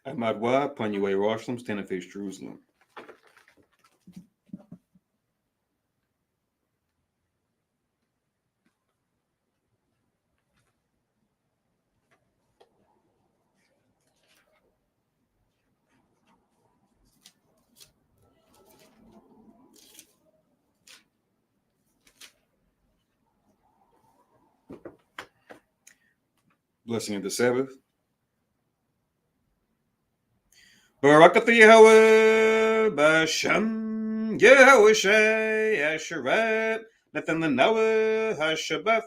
Ahmad Wa, Panya Jerusalem, stand and face Jerusalem. Blessing of the Sabbath. Barakat Yahweh, Bashem, Yahweh Shai, Asherat, Nathan the Noah, Hashabeth,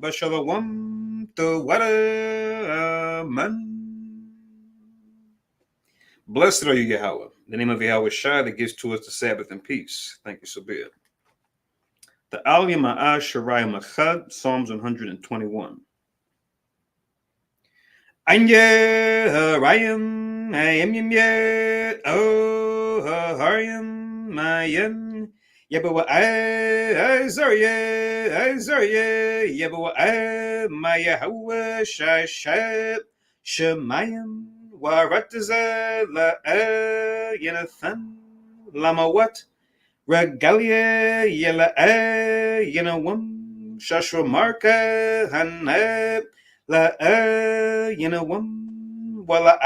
Bashalawam, to Wada, Amen. Blessed are you, Yahweh, in the name of Yahweh Shai that gives to us the Sabbath and peace. Thank you, so be it. The Aliyah Ma'ah Shariah Machad, Psalms 121. Anya Harayim, Ayam Yim Yet, Oh Harayim, Mayim, Yabawa Azarya, Yabawa Mayahawa Shashab, Shemayim, Warataza, La Yanathan, Lamawat, Regalia, Yela Yanawam, Shashramarka, Hanab. La wala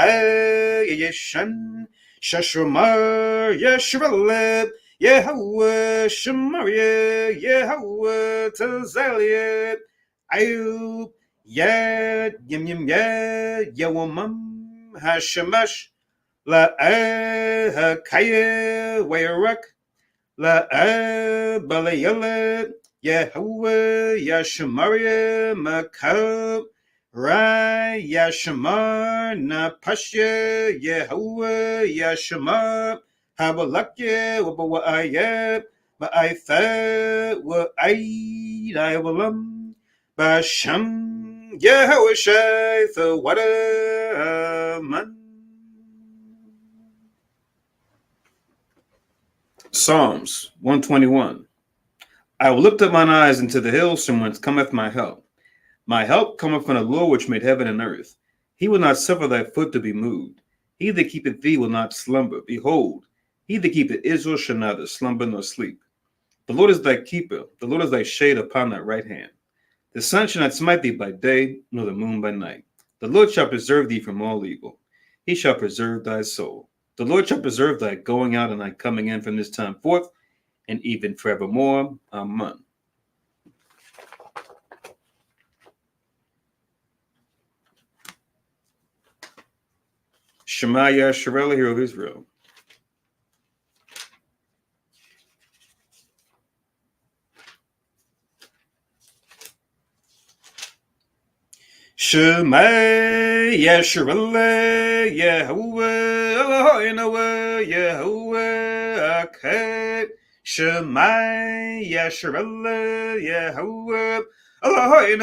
yeshan shashramar yeshvaleb Yehawah shemaria Yehawah tazaliet ayub yad yim yad yawamam hashemash la hakaya wayarak la balayala Yehawah yashemaria makab Ra Yashamar na Pasha Yehovah Yashamar Habalakya Wabawayab Ba'itha Wa'idawalam Basham Yehovah Shai the Wadaman. Psalms 121. I will lift up mine eyes into the hills from whence cometh my help. My help cometh from the Lord which made heaven and earth. He will not suffer thy foot to be moved. He that keepeth thee will not slumber. Behold, he that keepeth Israel shall neither slumber nor sleep. The Lord is thy keeper. The Lord is thy shade upon thy right hand. The sun shall not smite thee by day, nor the moon by night. The Lord shall preserve thee from all evil. He shall preserve thy soul. The Lord shall preserve thy going out and thy coming in from this time forth, and even forevermore. Amen. Shema Yasharel, hero of Israel. Shema Yasharel, Yehovah, Elohim, Yehovah, Akad. Shema Yasharel, Yehovah, Elohim,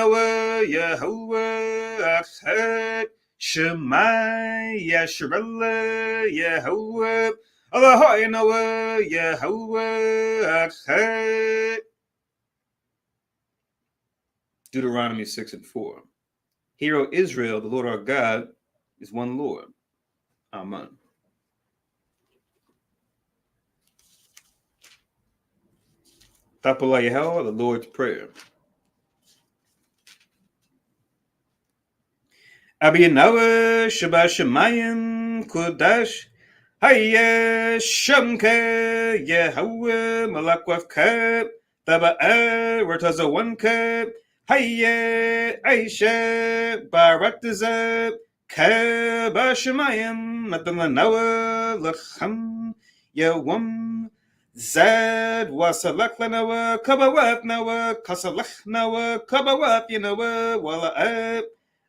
Yehovah, Akad. Shema Yasharel, Yehovah, Elohim, Yehovah, Akad. Deuteronomy 6 and 4. Hear, O Israel, the Lord our God is one Lord. Amen. Tapala Yahweh, the Lord's Prayer. Abiyanawa Shabbat Shemayim Kodash Hayya Shamka Yahweh Malakwavka Taba'a Ratazawanka Hayya Aisha Barataza Kabashamayim Matamanawa Lacham Yawam Zad Wasalakhlanawa Kabawat Nawa Kasalach Nawa Kabawat Yanawa Wala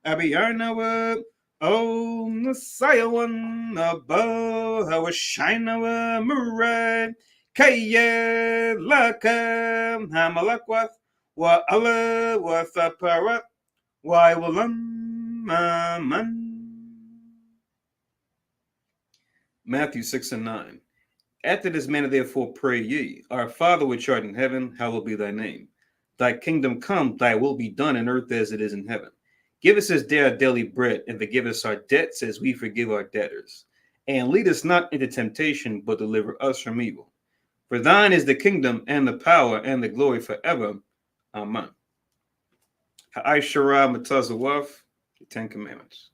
Abiyarnawa, O Messiah one above, Hawashinawa, Murai, Kaya, Laka, Hamalakwath, Wa Allah, Wa Thaparat, Wa Walam, Matthew 6 and 9. After this manner, therefore, pray ye, Our Father which art in heaven, hallowed be thy name. Thy kingdom come, thy will be done in earth as it is in heaven. Give us this day our daily bread, and forgive us our debts as we forgive our debtors. And lead us not into temptation, but deliver us from evil. For thine is the kingdom, and the power, and the glory forever. Amen. Ha'ashara Matazawaf, the Ten Commandments.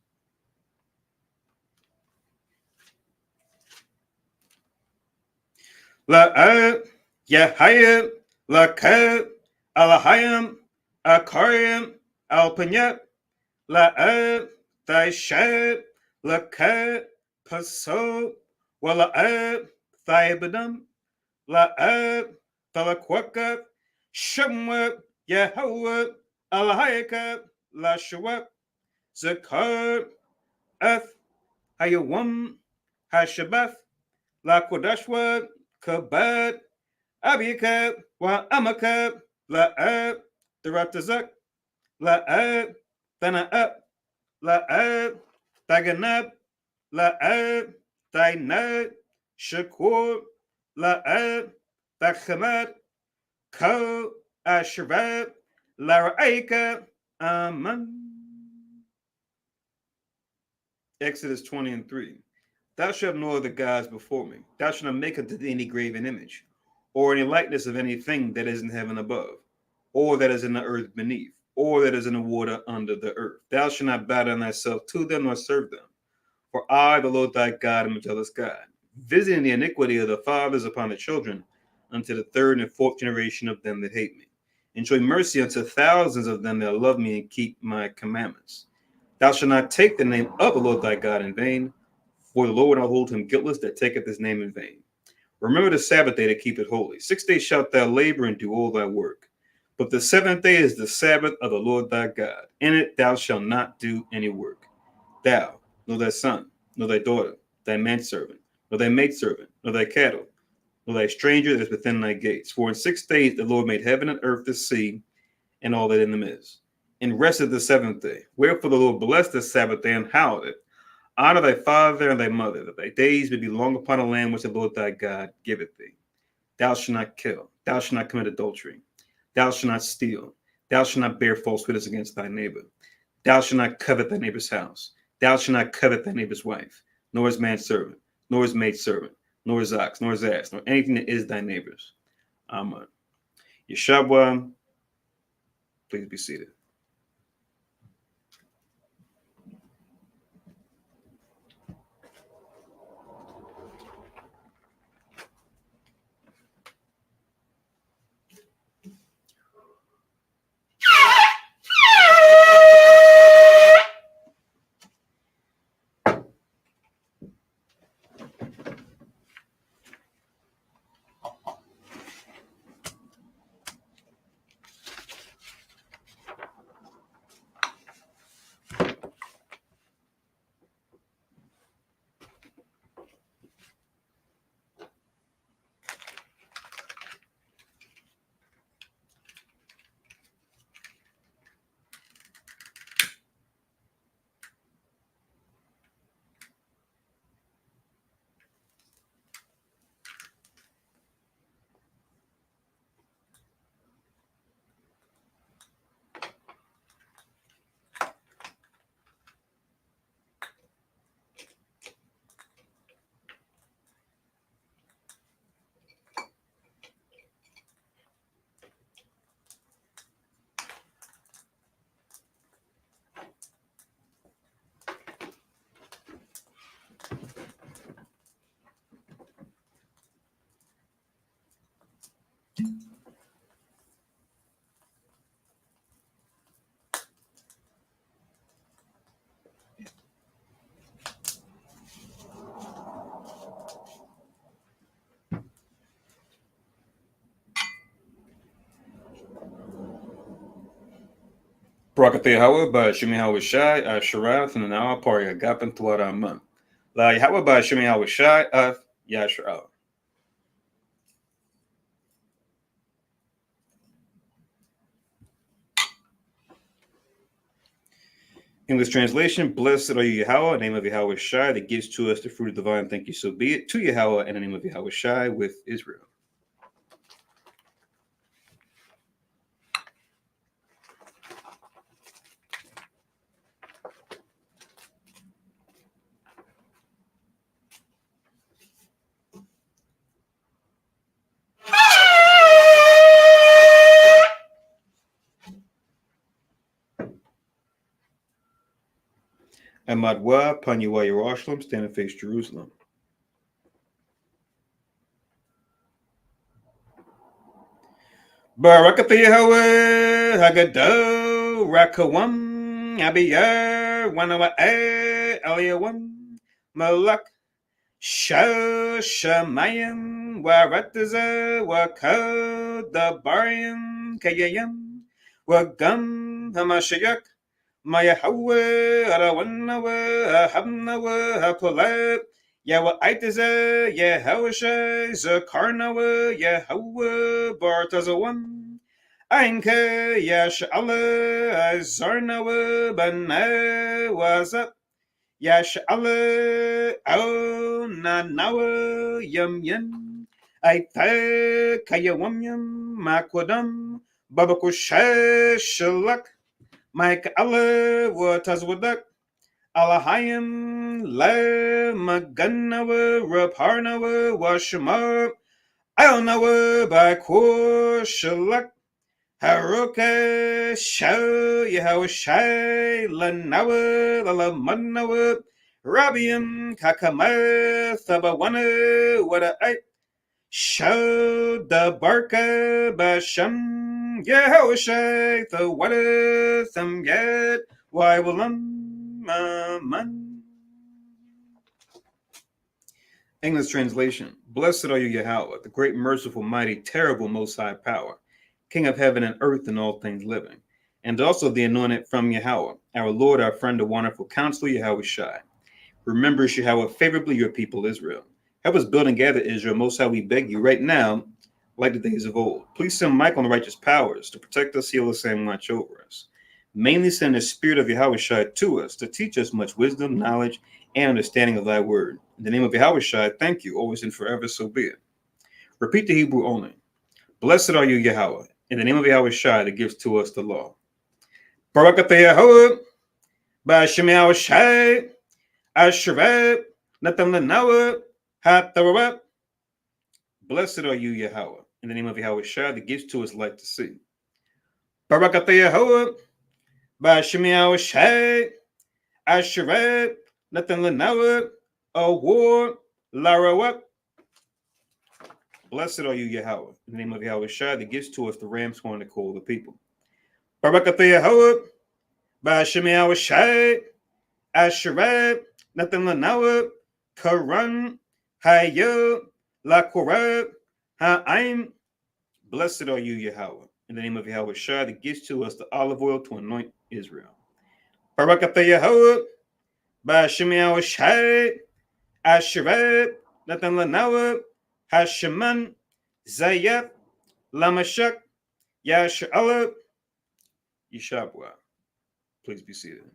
La'ad, Yahayat, La'kad, Alahayam, Akaryam, Alpanyat, La'ad, Thaishad, La'kad, Paso, Wala'ad, Thaibadam, La'ad, Thalakwaka, Shamwat, Yahawat, Alahayaka, Lashawat, Zakar, Ath, Hayawam, Hashabath, Lakodashwat, Kabad, Abiyakab, Wa Amakab, La'ab, Daratazak, La'ab, Thana'ab, La'ab, Taganab, La'ab, Tainad, Shakur, La'ab, Takhamad, Ko, Ashabad, Lara'aika, Aman. Exodus 20:3. Thou shalt have no other gods before me. Thou shalt not make unto thee any graven image, or any likeness of anything that is in heaven above, or that is in the earth beneath, or that is in the water under the earth. Thou shalt not bow down thyself to them nor serve them. For I, the Lord thy God, am a jealous God, visiting the iniquity of the fathers upon the children, unto the third and fourth generation of them that hate me, and showing mercy unto thousands of them that love me and keep my commandments. Thou shalt not take the name of the Lord thy God in vain, for the Lord will not hold him guiltless that taketh his name in vain. Remember the Sabbath day to keep it holy. 6 days shalt thou labor and do all thy work. But the seventh day is the Sabbath of the Lord thy God. In it thou shalt not do any work. Thou, nor thy son, nor thy daughter, thy manservant, nor thy maidservant, nor thy cattle, nor thy stranger that is within thy gates. For in 6 days the Lord made heaven and earth, the sea, and all that in them is, and rested the seventh day. Wherefore the Lord blessed the Sabbath day and hallowed it. Honor thy father and thy mother, that thy days may be long upon the land which the Lord thy God giveth thee. Thou shalt not kill. Thou shalt not commit adultery. Thou shalt not steal. Thou shalt not bear false witness against thy neighbor. Thou shalt not covet thy neighbor's house. Thou shalt not covet thy neighbor's wife, nor his manservant, nor his maidservant, nor his ox, nor his ass, nor anything that is thy neighbor's. Amen. Yeshua, please be seated. Barakateh Yahweh by Shemi Hawashai, Sharath, and Nawa Pari Agapan Tuaraman. La Yahweh by Shemi Hawashai, Yashra. English translation: Blessed are you, Yahweh, in the name of Yahweh Shai, that gives to us the fruit of divine. Thank you, so be it. To Yahweh, in the name of Yahweh Shai, with Israel. Amadwa, Panyua, Yerushalayim, stand and face Jerusalem. Barakatha Yahweh, Haggadah, Rakawam, Abiyah, Wanawa, Eliawam, Malak, Shashamayim, Warataza, Wakad, Dabarim, Kayayam, Wagam, Hamashayak, Mayahawe, Arawanawa, Habnawa, Hapolab, Yawa Aitaza, Yahawasha, Zakarnawa, Yahawa, Bartazawam, Ainka, Yashala, Zarnawa, Bana, Wazap, Yashala, Au, Nanawa, Yum Yum, Aita, Kayawam, Makwadam, Babakusha, Shalak, Mike Allah wa Tazwadak Alahayim Le Maganawa Raparnawa Washama Alnawa Bakur Shalak Haruka Shau Yahawashai Lanawa Lalamanawa Rabiam Kakama Thabawana Wada Show the Barka Basham Yehoshai the water some yet why will man. English translation. Blessed are you, Yahweh, the great, merciful, mighty, terrible, most high power, King of heaven and earth and all things living, and also the anointed from Yahweh, our Lord, our friend, the wonderful counselor, Yahweh Shai. Remember, Yahweh, favorably your people Israel. Help us build and gather Israel. Most high, we beg you right now, like the days of old. Please send Michael and the righteous powers to protect us, heal us, and watch over us. Mainly send the spirit of Yahweh Shai to us to teach us much wisdom, knowledge, and understanding of thy word. In the name of Yahweh Shai, thank you, always and forever, so be it. Repeat the Hebrew only. Blessed are you, Yahweh, in the name of Yahweh Shai that gives to us the law. Barakatha Yahweh, Ba'ashem Yahweh Shai, Asherah, Natam Lanawa, Hathawah. Blessed are you, Yahweh, in the name of Yahweh Shai that gives to us light to see. Barakatha Yahweh, Ba'ashem Yahweh Shai, Asherah, Natam Lanawa, Awar, Larawat. Blessed are you, Yahweh, in the name of Yahweh Shai that gives to us the ram's horn to call the people. Barakatha Yahweh, Ba'ashem Yahweh Shai, Asherah, Natam Lanawa, Karan, Hayo, Lakorab, Ha'aim. Blessed are you, Yahweh, in the name of Yahweh Shai that gives to us the olive oil to anoint Israel. Barakatha Yahweh, Ba'ashem Yahweh Shai, Asherah, Natam Lanawa, Hasheman, Zayat, Lamashak, Yasha'ala, Yeshabwa. Please be seated.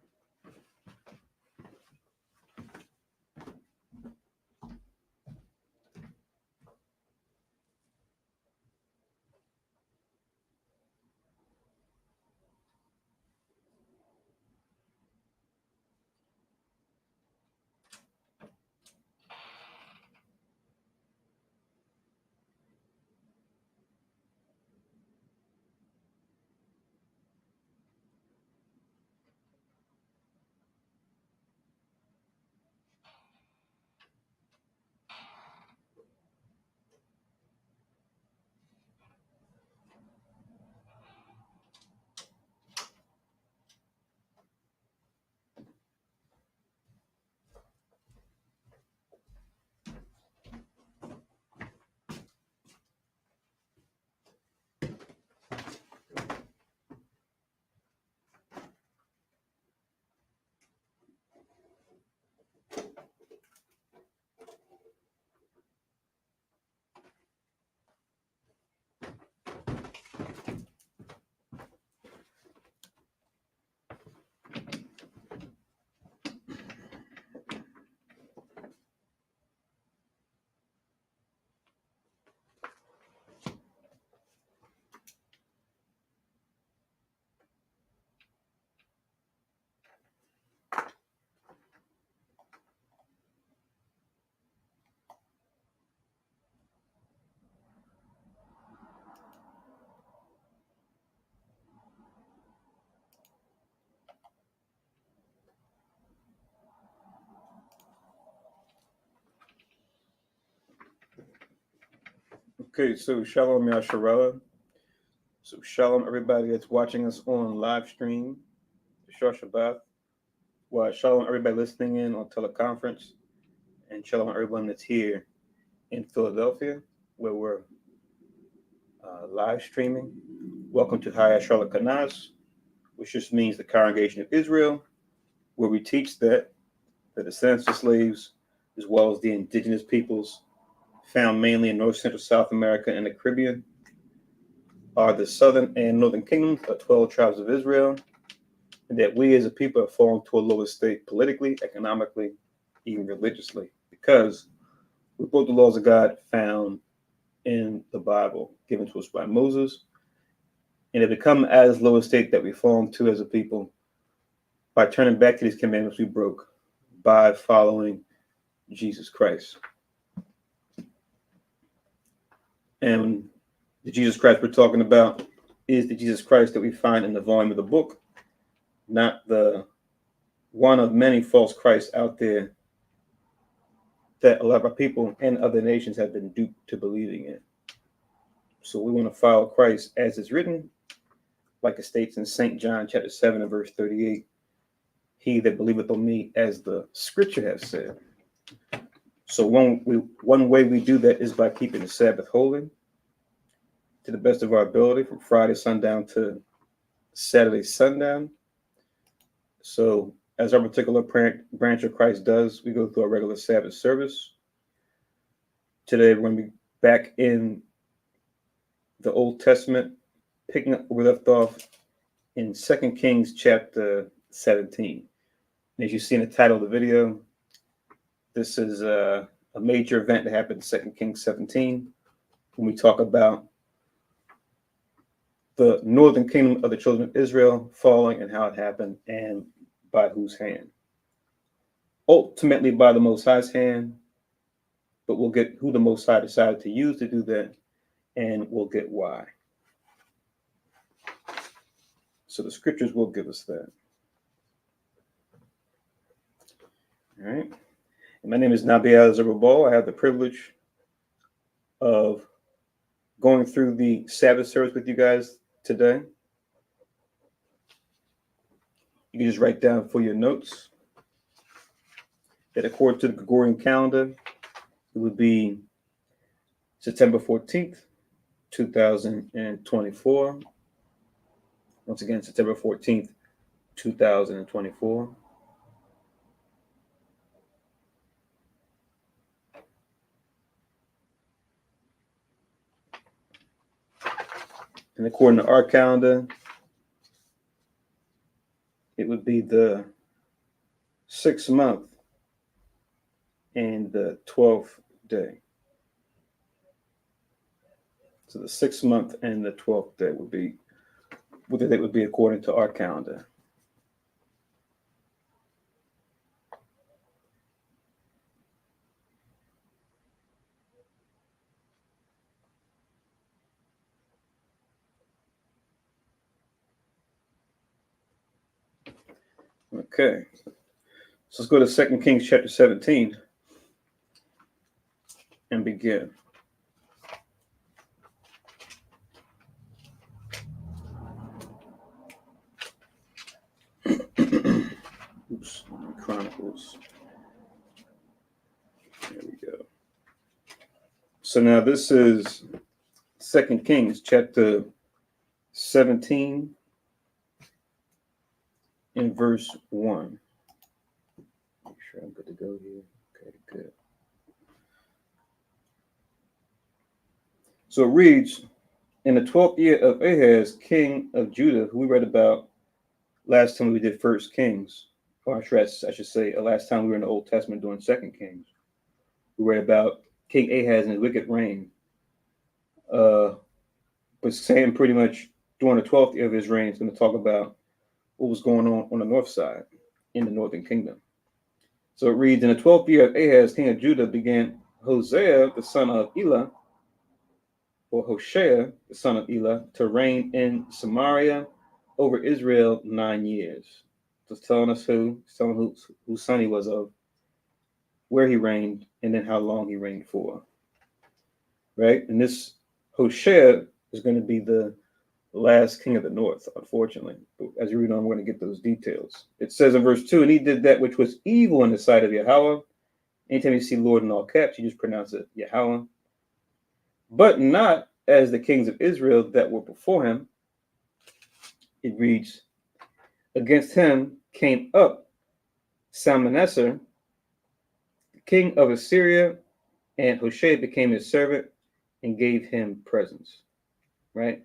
Okay, so Shalom Yasharella. So Shalom everybody that's watching us on live stream. Shor Shabbat. Well, Shalom everybody listening in on teleconference. And Shalom everyone that's here in Philadelphia, where we're live streaming. Welcome to Hayat Charlotte Kanaz, which just means the Congregation of Israel, where we teach that the descendants of slaves, as well as the indigenous peoples found mainly in North Central South America and the Caribbean, are the southern and northern kingdoms of 12 tribes of Israel, and that we as a people have fallen to a lower state politically, economically, even religiously, because we broke the laws of God found in the Bible given to us by Moses, and have become as low a state that we've fallen to as a people by turning back to these commandments we broke by following Jesus Christ. And the Jesus Christ we're talking about is the Jesus Christ that we find in the volume of the book, not the one of many false Christs out there that a lot of our people and other nations have been duped to believing in. So we want to follow Christ as it's written, like it states in St. John chapter 7 and verse 38, he that believeth on me, as the scripture has said. So one way we do that is by keeping the Sabbath holy to the best of our ability from Friday sundown to Saturday sundown. So as our particular branch of Christ does, we go through our regular Sabbath service. Today we're going to be back in the Old Testament, picking up where we left off in 2 Kings chapter 17. And as you see in the title of the video, this is a major event that happened in 2 Kings 17 when we talk about the northern kingdom of the children of Israel falling and how it happened and by whose hand. Ultimately by the Most High's hand, but we'll get who the Most High decided to use to do that, and we'll get why. So the scriptures will give us that. All right. And my name is Nabiel Zerubbabel. I have the privilege of going through the Sabbath service with you guys today. You can just write down for your notes that according to the Gregorian calendar, it would be September 14th, 2024. Once again, September 14th, 2024. And according to our calendar, it would be the 6th month and the 12th day. So the 6th month and the 12th day would be what the date would be according to our calendar. Okay, so let's go to 2 Kings chapter 17 and begin. Oops, Chronicles. There we go. So now this is 2 Kings chapter 17 in verse 1. Make sure I'm good to go here. Okay, good. So it reads, in the 12th year of Ahaz, king of Judah, who we read about last time we did First Kings, or I should say last time we were in the Old Testament doing 2 Kings. We read about King Ahaz and his wicked reign. But Sam pretty much during the 12th year of his reign is going to talk about what was going on the north side in the northern kingdom. So it reads, in the 12th year of Ahaz, king of Judah, began Hosea, the son of Elah, or Hoshea, the son of Elah, to reign in Samaria over Israel 9 years. Just telling us whose son he was of, where he reigned, and then how long he reigned for. Right? And this Hoshea is going to be the last king of the north, unfortunately. But as you read on, we're going to get those details. It says in verse 2, and he did that which was evil in the sight of Yahweh. Anytime you see Lord in all caps, you just pronounce it Yahweh. But not as the kings of Israel that were before him. It reads, against him came up Salmanasser, king of Assyria, and Hoshea became his servant and gave him presents. Right?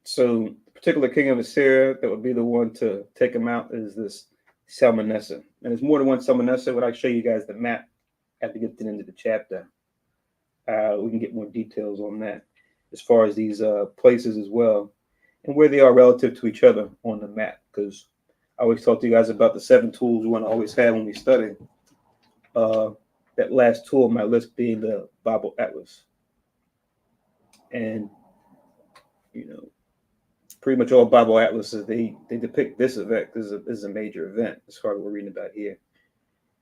So the particular king of Assyria that would be the one to take him out is this Salmanasser. And there's more than one Salmanasser. When I show you guys the map at the get to the end of the chapter, we can get more details on that as far as these places as well and where they are relative to each other on the map. Because I always talk to you guys about the 7 tools we want to always have when we study. That last tool on my list being the Bible Atlas. And, you know, pretty much all Bible atlases, they depict this event. This is a major event as far as we're reading about here.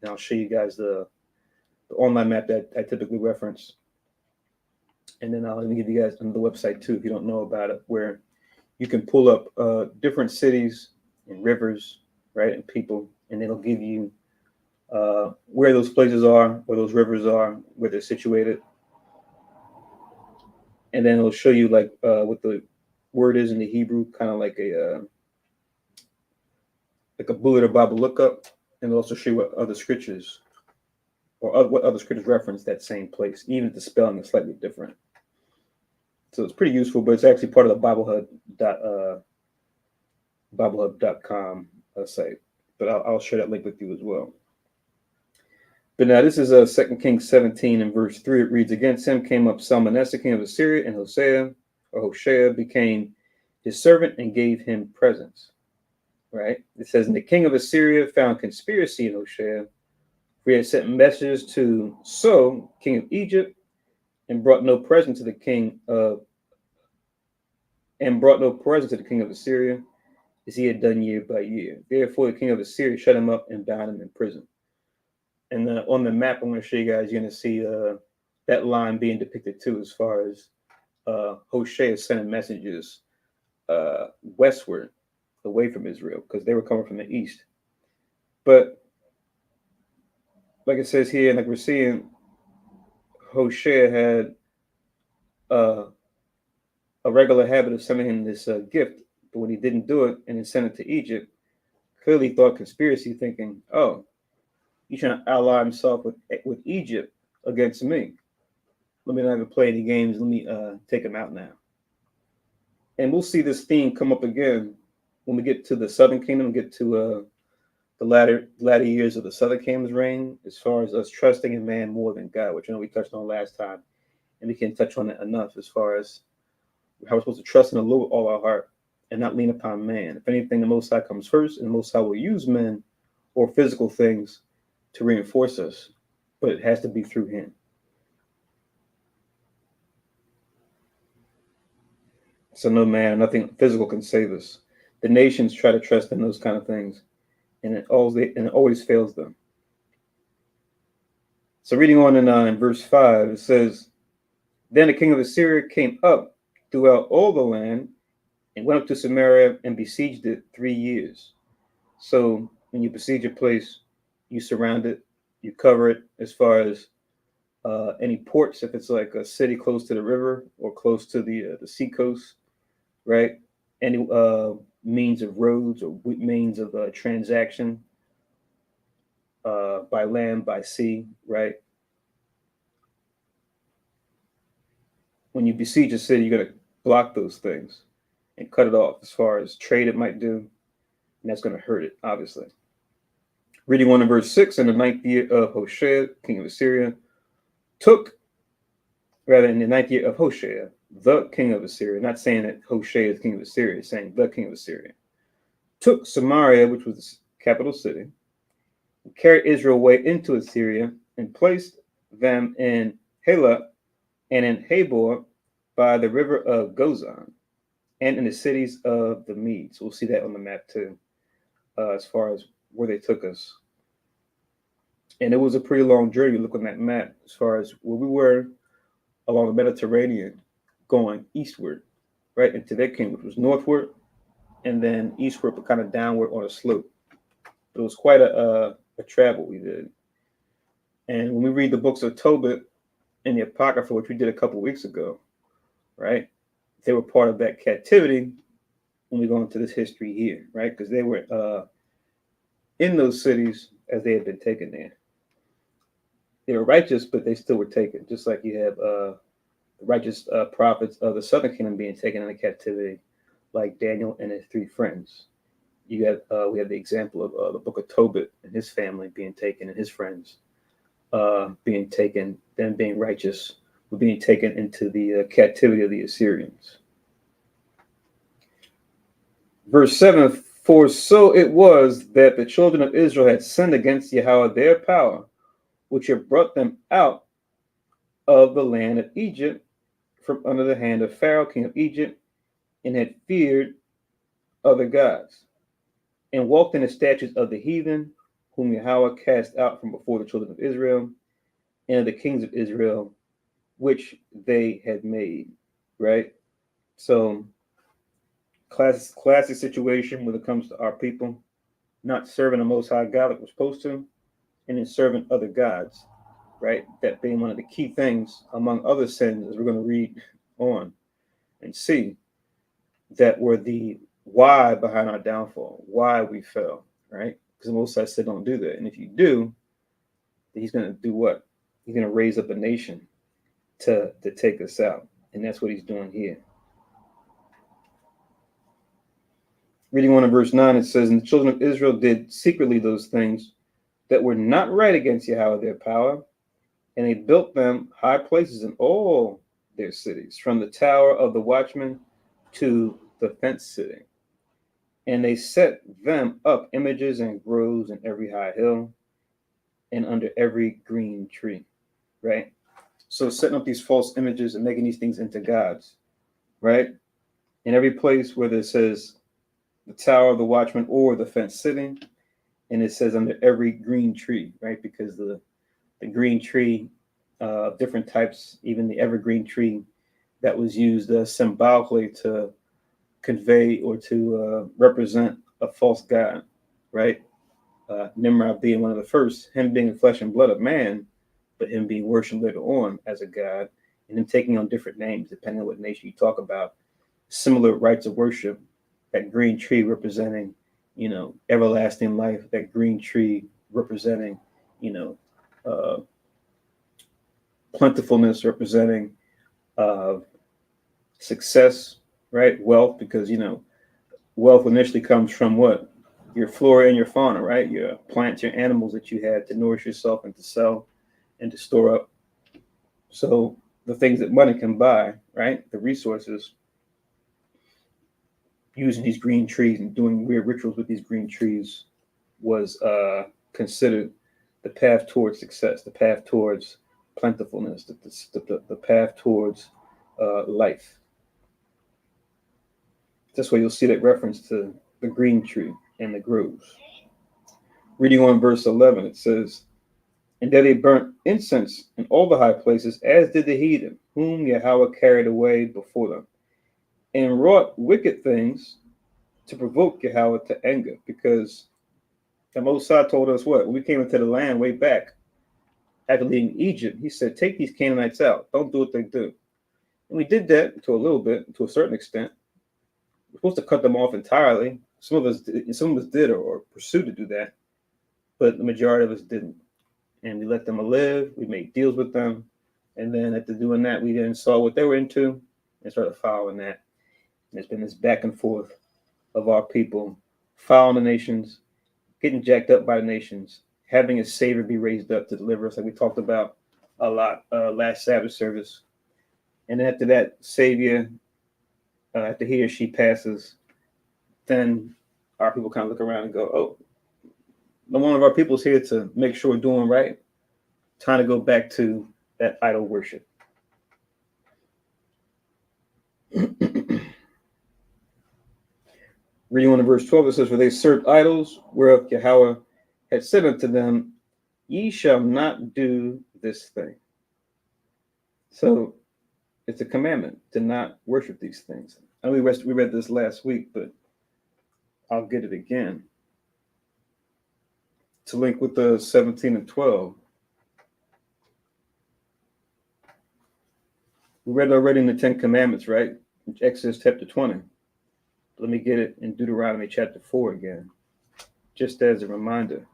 And I'll show you guys the online map that I typically reference. And then I'll even give you guys another website too, if you don't know about it, where you can pull up different cities and rivers, right, and people, and it'll give you where those places are, where those rivers are, where they're situated. And then it'll show you like what the word is in the Hebrew, kind of like a bullet or Bible lookup, and it'll also show you what other scriptures or what other scriptures reference that same place, even if the spelling is slightly different. So it's pretty useful, but it's actually part of the BibleHub.com site. But I'll share that link with you as well. But now this is 2 Kings 17 and verse 3. It reads, against him came up Salmanasser, king of Assyria, and Hoshea became his servant and gave him presents. Right? It says, and the king of Assyria found conspiracy in Hoshea, for he had sent messengers to So, king of Egypt, and brought no present to the king of Assyria, as he had done year by year. Therefore, the king of Assyria shut him up and bound him in prison. And on the map, I'm going to show you guys. You're going to see that line being depicted too, as far as Hoshea sending messages westward, away from Israel, because they were coming from the east. But like it says here, and like we're seeing, Hoshea had a regular habit of sending him this gift, but when he didn't do it and he sent it to Egypt, clearly thought conspiracy, thinking, oh, he's trying to ally himself with Egypt against me. Let me not even play any games. Let me take him out now. And we'll see this theme come up again when we get to the Southern Kingdom, get to the latter years of the Southern Kingdom's reign, as far as us trusting in man more than God, which I know we touched on last time, and we can't touch on it enough as far as how we're supposed to trust in the Lord with all our heart and not lean upon man. If anything, the Most High comes first, and the Most High will use men or physical things to reinforce us, but it has to be through him. So no man, nothing physical can save us. The nations try to trust in those kind of things, and it always fails them. So reading on in verse 5, it says, then the king of Assyria came up throughout all the land and went up to Samaria and besieged it 3 years. So when you besiege a place, you surround it, you cover it as far as any ports, if it's like a city close to the river or close to the seacoast, right? Any means of roads or means of transaction by land, by sea, right? When you besiege a city, you're going to block those things and cut it off as far as trade it might do, and that's going to hurt it, obviously. Reading on in verse 6, in the 9th year of Hoshea, king of Assyria, in the 9th year of Hoshea, the king of Assyria, not saying that Hoshea is king of Assyria, saying the king of Assyria, took Samaria, which was the capital city, and carried Israel away into Assyria, and placed them in Halah and in Habor by the river of Gozan, and in the cities of the Medes. We'll see that on the map too, as far as where they took us. And it was a pretty long journey. Look on that map as far as where we were along the Mediterranean. going eastward, right, into their kingdom, which was northward, and then eastward, but kind of downward on a slope. It was quite a travel we did. And when we read the books of Tobit and the Apocrypha, which we did a couple weeks ago, right, they were part of that captivity when we go into this history here, right, because they were in those cities as they had been taken there. They were righteous, but they still were taken, just like you have the righteous prophets of the southern kingdom being taken into captivity, like Daniel and his 3 friends. You have we have the example of the book of Tobit and his family being taken, and his friends being taken, them being righteous, were being taken into the captivity of the Assyrians. Verse 7, for so it was that the children of Israel had sinned against Yahweh their power, which had brought them out of the land of Egypt from under the hand of Pharaoh, king of Egypt, and had feared other gods, and walked in the statutes of the heathen, whom Yahweh cast out from before the children of Israel, and of the kings of Israel, which they had made. Right? So, classic situation when it comes to our people not serving the Most High God like we're supposed to, and then serving other gods. Right? That being one of the key things among other sins, as we're going to read on and see, that were the why behind our downfall, why we fell, right? Because the Most High said, don't do that. And if you do, he's going to do what? He's going to raise up a nation to take us out. And that's what he's doing here. Reading on in verse 9, it says, and the children of Israel did secretly those things that were not right against Yahweh their power, and they built them high places in all their cities, from the tower of the watchman to the fence city. And they set them up images and groves in every high hill and under every green tree, right? So setting up these false images and making these things into gods, right? In every place where it says the tower of the watchman or the fence city, and it says under every green tree, right? Because the green tree, different types, even the evergreen tree that was used symbolically to convey or to represent a false god, right? Nimrod being one of the first, him being the flesh and blood of man, but him being worshipped later on as a god, and him taking on different names depending on what nation you talk about. Similar rites of worship. That green tree representing, everlasting life. That green tree representing, plentifulness, representing success, right? Wealth, because wealth initially comes from what? Your flora and your fauna, right? Your plants, your animals that you had to nourish yourself and to sell and to store up. So the things that money can buy, right? The resources, using these green trees and doing weird rituals with these green trees was considered the path towards success, the path towards plentifulness, the path towards life. That's why you'll see that reference to the green tree and the groves. Reading on verse 11, it says, and that they burnt incense in all the high places, as did the heathen, whom Yahweh carried away before them, and wrought wicked things to provoke Yahweh to anger, because the Most High told us what? When we came into the land way back, after leaving Egypt, he said, take these Canaanites out. Don't do what they do. And we did that to a little bit, to a certain extent. We're supposed to cut them off entirely. Some of us did or pursued to do that, but the majority of us didn't. And we let them live. We made deals with them. And then after doing that, we then saw what they were into and started following that. And it's been this back and forth of our people following the nations, getting jacked up by the nations, having a savior be raised up to deliver us, like we talked about a lot last Sabbath service. And after that savior, after he or she passes, then our people kind of look around and go, oh, no one of our people is here to make sure we're doing right. Time to go back to that idol worship. Reading on in verse 12, it says, for they served idols, whereof Yahweh had said unto them, ye shall not do this thing. So It's a commandment to not worship these things. And we read this last week, but I'll get it again. To link with the 17 and 12. We read already in the 10 Commandments, right? In Exodus chapter 20. Let me get it in Deuteronomy chapter 4 again, just as a reminder.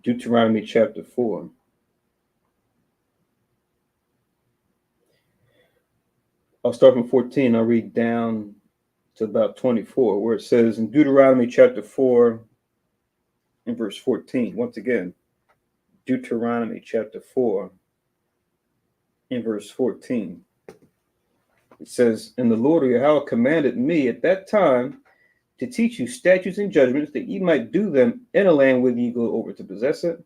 Deuteronomy chapter 4. I'll start from 14. I'll read down to about 24, where it says in Deuteronomy chapter 4 and verse 14. Once again, Deuteronomy chapter 4 and verse 14. It says, and the Lord Yahweh commanded me at that time to teach you statutes and judgments, that ye might do them in a land whither ye go over to possess it.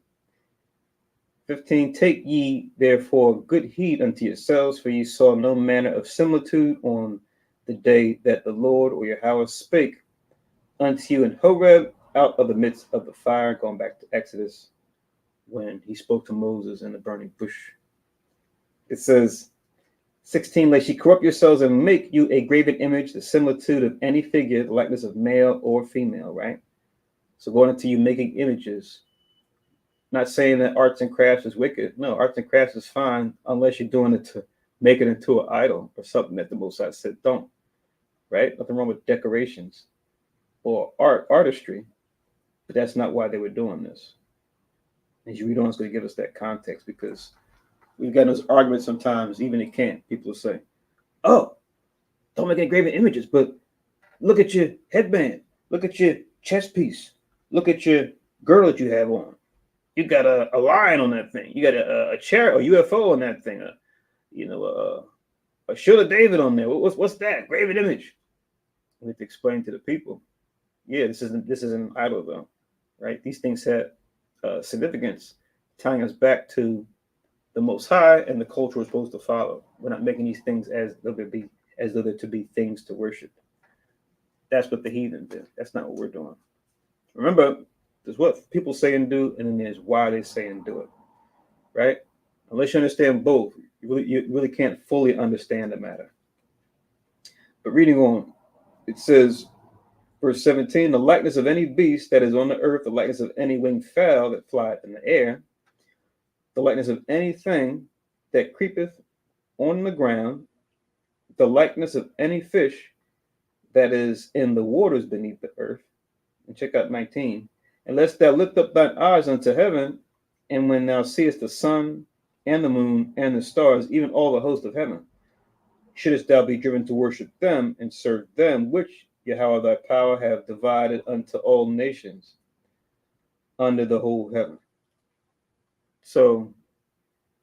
15, take ye therefore good heed unto yourselves, for ye saw no manner of similitude on the day that the Lord or Yahweh spake unto you in Horeb out of the midst of the fire. Going back to Exodus, when he spoke to Moses in the burning bush. It says, 16, lest ye corrupt yourselves and make you a graven image, the similitude of any figure, the likeness of male or female, right? So going into you making images, not saying that arts and crafts is wicked. No, arts and crafts is fine unless you're doing it to make it into an idol or something that the Most High said don't, right? Nothing wrong with decorations or artistry, but that's not why they were doing this. And you read on, it's going to give us that context, because we've got those arguments sometimes, even in camp. People say, oh, don't make any graven images, but look at your headband, look at your chest piece, look at your girdle that you have on. You got a lion on that thing. You got a chair, a UFO on that thing. A shield of David on there. What's that? Graven image. We have to explain to the people. Yeah, this isn't an idol though, right? These things had significance, tying us back to the Most High and the culture we're supposed to follow. We're not making these things as though they're to be things to worship. That's what the heathen did. That's not what we're doing. Remember, there's what people say and do, and then there's why they say and do it, right? Unless you understand both, you really can't fully understand the matter. But reading on, it says, verse 17, the likeness of any beast that is on the earth, the likeness of any winged fowl that flieth in the air, the likeness of anything that creepeth on the ground, the likeness of any fish that is in the waters beneath the earth. And check out 19. Unless thou lift up thine eyes unto heaven, and when thou seest the sun and the moon and the stars, even all the host of heaven, shouldest thou be driven to worship them and serve them, which Yahweh thy power have divided unto all nations under the whole heaven. So,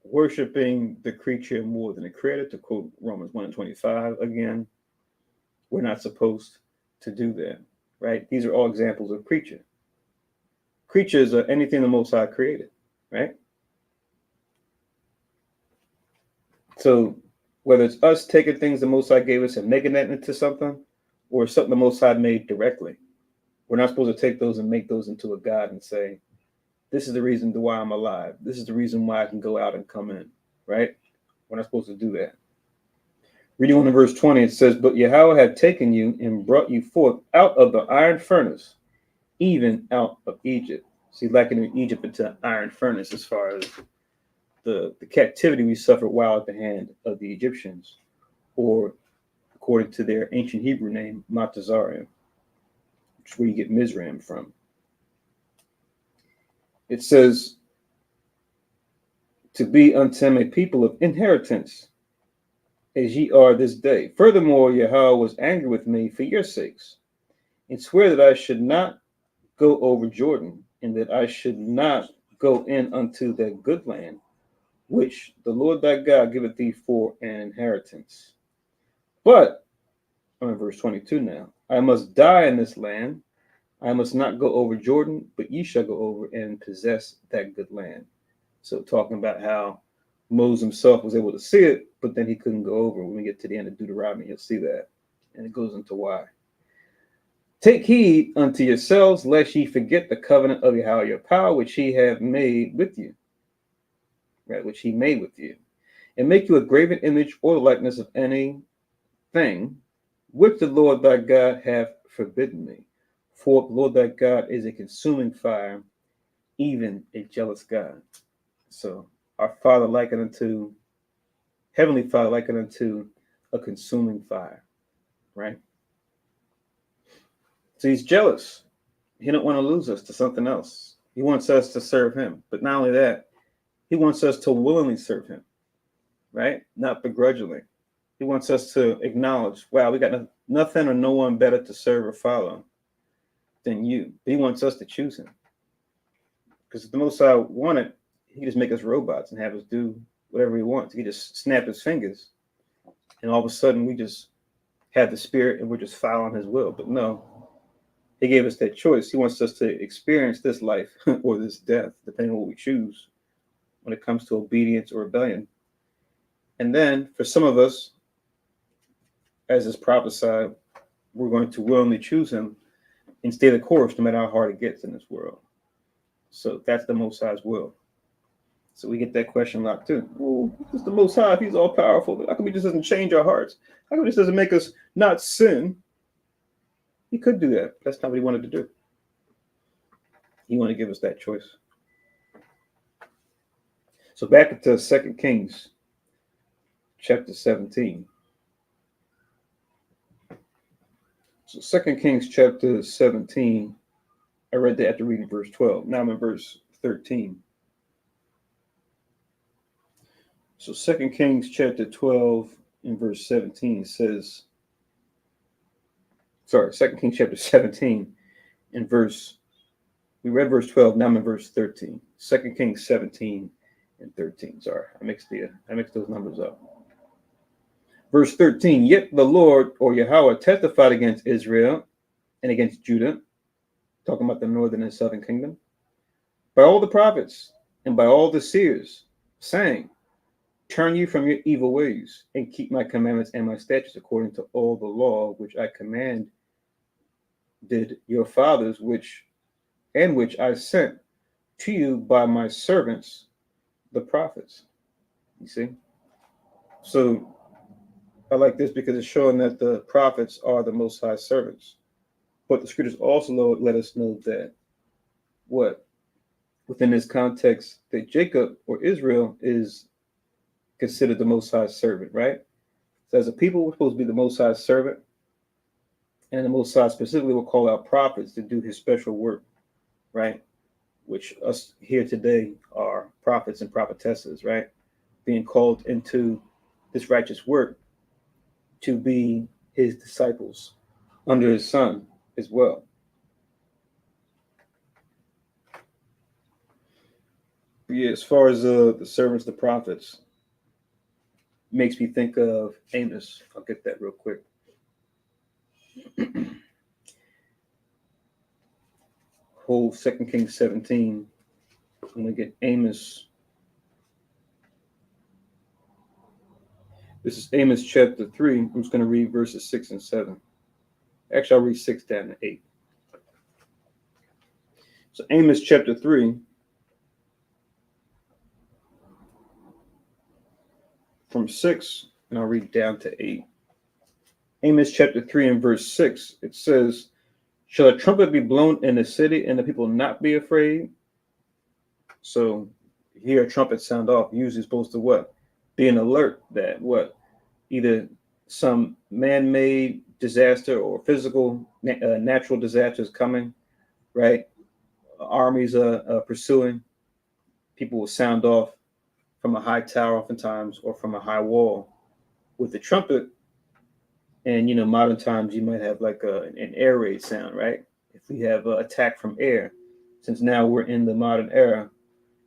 worshiping the creature more than the creator, to quote Romans 1:25 again, we're not supposed to do that, right? These are all examples of creature. Creatures are anything the Most High created, right? So whether it's us taking things the Most High gave us and making that into something, or something the Most High made directly, we're not supposed to take those and make those into a God and say, this is the reason why I'm alive. This is the reason why I can go out and come in, right? We're not supposed to do that. Reading on in verse 20, it says, but Yahweh had taken you and brought you forth out of the iron furnace, even out of Egypt. See, likening Egypt into an iron furnace as far as the captivity we suffered while at the hand of the Egyptians, or according to their ancient Hebrew name, Matazarium, which is where you get Mizraim from. It says, to be unto him a people of inheritance, as ye are this day. Furthermore, Yahweh was angry with me for your sakes, and swear that I should not go over Jordan, and that I should not go in unto that good land, which the Lord thy God giveth thee for an inheritance. But, I'm in verse 22 now, I must die in this land. I must not go over Jordan, but ye shall go over and possess that good land. So talking about how Moses himself was able to see it, but then he couldn't go over. When we get to the end of Deuteronomy, you'll see that. And it goes into why. Take heed unto yourselves, lest ye forget the covenant of Yahweh your power, which he have made with you. Right, which he made with you. and make you a graven image or the likeness of any thing which the Lord thy God hath forbidden me. For the Lord thy God is a consuming fire, even a jealous God. So our Father likened unto Heavenly Father likened unto a consuming fire, right? So he's jealous. He don't want to lose us to something else. He wants us to serve him. But not only that, he wants us to willingly serve him, right? Not begrudgingly. He wants us to acknowledge, wow, we got nothing or no one better to serve or follow than you. But he wants us to choose him. Because if the Most High wanted, he could just make us robots and have us do whatever he wants. He just snap his fingers, and all of a sudden we just have the spirit and we're just following his will. But no, he gave us that choice. He wants us to experience this life or this death, depending on what we choose when it comes to obedience or rebellion. And then for some of us, as is prophesied, we're going to willingly choose him and stay the course no matter how hard it gets in this world. So that's the Most High's will. So we get that question a lot too. Well, it's the Most High, if he's all powerful. How come he just doesn't change our hearts? How come he just doesn't make us not sin? He could do that. That's not what he wanted to do. He wanted to give us that choice. So back into 2 Kings chapter 17. So 2 Kings chapter 17, I read that after reading verse 12. Now I'm in verse 13. So 2 Kings chapter 12 and verse 17 says, 2 Kings chapter 17 and we read verse 12, now I'm in verse 13. 2 Kings 17 and 13. Sorry, I mixed those numbers up. Verse 13, yet the Lord or Yahweh testified against Israel and against Judah, talking about the northern and southern kingdom, by all the prophets and by all the seers, saying, turn you from your evil ways and keep my commandments and my statutes according to all the law which I commanded your fathers, which I sent to you by my servants, the prophets. You see? So I like this because it's showing that the prophets are the Most High servants. But the scriptures also let us know that within this context, that Jacob or Israel is considered the Most High servant, right? So as a people, we're supposed to be the Most High servant. And the Most High specifically will call out prophets to do his special work, right? Which us here today are prophets and prophetesses, right? Being called into this righteous work to be his disciples under his son as well. But yeah, as far as the servants, the prophets, makes me think of Amos. I'll get that real quick. Whole 2 Kings 17. I'm going to get Amos. This is Amos chapter 3. I'm just going to read verses 6 and 7. Actually, I'll read 6 down to 8. So Amos chapter 3, from 6, and I'll read down to 8. Amos chapter 3 and verse 6, it says, shall a trumpet be blown in the city and the people not be afraid? So hear a trumpet sound off, usually supposed to what? Be an alert that either some man-made disaster or physical natural disaster is coming, right? Armies are pursuing. People will sound off from a high tower oftentimes or from a high wall with the trumpet. And, modern times you might have like an air raid sound, right? If we have an attack from air, since now we're in the modern era,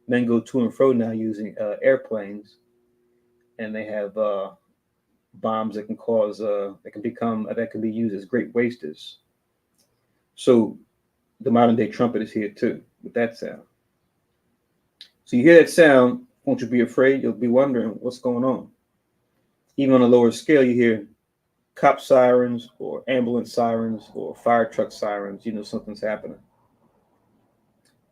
men go to and fro now using airplanes, and they have bombs that can be used as great wasters. So the modern day trumpet is here too with that sound. So you hear that sound, won't you be afraid? You'll be wondering what's going on. Even on a lower scale, you hear cop sirens or ambulance sirens or fire truck sirens. Something's happening.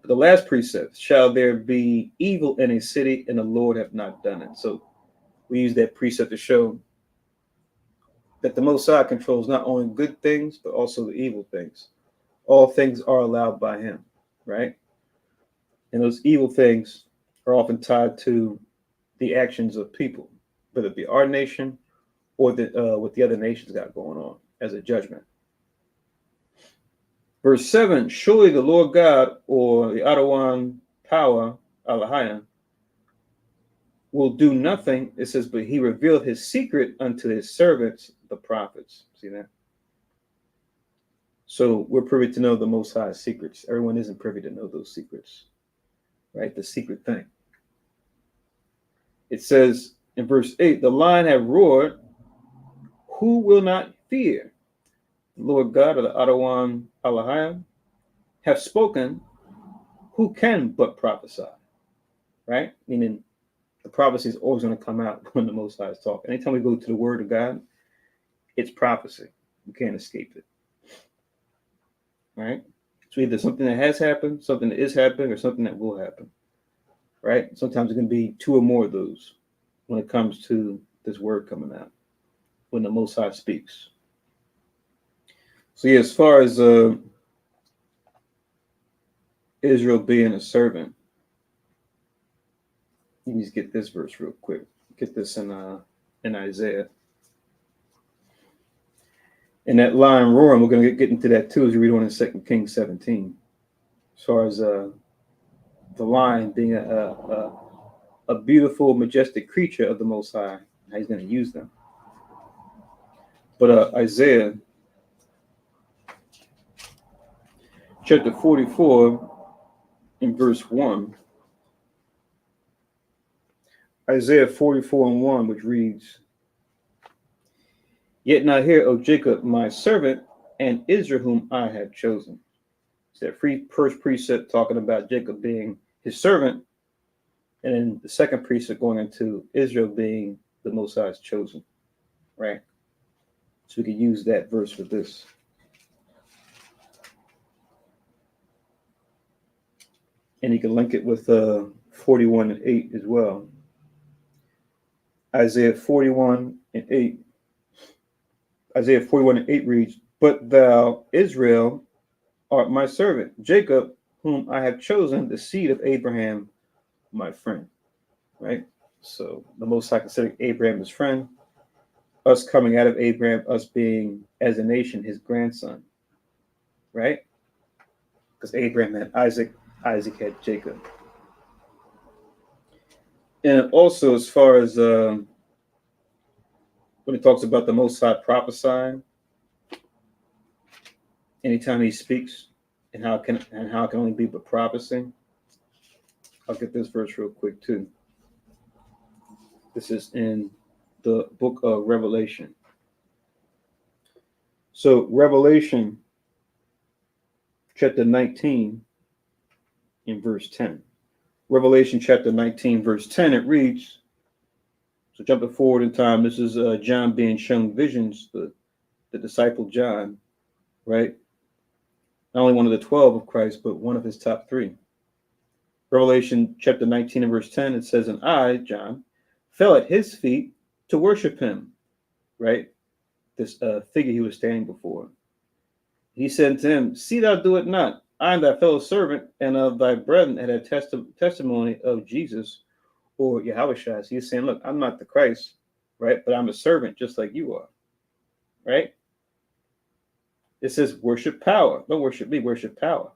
But the last precept, shall there be evil in a city and the Lord have not done it? So We use that precept to show that the Most High controls not only good things, but also the evil things. All things are allowed by him, right? And those evil things are often tied to the actions of people, whether it be our nation or what the other nations got going on as a judgment. Verse 7, surely the Lord God, or the Adawan power, Alahaya, will do nothing. It says, but he revealed his secret unto his servants, the prophets. See that? So we're privy to know the Most High's secrets. Everyone isn't privy to know those secrets, right? The secret thing. It says in verse 8, the lion had roared, who will not fear? The Lord God of the Adawan Alahaya have spoken, who can but prophesy? Right? Meaning the prophecy is always going to come out when the Most High is talking. Anytime we go to the Word of God, it's prophecy. You can't escape it. Right? So either something that has happened, something that is happening, or something that will happen. Right? Sometimes it can be two or more of those when it comes to this word coming out, when the Most High speaks. So yeah, as far as Israel being a servant, you need to get this verse real quick. Get this in Isaiah. And that lion roaring, we're going to get into that too as we read on in 2 Kings 17. As far as the lion being a beautiful, majestic creature of the Most High, how he's going to use them. But Isaiah chapter 44 in verse 1. Isaiah 44 and 1, which reads, yet not hear, O Jacob, my servant, and Israel, whom I have chosen. It's that first precept talking about Jacob being his servant, and then the second precept going into Israel being the Most High's chosen, right? So we can use that verse for this. And you can link it with 41 and 8 as well. Isaiah 41 and 8. Isaiah 41 and 8 reads, but thou, Israel, art my servant, Jacob, whom I have chosen, the seed of Abraham, my friend. Right? So the Most High considering Abraham his friend, us coming out of Abraham, us being as a nation his grandson. Right? Because Abraham had Isaac, Isaac had Jacob. And also, as far as when it talks about the Most High prophesying, anytime he speaks, and how it can only be but prophecy. I'll get this verse real quick too. This is in the book of Revelation. So Revelation chapter 19 in verse 10. Revelation chapter 19 verse 10, it reads, so jumping forward in time, this is John being shown visions, the disciple John, right? Not only one of the 12 of Christ, but one of his top 3. Revelation chapter 19 and verse 10, it says, and I, John, fell at his feet to worship him, right? This figure he was standing before. He said to him, see thou do it not. I am thy fellow servant and of thy brethren that had testimony of Jesus or Yahushua. So he's saying, look, I'm not the Christ, right? But I'm a servant just like you are, right? It says worship power. Don't worship me, worship power.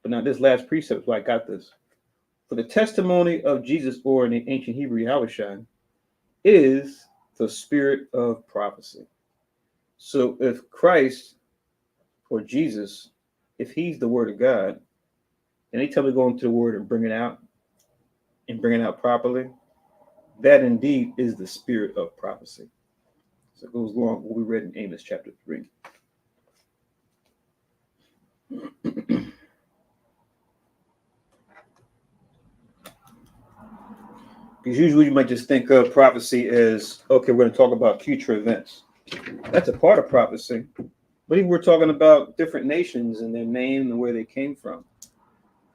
But now this last precept is why I got this. For the testimony of Jesus, or in the ancient Hebrew Yahushua, is the spirit of prophecy. So if Christ or Jesus, if he's the word of God, anytime we go into the word and bring it out properly, that indeed is the spirit of prophecy. So it goes along with what we read in Amos chapter 3. Because usually you might just think of prophecy as, okay, we're going to talk about future events. That's a part of prophecy. But even we're talking about different nations and their name and where they came from.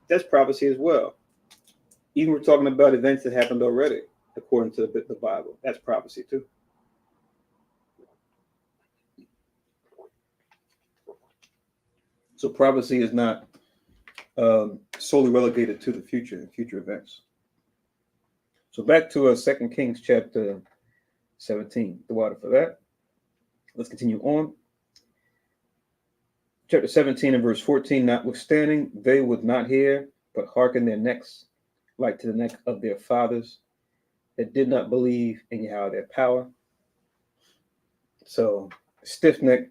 That's prophecy as well. Even we're talking about events that happened already. according to the Bible. That's prophecy too. So prophecy is not solely relegated to the future events. So back to 2 Kings chapter 17. The water for that. Let's continue on. Chapter 17 and verse 14. Notwithstanding, they would not hear, but hearken their necks like to the neck of their fathers that did not believe in Yahweh their power. So stiff neck,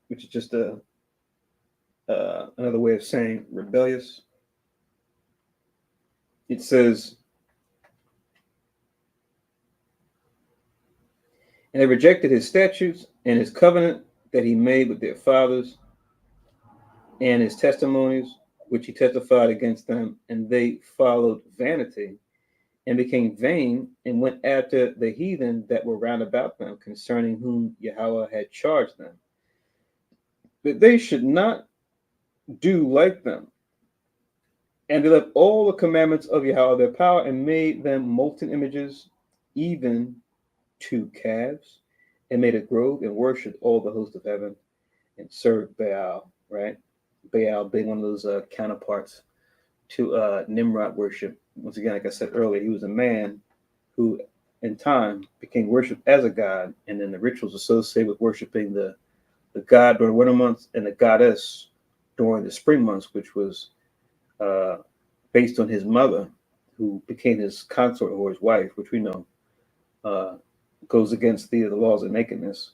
which is just another way of saying rebellious. It says, and they rejected his statutes and his covenant that he made with their fathers and his testimonies, which he testified against them, and they followed vanity and became vain and went after the heathen that were round about them, concerning whom Yahweh had charged them, that they should not do like them. And they left all the commandments of Yahweh their power and made them molten images, even 2 calves, and made a grove and worshipped all the host of heaven and served Baal, right? Baal being one of those counterparts to Nimrod worship. Once again, like I said earlier, he was a man who in time became worshipped as a god, and then the rituals associated with worshiping the god during winter months and the goddess during the spring months, which was based on his mother, who became his consort or his wife, which we know goes against the laws of nakedness.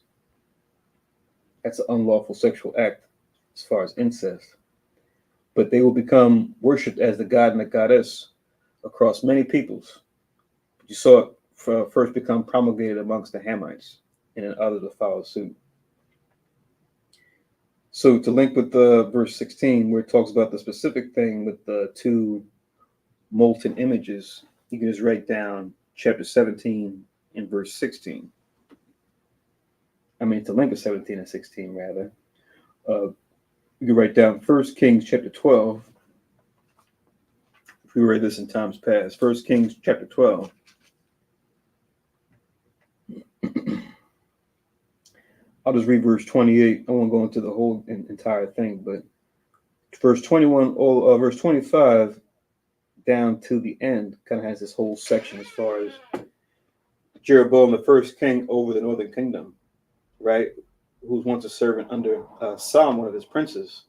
That's an unlawful sexual act as far as incest. But they will become worshipped as the god and the goddess across many peoples. You saw it first become promulgated amongst the Hamites, and then others will follow suit. So to link with verse 16, where it talks about the specific thing with the 2 molten images, you can just write down chapter 17 in verse 16. I mean, to link with 17 and 16, rather. You can write down 1 Kings chapter 12. If we read this in times past, 1 Kings chapter 12. I'll just read verse 28. I won't go into the whole entire thing, but verse 21, verse 25 down to the end kind of has this whole section as far as Jeroboam, the first king over the northern kingdom, right? Who was once a servant under Solomon, one of his princes,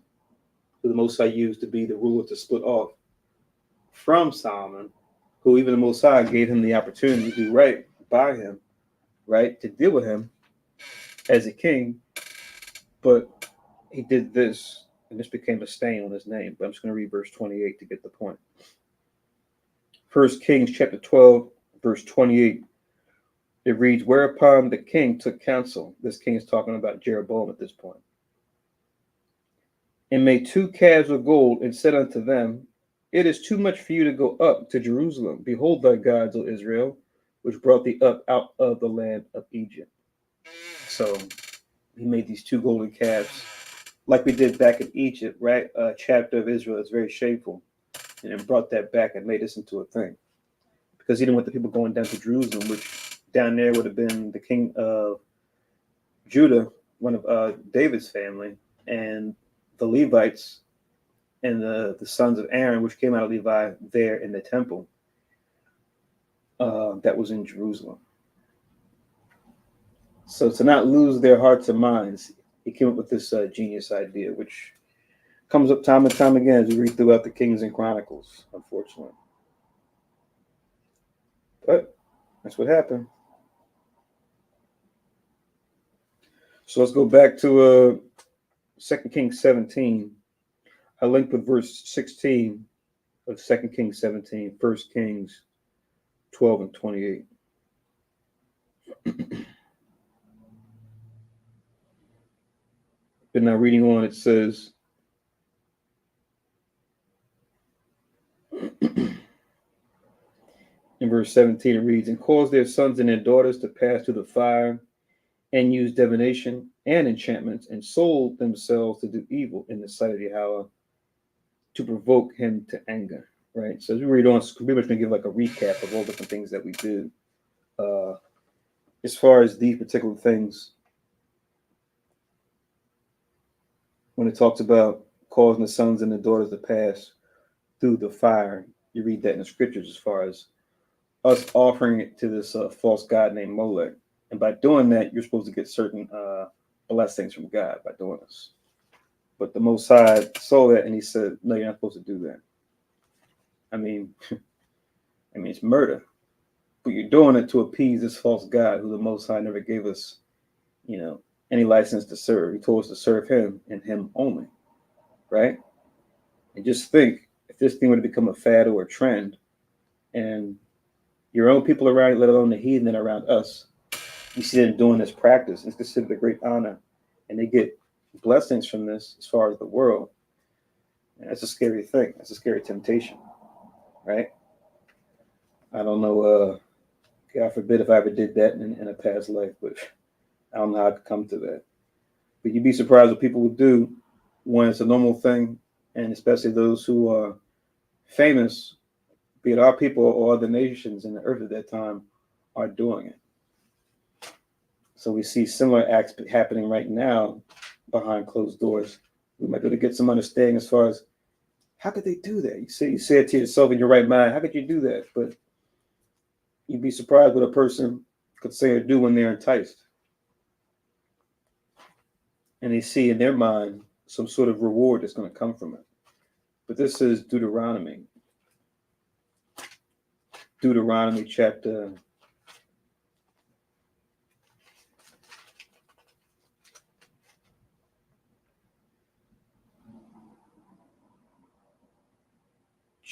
who the Most High used to be the ruler to split off from Solomon, who even the Most High gave him the opportunity to do right by him, right? To deal with him as a king, but he did this, and this became a stain on his name. But I'm just going to read verse 28 to get the point. 1 Kings chapter 12, verse 28. It reads, whereupon the king took counsel. This king is talking about Jeroboam at this point. And made 2 calves of gold, and said unto them, it is too much for you to go up to Jerusalem. Behold thy gods, O Israel, which brought thee up out of the land of Egypt. So he made these 2 golden calves, like we did back in Egypt, right? A chapter of Israel that's very shameful, and then brought that back and made this into a thing. Because he didn't want the people going down to Jerusalem, which down there would have been the king of Judah, one of David's family, and the Levites and the sons of Aaron, which came out of Levi there in the temple that was in Jerusalem. So to not lose their hearts and minds, he came up with this genius idea, which comes up time and time again as we read throughout the Kings and Chronicles, unfortunately. But that's what happened. So let's go back to 2 Kings 17. I linked with verse 16 of 2 Kings 17, 1 Kings 12 and 28. But now reading on, it says, in verse 17, it reads, and caused their sons and their daughters to pass through the fire, and use divination and enchantments, and sold themselves to do evil in the sight of Yahweh, to provoke him to anger. Right. So as we read on, it's pretty much going to give like a recap of all different things that we did as far as these particular things, when it talks about causing the sons and the daughters to pass through the fire, you read that in the scriptures as far as us offering it to this false god named Molech. And by doing that, you're supposed to get certain blessings from God by doing this. But the Most High saw that and he said, no, you're not supposed to do that. I mean, it's murder. But you're doing it to appease this false God who the Most High never gave us, any license to serve. He told us to serve him and him only, right? And just think, if this thing were to become a fad or a trend, and your own people around, let alone the heathen around us, you see them doing this practice, it's considered a great honor, and they get blessings from this as far as the world. And that's a scary thing. That's a scary temptation, right? I don't know, God forbid if I ever did that in a past life, but I don't know how I could come to that. But you'd be surprised what people will do when it's a normal thing, and especially those who are famous, be it our people or other nations in the earth at that time, are doing it. So we see similar acts happening right now behind closed doors. We might be able to get some understanding as far as how could they do that? You say it to yourself in your right mind, how could you do that? But you'd be surprised what a person could say or do when they're enticed. And they see in their mind some sort of reward that's going to come from it. But this is Deuteronomy. Deuteronomy chapter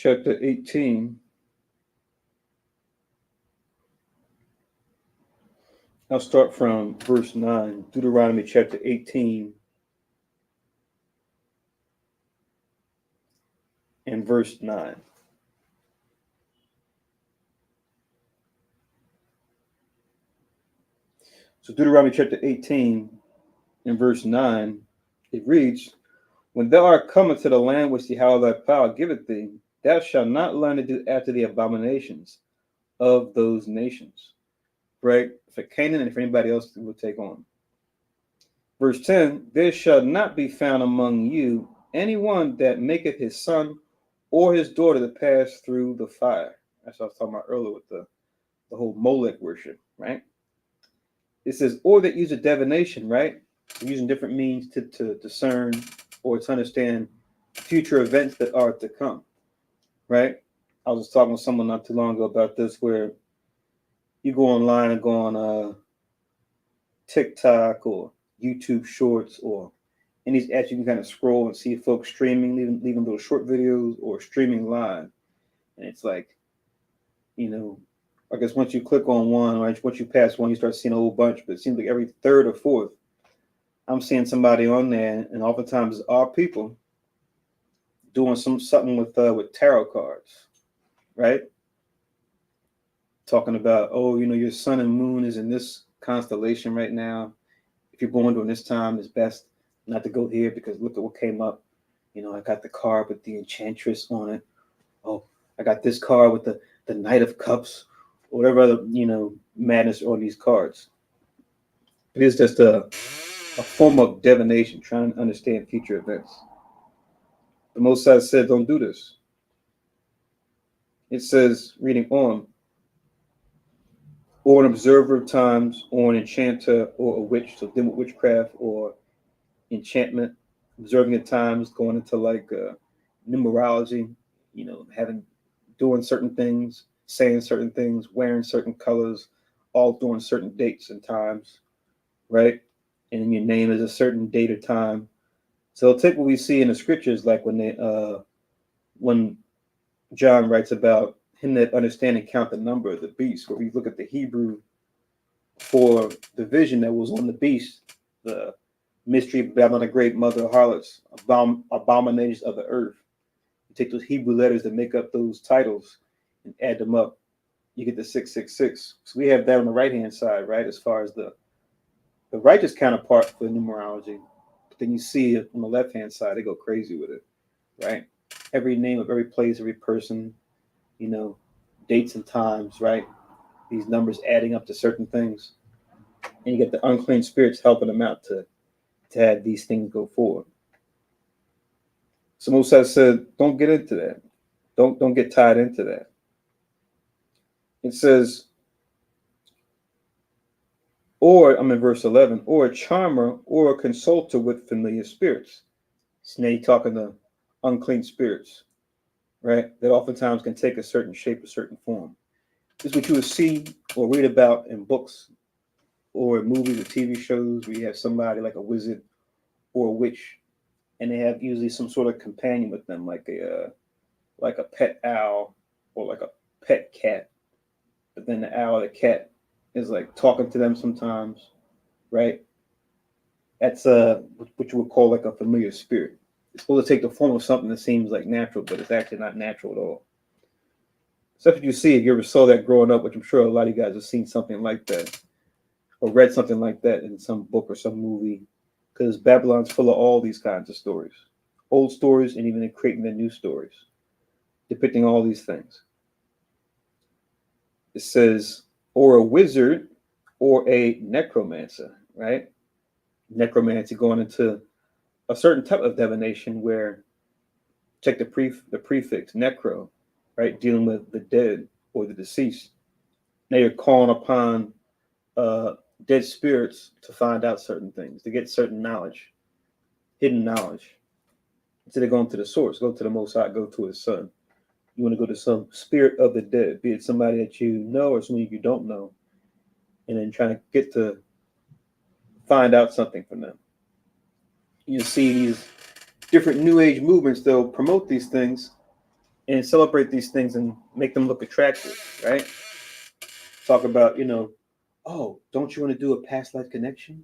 18. I'll start from verse 9. Deuteronomy chapter 18 and verse 9. So Deuteronomy chapter 18 and verse 9, it reads, when thou art come into the land which Yahweh thy power giveth thee, thou shalt not learn to do after the abominations of those nations. Right? For Canaan and for anybody else that will take on. Verse 10, there shall not be found among you anyone that maketh his son or his daughter to pass through the fire. That's what I was talking about earlier with the whole Molech worship, right? It says, or that use a divination, right? Using different means to discern or to understand future events that are to come, right? I was just talking with someone not too long ago about this, where you go online and go on TikTok or YouTube Shorts or any these apps, you can kind of scroll and see folks streaming, leaving little short videos or streaming live. And it's like, I guess once you click on one, or once you pass one, you start seeing a whole bunch. But it seems like every third or fourth, I'm seeing somebody on there, and oftentimes our people doing something with tarot cards, right? Talking about, your sun and moon is in this constellation right now. If you're born during this time, it's best not to go here because look at what came up. I got the card with the Enchantress on it. Oh, I got this card with the Knight of Cups, or whatever other, madness on these cards. It is just a form of divination, trying to understand future events. The Most High said, don't do this. It says, reading on, or an observer of times, or an enchanter, or a witch, so dealing with witchcraft or enchantment, observing the times, going into like numerology, doing certain things, saying certain things, wearing certain colors, all during certain dates and times, right? And then your name is a certain date or time. So take what we see in the scriptures, like when John writes about him that understand and count the number of the beast, where we look at the Hebrew for the vision that was on the beast, the mystery of Babylon, the great mother of harlots, abominations of the earth. You take those Hebrew letters that make up those titles and add them up, you get the 666. So we have that on the right-hand side, right, as far as the righteous counterpart for numerology. But then you see it on the left-hand side, they go crazy with it, right? Every name of every place, every person, dates and times, right? These numbers adding up to certain things. And you get the unclean spirits helping them out to have these things go forward. So Mosai said, don't get into that. Don't get tied into that. It says, or I'm in verse 11, or a charmer or a consulter with familiar spirits. So now you're talking to unclean spirits, right? That oftentimes can take a certain shape, a certain form. This is what you would see or read about in books or movies or TV shows where you have somebody like a wizard or a witch, and they have usually some sort of companion with them, like a pet owl or like a pet cat. But then the owl or the cat is like talking to them sometimes, right? That's what you would call like a familiar spirit. It's supposed to take the form of something that seems like natural, but it's actually not natural at all. Stuff that you see, if you ever saw that growing up, which I'm sure a lot of you guys have seen something like that or read something like that in some book or some movie, because Babylon's full of all these kinds of stories, old stories, and even creating the new stories, depicting all these things. It says, or a wizard or a necromancer, right? Necromancy going into a certain type of divination where, check the prefix, necro, right? Dealing with the dead or the deceased. Now you're calling upon dead spirits to find out certain things, to get certain knowledge, hidden knowledge. Instead of going to the source, go to the Most High, go to His Son. You want to go to some spirit of the dead, be it somebody that you know or somebody you don't know, and then trying to get to find out something from them. You see these different New Age movements, they'll promote these things and celebrate these things and make them look attractive, right? Talk about, oh, don't you want to do a past life connection?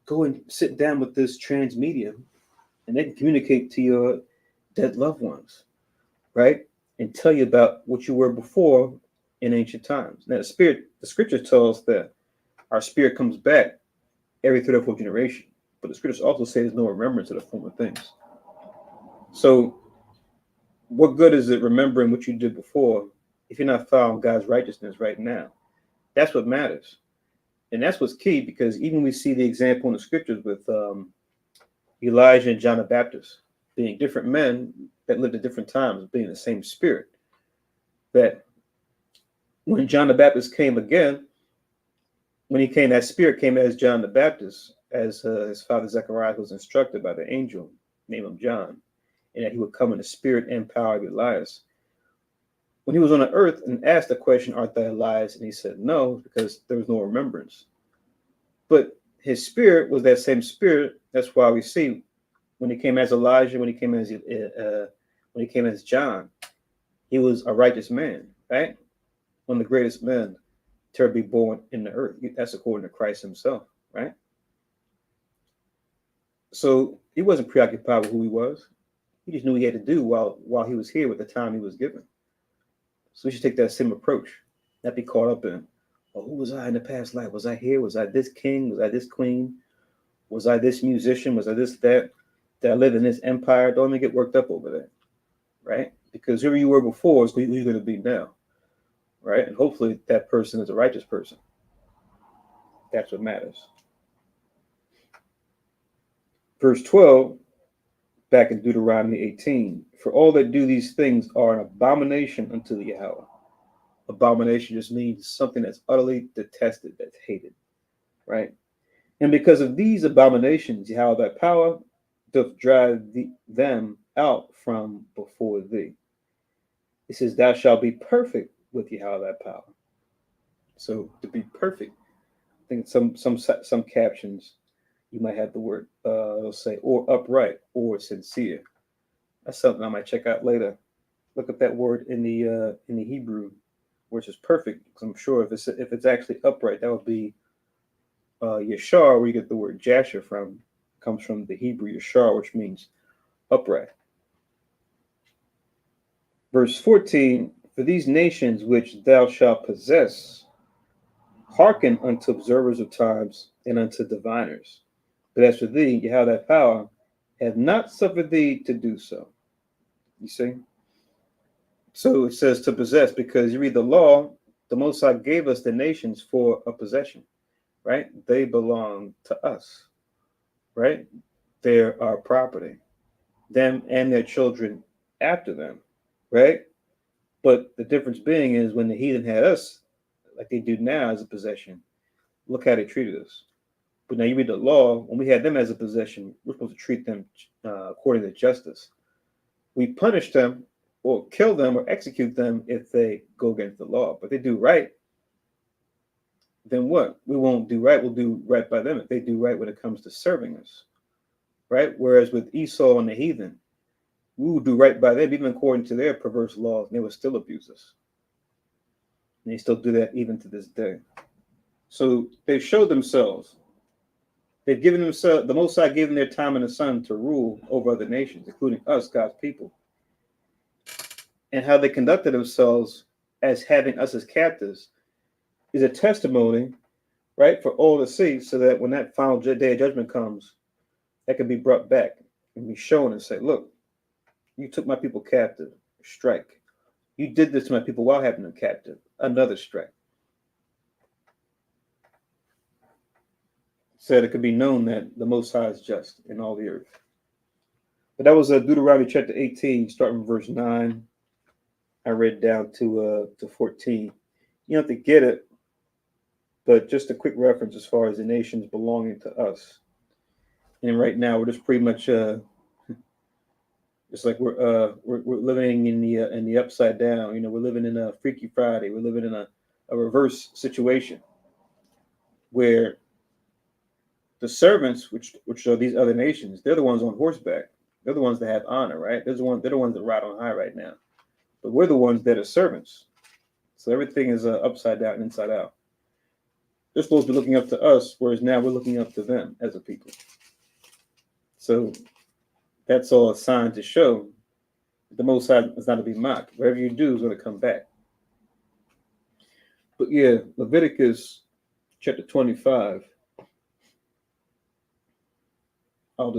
Go and sit down with this trans medium and they can communicate to your dead loved ones, right? And tell you about what you were before in ancient times. Now, the scripture tells us that our spirit comes back every third or fourth generation, but the scriptures also say there's no remembrance of the former things. So, what good is it remembering what you did before if you're not following God's righteousness right now? That's what matters. And that's what's key, because even we see the example in the scriptures with Elijah and John the Baptist being different men that lived at different times, being the same spirit. That when John the Baptist came again, when he came, that spirit came as John the Baptist, as his father Zechariah was instructed by the angel, named him John, and that he would come in the spirit and power of Elias. When he was on the earth and asked the question, art thou Elias? And he said no, because there was no remembrance. But his spirit was that same spirit. That's why we see when he came as Elijah, when he came as John, he was a righteous man, right? One of the greatest men to ever be born in the earth. That's according to Christ himself, right? So he wasn't preoccupied with who he was. He just knew he had to do while he was here with the time he was given. So we should take that same approach, not be caught up in, oh, who was I in the past life? Was I here? Was I this king? Was I this queen? Was I this musician? Was I this, that? Did I live in this empire? Don't even get worked up over that, right? Because whoever you were before is who you're going to be now, right? And hopefully that person is a righteous person. That's what matters. Verse 12, back in Deuteronomy 18, for all that do these things are an abomination unto the Yahweh. Abomination just means something that's utterly detested, that's hated, right? And because of these abominations, Yahweh thy power doth drive them out from before thee. It says, thou shalt be perfect with Yahweh thy power. So to be perfect, I think some captions, you might have the word, it'll say, or upright, or sincere. That's something I might check out later. Look up that word in the Hebrew, which is perfect. Because I'm sure if it's actually upright, that would be Yashar, where you get the word Jasher from. Comes from the Hebrew Yashar, which means upright. Verse 14, for these nations which thou shalt possess, hearken unto observers of times and unto diviners. But as for thee, you have that power, have not suffered thee to do so. You see? So it says to possess, because you read the law, the Most High gave us the nations for a possession. right? They belong to us, right? They're our property, them and their children after them, right? But the difference being is when the heathen had us, like they do now as a possession, look how they treated us. But now you read the law, when we had them as a possession, we're supposed to treat them according to justice. We punish them or kill them or execute them if they go against the law. But if they do right, then what? We won't do right. We'll do right by them if they do right when it comes to serving us, right? Whereas with Esau and the heathen, we will do right by them, even according to their perverse laws, and they will still abuse us. And they still do that even to this day. So they've showed themselves. They've given themselves, the Most High gave them their time in the sun to rule over other nations, including us, God's people. And how they conducted themselves as having us as captives is a testimony, right, for all to see, so that when that final day of judgment comes, that can be brought back and be shown and say, look, you took my people captive, strike. You did this to my people while having them captive, another strike. So that it could be known that the Most High is just in all the earth. But that was Deuteronomy chapter 18, starting from verse 9. I read down to 14. You don't have to get it, but just a quick reference as far as the nations belonging to us. And right now we're just pretty much it's like we're living in the upside down. You know, we're living in a Freaky Friday. We're living in a reverse situation where the servants, which are these other nations, they're the ones on horseback. They're the ones that have honor, right? They're the ones that ride on high right now. But we're the ones that are servants. So everything is upside down and inside out. They're supposed to be looking up to us, whereas now we're looking up to them as a people. So that's all a sign to show that the Most High is not to be mocked. Whatever you do is going to come back. But yeah, Leviticus chapter 25. I'll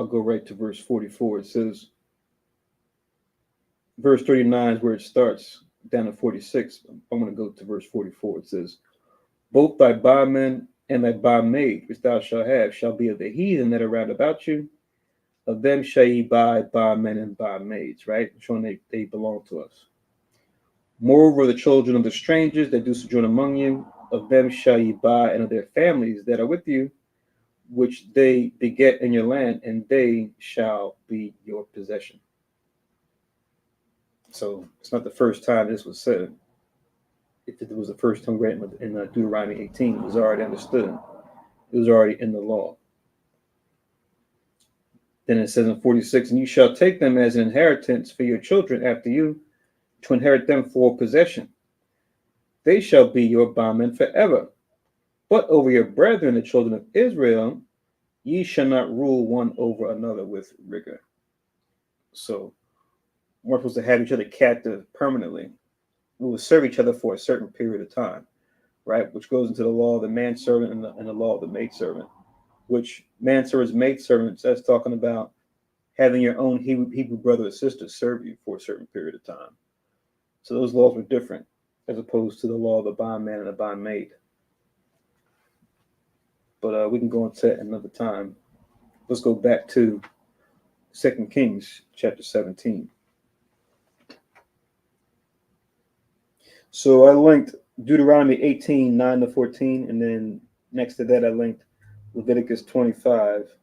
go right to verse 44. It says, verse 39 is where it starts, down to 46. I'm going to go to verse 44. It says, both thy bondmen and thy bondmaid, which thou shalt have, shall be of the heathen that are round about you. Of them shall ye buy bondmen and bondmaids, right? Showing they belong to us. Moreover, the children of the strangers that do sojourn among you, of them shall ye buy, and of their families that are with you, which they beget in your land, and they shall be your possession. So it's not the first time this was said. If it was the first time read in Deuteronomy 18, it was already understood. It was already in the law. Then it says in 46, and you shall take them as an inheritance for your children after you, to inherit them for possession. They shall be your bondmen forever. But over your brethren, the children of Israel, ye shall not rule one over another with rigor. So we're supposed to have each other captive permanently. We will serve each other for a certain period of time, right? Which goes into the law of the manservant and the law of the maidservant. Which manservants, maidservants, that's talking about having your own Hebrew brother or sister serve you for a certain period of time. So those laws were different as opposed to the law of the bondman and the bondmaid. But we can go into that another time. Let's go back to 2 Kings chapter 17. So I linked Deuteronomy 18, 9 to 14, and then next to that I linked Leviticus 25.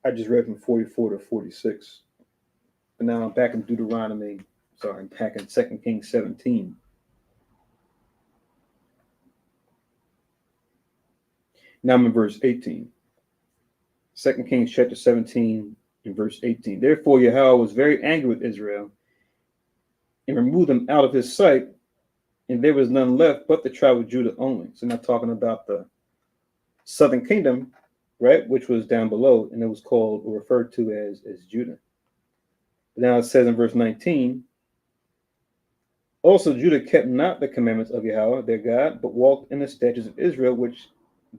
I just read from 44 to 46. But now I'm back in I'm back in 2 Kings 17. Now I'm in verse 18. 2 Kings chapter 17 and verse 18. Therefore Yahweh was very angry with Israel and removed them out of his sight, and there was none left but the tribe of Judah only. So now talking about the southern kingdom, right, which was down below, and it was called or referred to as Judah. But now it says in verse 19, also Judah kept not the commandments of Yahweh their God, but walked in the statutes of Israel, which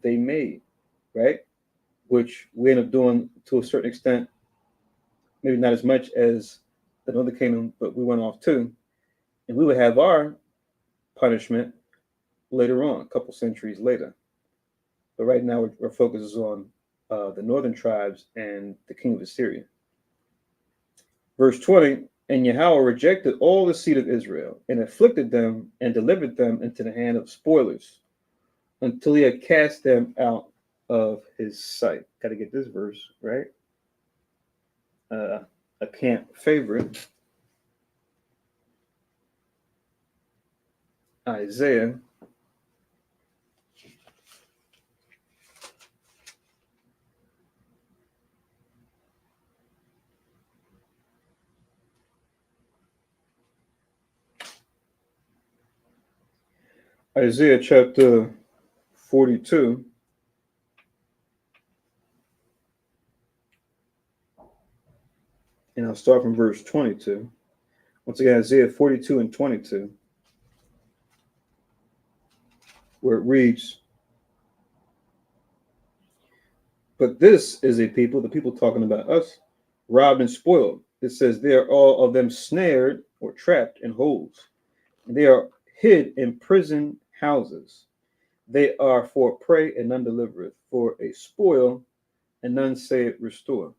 they made, right? Which we end up doing to a certain extent, maybe not as much as the northern kingdom, but we went off too. And we would have our punishment later on, a couple centuries later. But right now, our focus is on the northern tribes and the king of Assyria. Verse 20, and Yahweh rejected all the seed of Israel and afflicted them and delivered them into the hand of spoilers until he had cast them out of his sight. Got to get this verse right. A camp favorite. Isaiah chapter 42. And I'll start from verse 22. Once again, Isaiah 42 and 22, where it reads, but this is a people, the people talking about us, robbed and spoiled. It says they are all of them snared or trapped in holes. They are hid in prison houses. They are for prey and none delivereth, for a spoil and none say restore.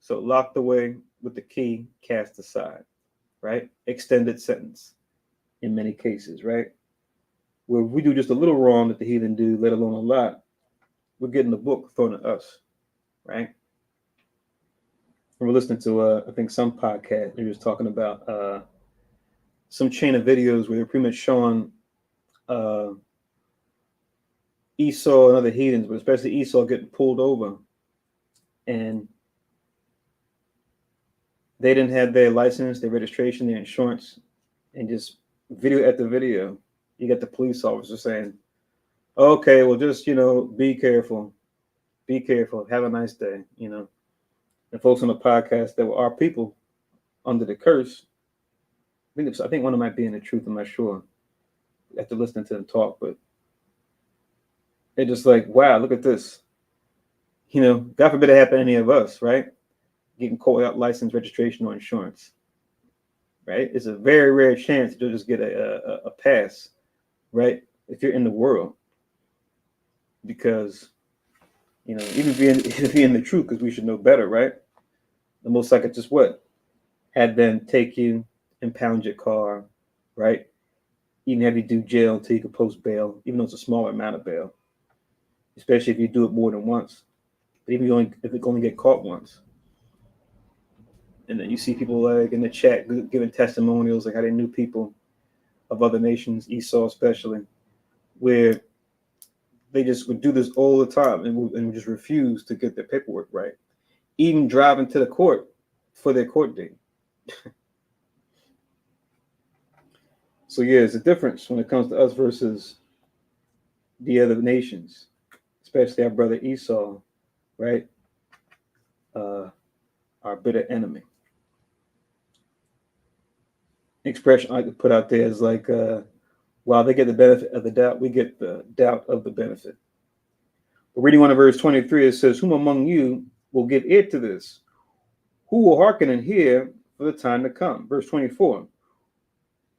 So locked away with the key, cast aside, right? Extended sentence in many cases, right? Where we do just a little wrong that the heathen do, let alone a lot, we're getting the book thrown at us, right? We're listening to, I think, some podcast. They're just talking about some chain of videos where they're pretty much showing Esau and other heathens, but especially Esau getting pulled over. And they didn't have their license, their registration, their insurance, and just video after video, you get the police officer saying, okay, well, just, be careful. Be careful. Have a nice day, And folks on the podcast that were our people under the curse, I think one of them might be in the truth, I'm not sure, after listening to them talk, but they're just like, wow, look at this. God forbid it happen to any of us, right? Getting caught without license, registration, or insurance, right? It's a very rare chance to just get a pass, right? If you're in the world, because, even if you're in the truth, because we should know better, right? The most I could just had them take you, impound your car, right? Even have you do jail until you can post bail, even though it's a smaller amount of bail, especially if you do it more than once. But even if you only get caught once. And then you see people like in the chat giving testimonials, like how they knew people of other nations, Esau especially, where they just would do this all the time and would just refuse to get their paperwork right, even driving to the court for their court date. So yeah, it's a difference when it comes to us versus the other nations, especially our brother Esau, right? Our bitter enemy. Expression I could put out there is like, while they get the benefit of the doubt, we get the doubt of the benefit. But reading on to verse 23, it says, whom among you will give ear to this? Who will hearken and hear for the time to come? Verse 24,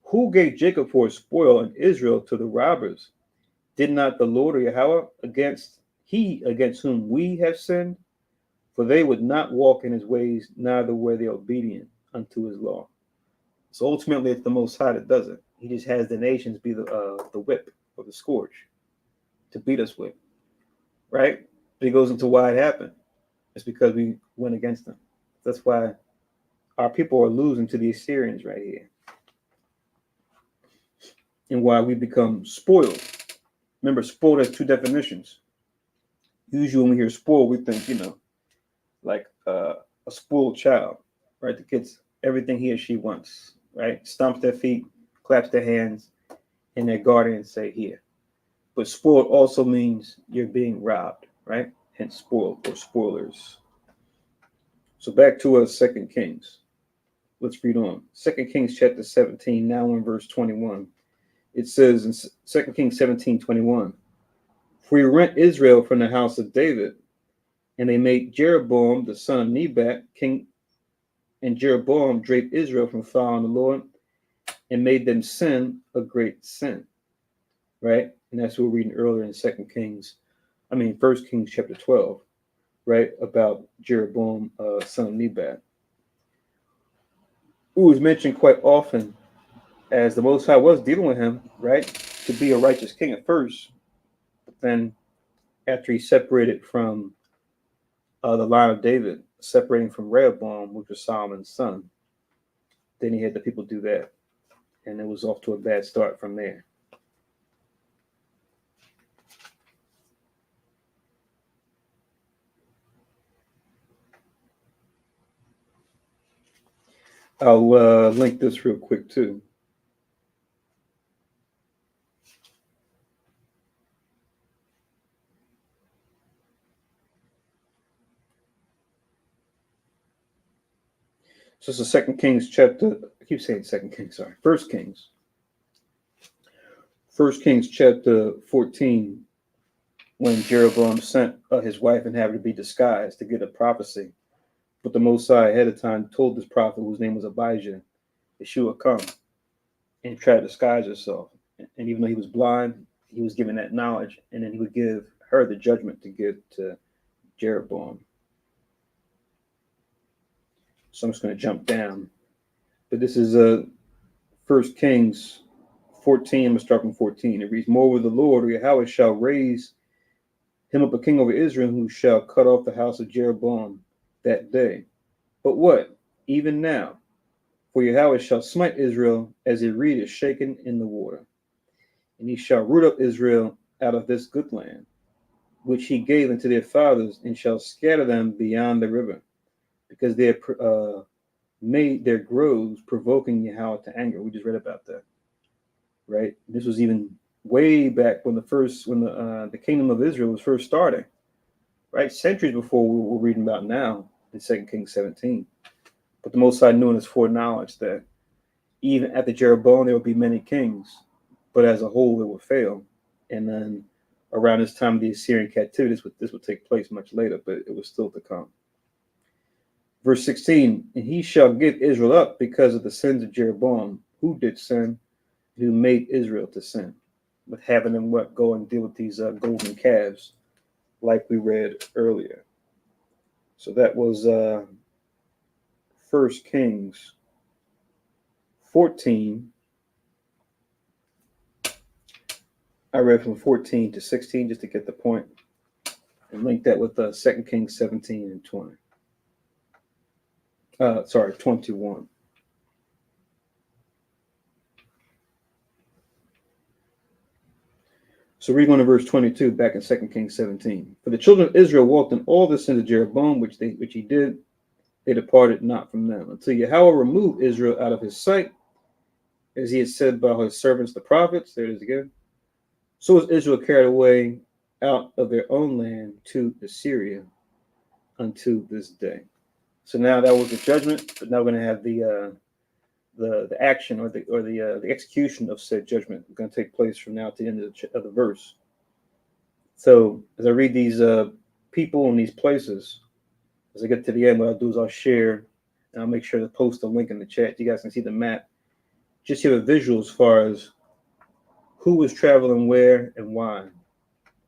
who gave Jacob for a spoil and Israel to the robbers? Did not the Lord or Yahweh against whom we have sinned? For they would not walk in his ways, neither were they obedient unto his law. So ultimately, it's the Most High that does it. He just has the nations be the whip or the scourge to beat us with, right? But he goes into why it happened. It's because we went against them. That's why our people are losing to the Assyrians right here. And why we become spoiled. Remember, spoiled has two definitions. Usually when we hear spoiled, we think, like a spoiled child, right? The kid's everything he or she wants, right? Stomps their feet, claps their hands, and their guardians say, here. But spoiled also means you're being robbed, right? Hence spoiled or spoilers. So back to 2 Kings. Let's read on. 2 Kings chapter 17, now in verse 21. It says in 2 Kings 17:21, for he rent Israel from the house of David, and they made Jeroboam the son of Nebat king, and Jeroboam draped Israel from following the Lord and made them sin a great sin, right? And that's what we're reading earlier in First Kings chapter 12, right? About Jeroboam, son of Nebat, who was mentioned quite often as the Most High was dealing with him, right? To be a righteous king at first, but then after he separated from the line of David, separating from Rehoboam, which was Solomon's son, then he had the people do that. And it was off to a bad start from there. I'll link this real quick too. So it's the Second Kings chapter. I keep saying Second Kings. Sorry, First Kings. First Kings chapter 14, when Jeroboam sent his wife and had her to be disguised to get a prophecy. But the Most High ahead of time told this prophet, whose name was Abijah, that she would come and try to disguise herself. And even though he was blind, he was given that knowledge, and then he would give her the judgment to give to Jeroboam. So I'm just going to jump down. But this is First Kings 14. I'm going to start from 14. It reads, "Moreover, the Lord, or Yahweh, shall raise him up a king over Israel, who shall cut off the house of Jeroboam that day. But what? Even now. For Yahweh shall smite Israel as a reed is shaken in the water. And he shall root up Israel out of this good land, which he gave unto their fathers, and shall scatter them beyond the river, because they have made their groves provoking Yahweh to anger." We just read about that, right? This was even way back when the kingdom of Israel was first starting, right? Centuries before we're reading about now in 2 Kings 17. But the Most High knew in his foreknowledge that even after Jeroboam, there would be many kings, but as a whole, it would fail. And then around this time of the Assyrian captivity, this would take place much later, but it was still to come. Verse 16, "And he shall give Israel up because of the sins of Jeroboam, who did sin, who made Israel to sin," with having them go and deal with these golden calves, like we read earlier. So that was First Kings 14. I read from 14 to 16 just to get the point, and link that with 2 Kings 17 and 20. 21. So read on to verse 22 back in 2 Kings 17. "For the children of Israel walked in all the sins of Jeroboam, which he did. They departed not from them, until Yahweh removed Israel out of his sight, as he had said by his servants the prophets." There it is again. "So was Israel carried away out of their own land to Assyria unto this day." So now that was the judgment, but now we're going to have the action or the execution of said judgment. It's going to take place from now to the end of the verse. So as I read these people in these places, as I get to the end, what I'll do is I'll share, and I'll make sure to post a link in the chat so you guys can see the map. Just have a visual as far as who was traveling where and why.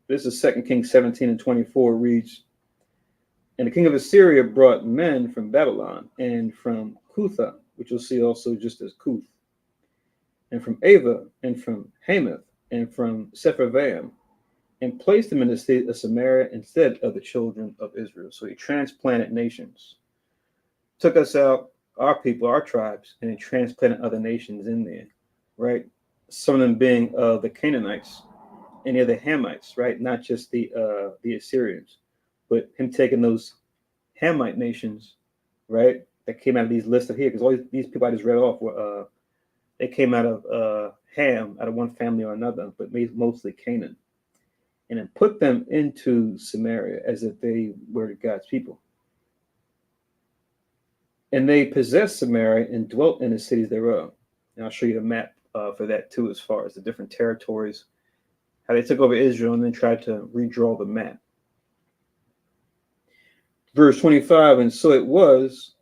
This is 2 Kings 17 and 24. Reads, "And the king of Assyria brought men from Babylon, and from Cutha," which you'll see also just as Cuth, "and from Ava, and from Hamath, and from Sepharvaim, and placed them in the state of Samaria instead of the children of Israel." So he transplanted nations, took us out, our people, our tribes, and he transplanted other nations in there, right? Some of them being the Canaanites and the other Hamites, right? Not just the Assyrians, but him taking those Hamite nations, right? That came out of these listed here, because all these people I just read off were they came out of Ham, out of one family or another, but mostly Canaan, and then put them into Samaria as if they were God's people. "And they possessed Samaria and dwelt in the cities thereof." And I'll show you the map for that too, as far as the different territories, how they took over Israel and then tried to redraw the map. Verse 25, "And so it was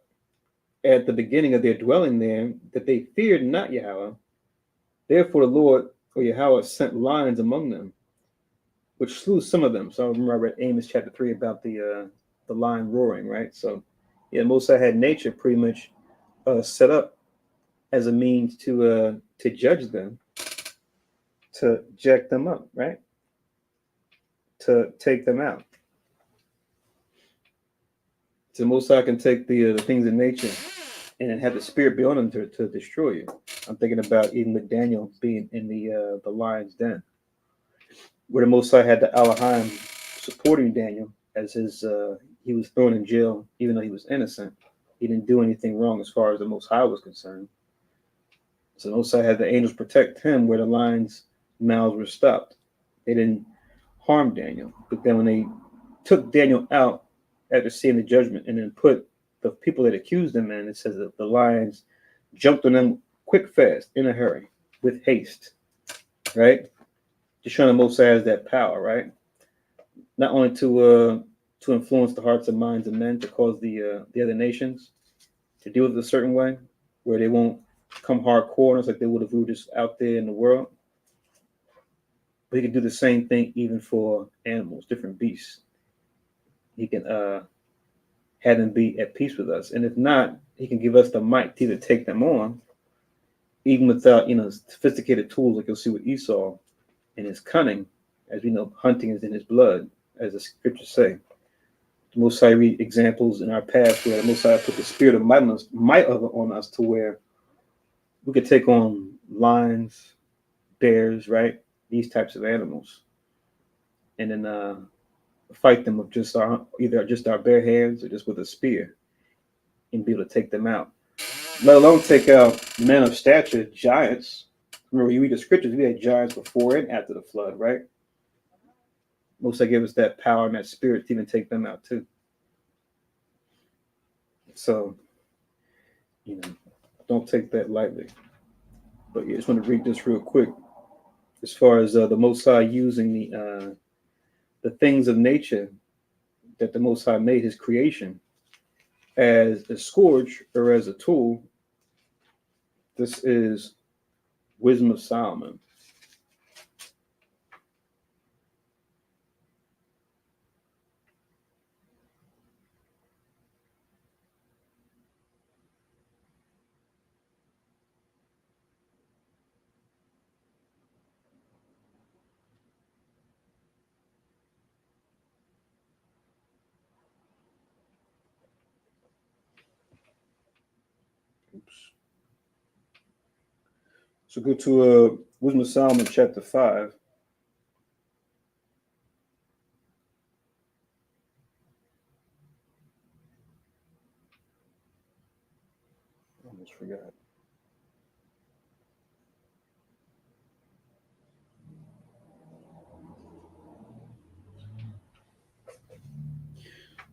at the beginning of their dwelling there that they feared not Yahweh. Therefore the Lord For Yahweh sent lions among them, which slew some of them. So I remember I read Amos chapter 3 about the lion roaring, right? So yeah, Most High had nature pretty much set up as a means to judge them, to jack them up, right? To take them out. So Most High can take the things in nature and then have the spirit be on them to destroy you. I'm thinking about even with Daniel being in the lion's den, where the Most High had the Elohim supporting Daniel as he was thrown in jail, even though he was innocent. He didn't do anything wrong as far as the Most High was concerned. So the Most High had the angels protect him where the lions' mouths were stopped. They didn't harm Daniel. But then when they took Daniel out after seeing the judgment and then put the people that accused him in, it says that the lions jumped on them quick, fast, in a hurry, with haste, right? Just showing the Most High has that power, right? Not only to influence the hearts and minds of men, to cause the other nations to deal with it a certain way, where they won't come hardcore on us like they would if we were just out there in the world. But he can do the same thing even for animals, different beasts. He can have them be at peace with us. And if not, he can give us the might to either take them on, even without, sophisticated tools like you'll see with Esau and his cunning. As we know, hunting is in his blood, as the scriptures say. The Most High read examples in our past where the Most High put the spirit of might on us to where we could take on lions, bears, right? These types of animals. And then fight them with either just our bare hands or just with a spear and be able to take them out. Let alone take out men of stature, giants. Remember, you read the scriptures, we had giants before and after the flood, right? Most High gave us that power and that spirit to even take them out too. So, don't take that lightly. But yeah, I just want to read this real quick. As far as the Most High using the things of nature that the Most High made, his creation, as a scourge or as a tool. This is Wisdom of Solomon. So go to Wisdom of Solomon, chapter 5. Almost forgot.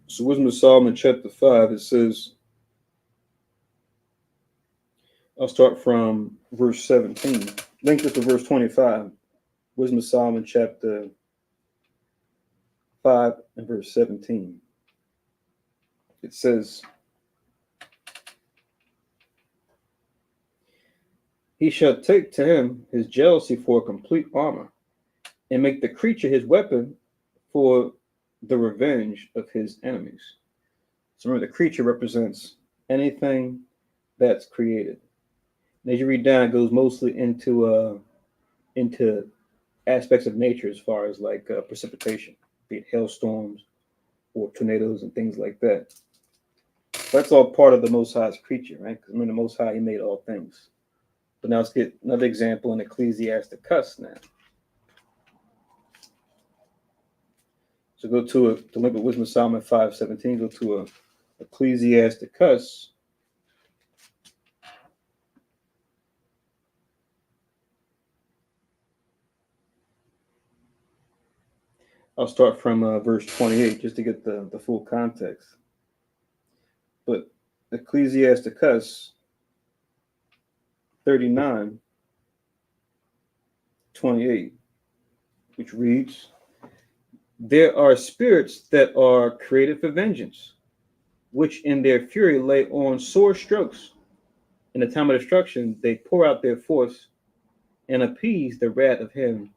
So Wisdom of Solomon, chapter 5, it says, I'll start from verse 17. Link this to verse 25. Wisdom of Solomon, chapter 5 and verse 17. It says, he shall take to him his jealousy for a complete armor, and make the creature his weapon for the revenge of his enemies. So remember, the creature represents anything that's created. And as you read down, it goes mostly into aspects of nature as far as like precipitation, be it hailstorms or tornadoes and things like that. That's all part of the Most High's creature, right? Because remember, the Most High, he made all things. But now let's get another example in Ecclesiasticus now. So go to look at Wisdom of Solomon 5:17. Go to Ecclesiasticus. I'll start from verse 28 just to get the full context. But Ecclesiasticus 39:28, which reads, there are spirits that are created for vengeance, which in their fury lay on sore strokes. In the time of destruction, they pour out their force and appease the wrath of him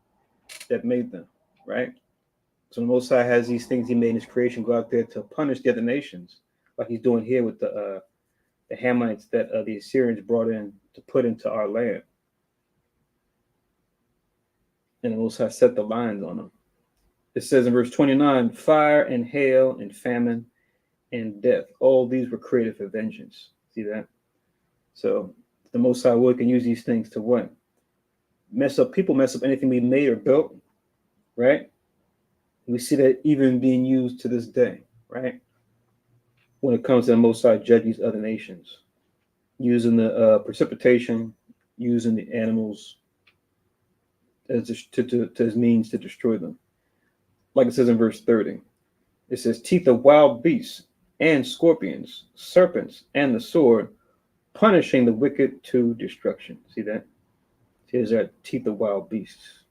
that made them, right? So the Most High has these things he made in his creation go out there to punish the other nations, like he's doing here with the Hamites that the Assyrians brought in to put into our land. And the Most High set the lines on them. It says in verse 29, fire and hail and famine and death, all these were created for vengeance. See that? So the Most High Lord can use these things to what? Mess up anything we made or built, right? We see that even being used to this day, right? When it comes to the Most High judge these other nations, using the precipitation, using the animals as means to destroy them. Like it says in verse 30, it says, teeth of wild beasts and scorpions, serpents, and the sword, punishing the wicked to destruction. See that? Here's our teeth of wild beasts.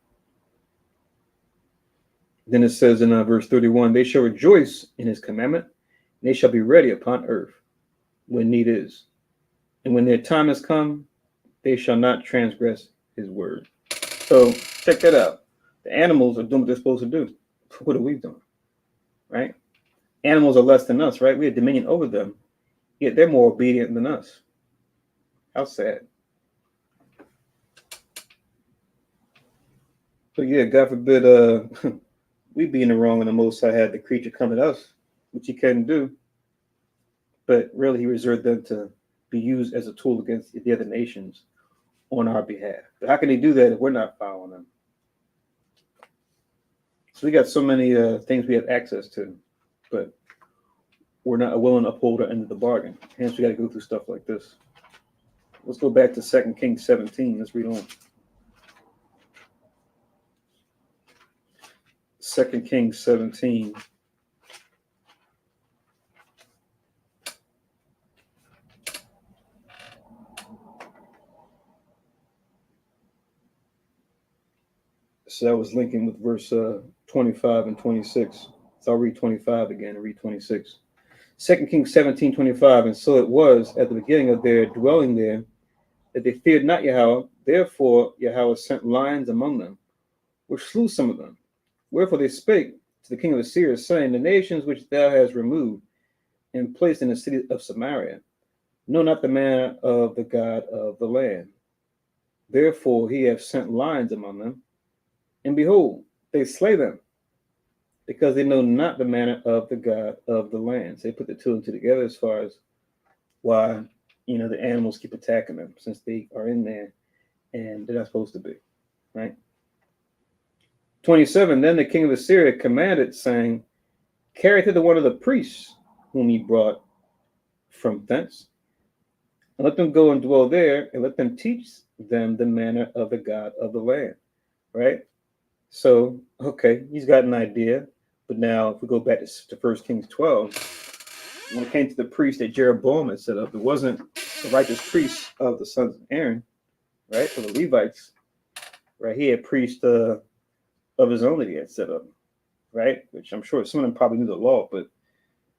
Then it says in verse 31, they shall rejoice in his commandment, and they shall be ready upon earth when need is. And when their time has come, they shall not transgress his word. So check that out. The animals are doing what they're supposed to do. What are we doing? Right? Animals are less than us, right? We have dominion over them, yet they're more obedient than us. How sad. But yeah, God forbid we be in the wrong and the Most High had the creature come at us, which he couldn't do. But really, he reserved them to be used as a tool against the other nations on our behalf. But how can he do that if we're not following them? So we got so many things we have access to, but we're not a willing upholder end of the bargain. Hence, we got to go through stuff like this. Let's go back to 2 Kings 17. Let's read on. 2 Kings 17. So that was linking with verse 25 and 26. So I'll read 25 again and read 26. 2 Kings 17:25. And so it was at the beginning of their dwelling there that they feared not Yahweh. Therefore Yahweh sent lions among them, which slew some of them. Wherefore they spake to the king of Assyria, saying, the nations which thou hast removed and placed in the city of Samaria know not the manner of the God of the land. Therefore he hath sent lions among them, and behold, they slay them, because they know not the manner of the God of the land. So they put the two and two together as far as why, the animals keep attacking them, since they are in there and they're not supposed to be, right? 27, then the king of Assyria commanded, saying, carry thither one of the priests whom he brought from thence, and let them go and dwell there, and let them teach them the manner of the God of the land, right? So, okay, he's got an idea, but now if we go back to 1 Kings 12, when it came to the priest that Jeroboam had set up, it wasn't the righteous priest of the sons of Aaron, right, for the Levites, right? He had priests of his own that he had set up, right? Which I'm sure some of them probably knew the law, but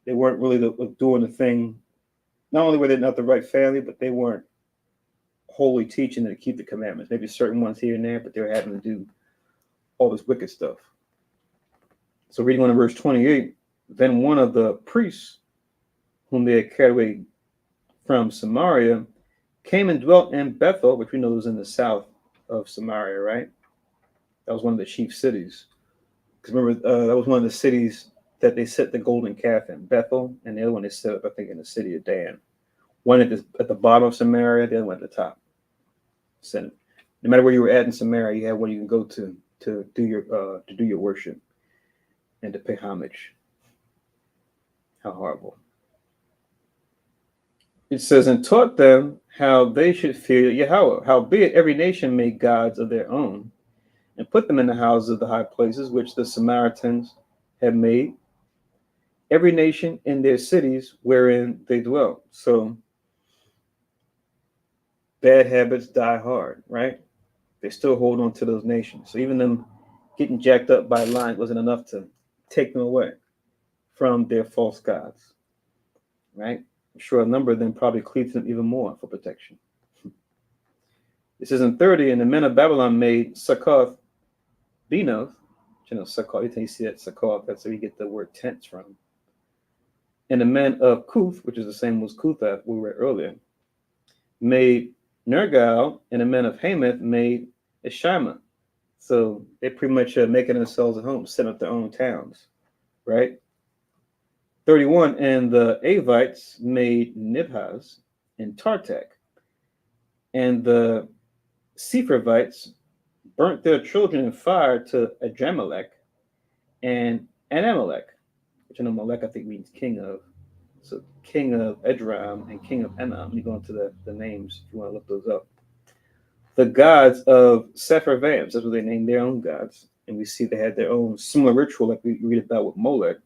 they weren't really doing the thing. Not only were they not the right family, but they weren't wholly teaching them to keep the commandments. Maybe certain ones here and there, but they were having to do all this wicked stuff. So reading on in verse 28, then one of the priests whom they had carried away from Samaria came and dwelt in Bethel, which we know is in the south of Samaria, right? That was one of the chief cities. Because remember, that was one of the cities that they set the golden calf in, Bethel, and the other one they set up, I think, in the city of Dan. One at the bottom of Samaria, the other one at the top. So no matter where you were at in Samaria, you had where you can go to do your worship and to pay homage. How horrible. It says, and taught them how they should fear Yahweh. Howbeit every nation made gods of their own, and put them in the houses of the high places which the Samaritans had made, every nation in their cities wherein they dwell. So bad habits die hard, right? They still hold on to those nations. So even them getting jacked up by lions wasn't enough to take them away from their false gods, right? I'm sure a number of them probably cleaved to them even more for protection. It says in 30, and the men of Babylon made Succoth Benoth. Succoth, you see that Succoth, that's where you get the word tents from. And the men of Cuth, which is the same as Cuthath we read earlier, made Nergal, and the men of Hamath made Eshima. So they're pretty much making themselves at home, setting up their own towns, right? 31, and the Avites made Nibhaz and Tartak, and the Sepharvites burnt their children in fire to Adramelech and Anamelech, which I know Melech I think means king of. So king of Edram and king of Anam. You go into the names if you want to look those up. The gods of Sepharvaims, that's what they named their own gods. And we see they had their own similar ritual like we read about with Molech,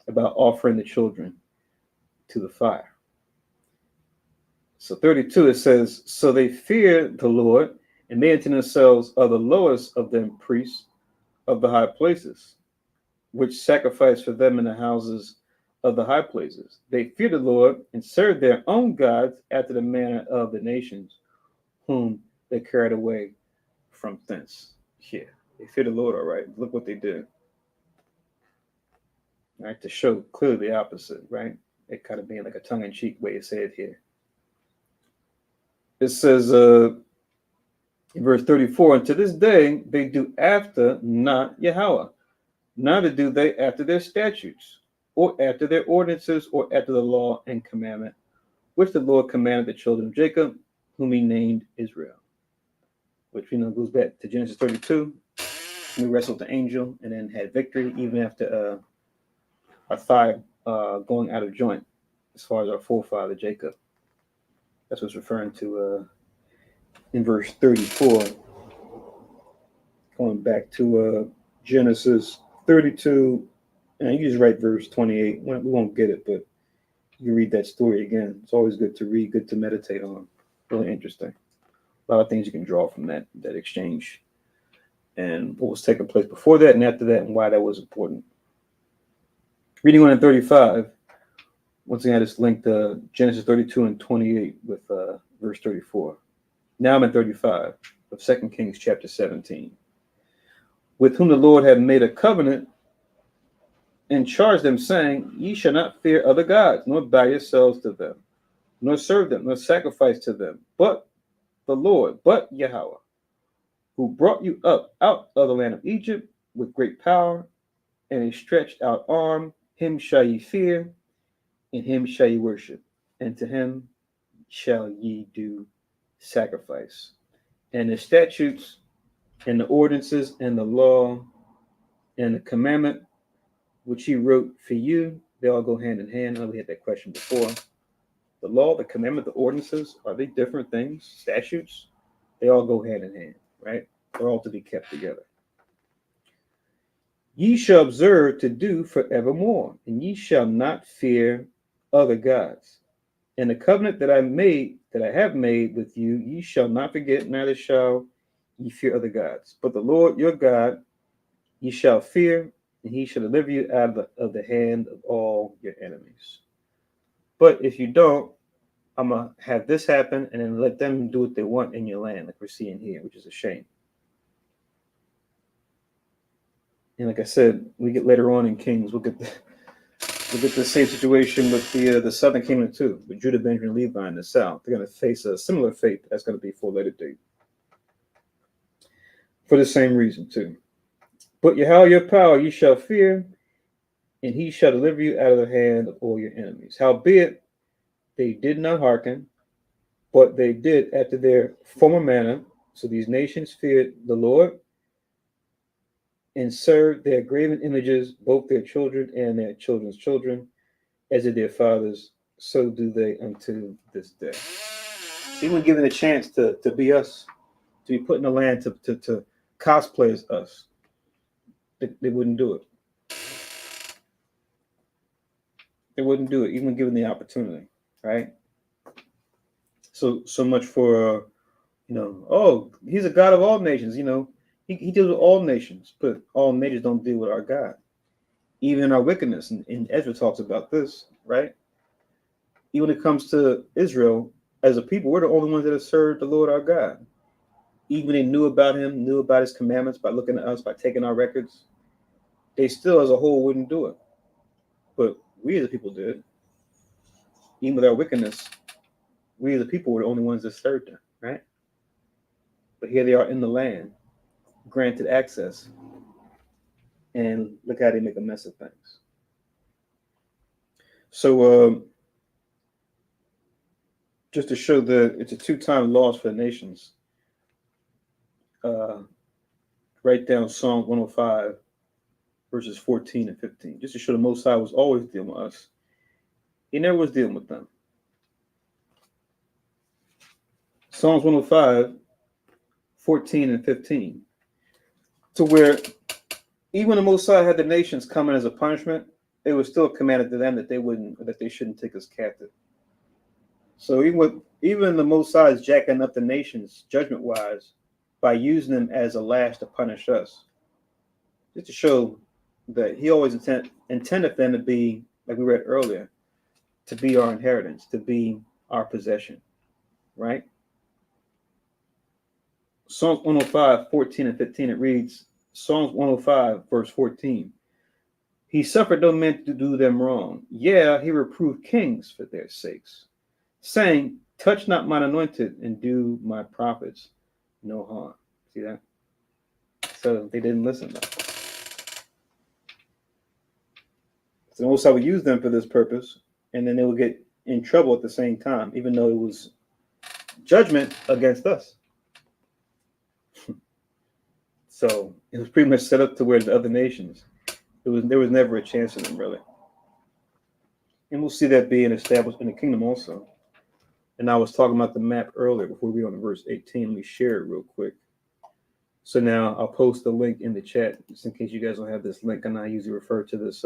about offering the children to the fire. So 32, it says, so they feared the Lord and made unto themselves of the lowest of them priests of the high places, which sacrificed for them in the houses of the high places. They feared the Lord and served their own gods after the manner of the nations, whom they carried away from thence. Yeah, they feared the Lord, all right. Look what they did. All right, to show clearly the opposite, right? It kind of being like a tongue-in-cheek way to say it here. It says in verse 34, and to this day they do after not Yahweh, neither do they after their statutes, or after their ordinances, or after the law and commandment, which the Lord commanded the children of Jacob, whom he named Israel. Which goes back to Genesis 32. We wrestled the angel and then had victory even after our thigh going out of joint, as far as our forefather Jacob. That's what's referring to in verse 34. Going back to Genesis 32, and you just write verse 28. We won't get it, but you read that story again. It's always good to read, good to meditate on. Really interesting. A lot of things you can draw from that exchange, and what was taking place before that and after that, and why that was important. Reading on in 35. Once again, I just linked Genesis 32 and 28 with verse 34. Now I'm in 35 of 2 Kings chapter 17. With whom the Lord had made a covenant and charged them, saying, ye shall not fear other gods, nor bow yourselves to them, nor serve them, nor sacrifice to them, but the Lord, but Yahweh, who brought you up out of the land of Egypt with great power and a stretched out arm, him shall ye fear, and him shall ye worship, and to him shall ye do sacrifice. And the statutes and the ordinances and the law and the commandment which he wrote for you, they all go hand in hand. I know we had that question before. The law, the commandment, the ordinances, are they different things? Statutes? They all go hand in hand, right? They're all to be kept together. Ye shall observe to do forevermore, and ye shall not fear other gods. And the covenant that I have made with you, ye shall not forget, neither shall ye fear other gods. But the Lord your God ye shall fear, and he shall deliver you out of the hand of all your enemies. But if you don't, I'm going to have this happen and then let them do what they want in your land, like we're seeing here, which is a shame. And like I said, we get later on in Kings, we'll get the same situation with the southern kingdom too, with Judah, Benjamin, Levi in the south. They're going to face a similar fate that's going to be for a later date. For the same reason too. But Yahweh your power ye shall fear, and he shall deliver you out of the hand of all your enemies. Howbeit, they did not hearken, but they did after their former manner. So these nations feared the Lord and served their graven images, both their children and their children's children, as did their fathers, so do they unto this day. So even given a chance to be us, to be put in the land, to cosplay as us, they wouldn't do it. They wouldn't do it, even given the opportunity, right? So much for, oh, he's a God of all nations, he deals with all nations, but all nations don't deal with our God. Even our wickedness, and Ezra talks about this, right? Even when it comes to Israel, as a people, we're the only ones that have served the Lord our God. even they knew about him, knew about his commandments by looking at us, by taking our records, they still as a whole wouldn't do it. But we as a people did. Even with our wickedness, we as a people were the only ones that served him, right? But here they are in the land, granted access. And look how they make a mess of things. So just to show that it's a two-time loss for the nations, write down Psalm 105, verses 14 and 15, just to show the Most High was always dealing with us. He never was dealing with them. Psalms 105, 14 and 15, to where even the Most High had the nations coming as a punishment, it was still commanded to them that they shouldn't take us captive. So even the Most High is jacking up the nations judgment-wise by using them as a lash to punish us, just to show that he always intended them to be, like we read earlier, to be our inheritance, to be our possession, right? Psalms 105, 14 and 15, it reads, Psalms 105, verse 14. He suffered no man to do them wrong. Yeah, he reproved kings for their sakes, saying, touch not mine anointed and do my prophets no harm. See that? So they didn't listen though. So the Most High would use them for this purpose, and then they would get in trouble at the same time, even though it was judgment against us. So it was pretty much set up to where the other nations, there was never a chance in them, really. And we'll see that being established in the kingdom also. And I was talking about the map earlier before we went on to verse 18. Let me share it real quick. So now I'll post the link in the chat just in case you guys don't have this link. And I usually refer to this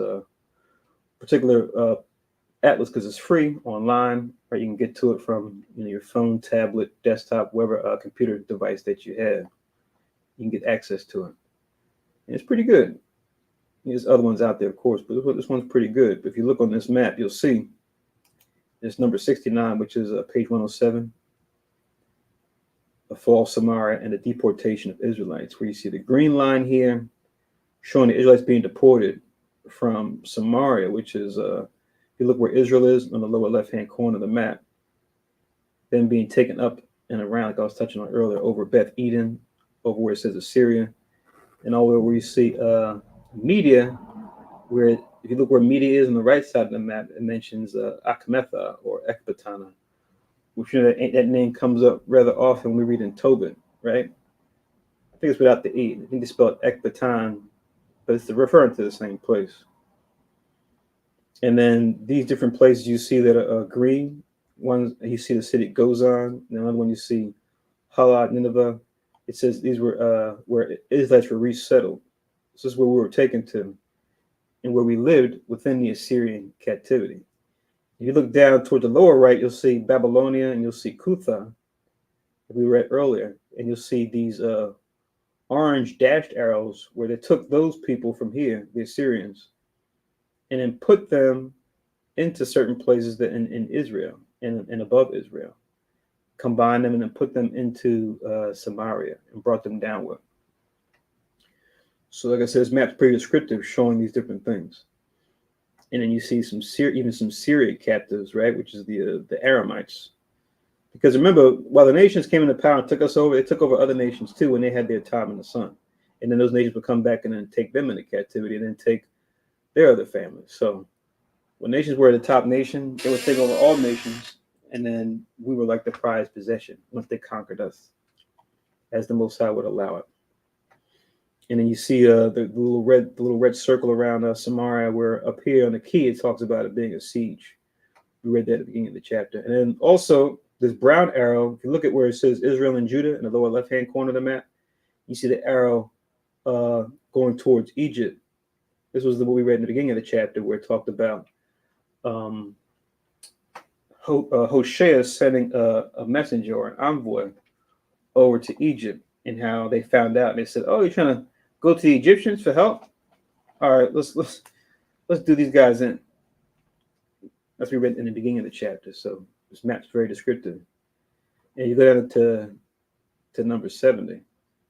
particular atlas because it's free online, right? You can get to it from your phone, tablet, desktop, whatever computer device that you have. You can get access to it. And it's pretty good. There's other ones out there, of course, but this one's pretty good. But if you look on this map, you'll see it's number 69, which is page 107, the fall of Samaria and the deportation of Israelites, where you see the green line here showing the Israelites being deported from Samaria, which is, if you look where Israel is on the lower left-hand corner of the map, then being taken up and around, like I was touching on earlier, over Beth Eden, over where it says Assyria, and all where you see Media, where if you look where Media is on the right side of the map, it mentions Akhmetha or Ecbatana, which that name comes up rather often when we read in Tobit, right? I think it's without the E. I think they spelled Ecbatan, but it's referring to the same place. And then these different places you see that are green. One, you see the city Gozan. And another one you see Halad, Nineveh. It says these were where Israelites were resettled. This is where we were taken to and where we lived within the Assyrian captivity. If you look down toward the lower right, you'll see Babylonia and you'll see Cutha, that we read earlier. And you'll see these orange dashed arrows where they took those people from here, the Assyrians, and then put them into certain places that in Israel and above Israel, combined them and then put them into Samaria and brought them downward. So like I said, this map's pretty descriptive, showing these different things. And then you see even some Syrian captives, right, which is the Aramites. Because remember, while the nations came into power and took us over, they took over other nations too when they had their time in the sun. And then those nations would come back and then take them into captivity and then take their other families. So when nations were the top nation, they would take over all nations, and then we were like the prized possession once they conquered us, as the Most High would allow it. And then you see the little red circle around Samaria, where up here on the key it talks about it being a siege. We read that at the beginning of the chapter. And then also this brown arrow, if you look at where it says Israel and Judah in the lower left-hand corner of the map, you see the arrow going towards Egypt. This was what we read in the beginning of the chapter, where it talked about Hoshea sending a messenger or an envoy over to Egypt, and how they found out. And they said, "Oh, you're trying to go to the Egyptians for help? All right, let's do these guys in." That's what we read in the beginning of the chapter. So this map's very descriptive. And you go down to number 70.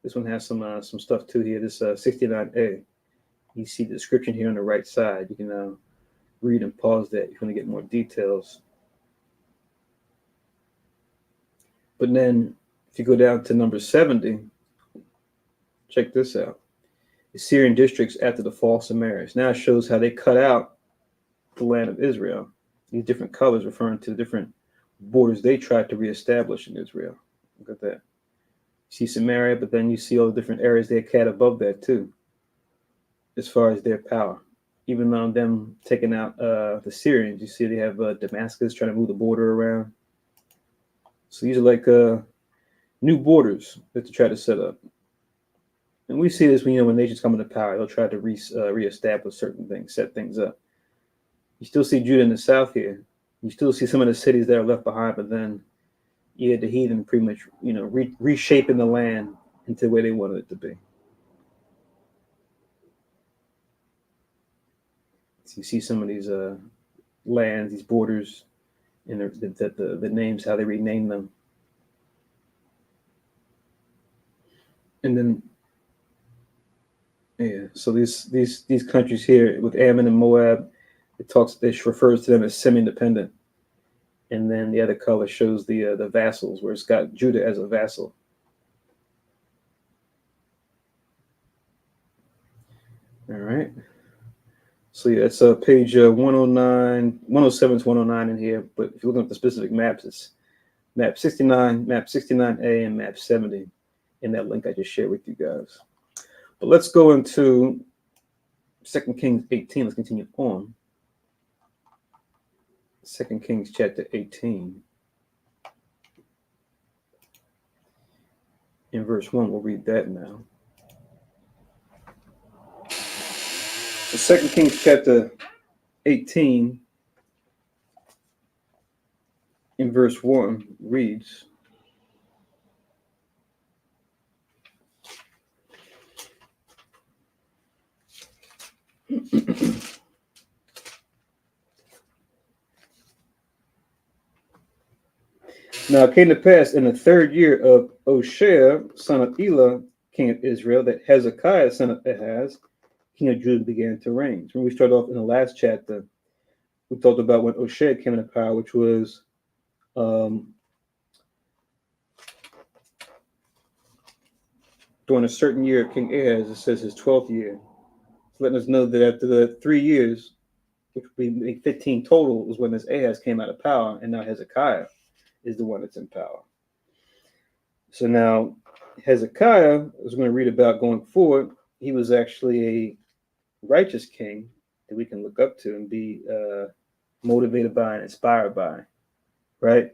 This one has some stuff too here. This 69a. You see the description here on the right side. You can read and pause that if you want to get more details. But then if you go down to number 70, check this out. The Syrian districts after the fall of Samaria. Now it shows how they cut out the land of Israel. These different colors referring to the different borders they tried to reestablish in Israel. Look at that. You see Samaria, but then you see all the different areas they had above that too, as far as their power. Even though them taking out the Syrians, you see they have Damascus trying to move the border around. So these are like new borders that they try to set up. And we see this when nations come into power, they'll try to reestablish certain things, set things up. You still see Judah in the south here. You still see some of the cities that are left behind, but then you had the heathen pretty much, reshaping the land into where they wanted it to be. So you see some of these lands, these borders, and the names, how they rename them. And then, so these countries here with Ammon and Moab, this refers to them as semi-independent. And then the other color shows the vassals, where it's got Judah as a vassal. All right. So it's page 109, 107 to 109 in here. But if you're looking at the specific maps, it's map 69, map 69A, and map 70 in that link I just shared with you guys. But let's go into 2 Kings 18. Let's continue on. 2 Kings chapter 18. In verse 1, we'll read that now. So 2 Kings chapter 18, in verse 1, reads, Now it came to pass in the 3rd year of Hoshea, son of Elah, king of Israel, that Hezekiah, son of Ahaz, king of Judah, began to reign. So when we started off in the last chapter, we talked about when Hoshea came into power, which was during a certain year of King Ahaz. It says his 12th year. So letting us know that after the 3 years, which would be 15 total, was when this Ahaz came out of power, and now Hezekiah is the one that's in power. So now Hezekiah, as we're going to read about going forward, he was actually a righteous king that we can look up to and be motivated by and inspired by, right?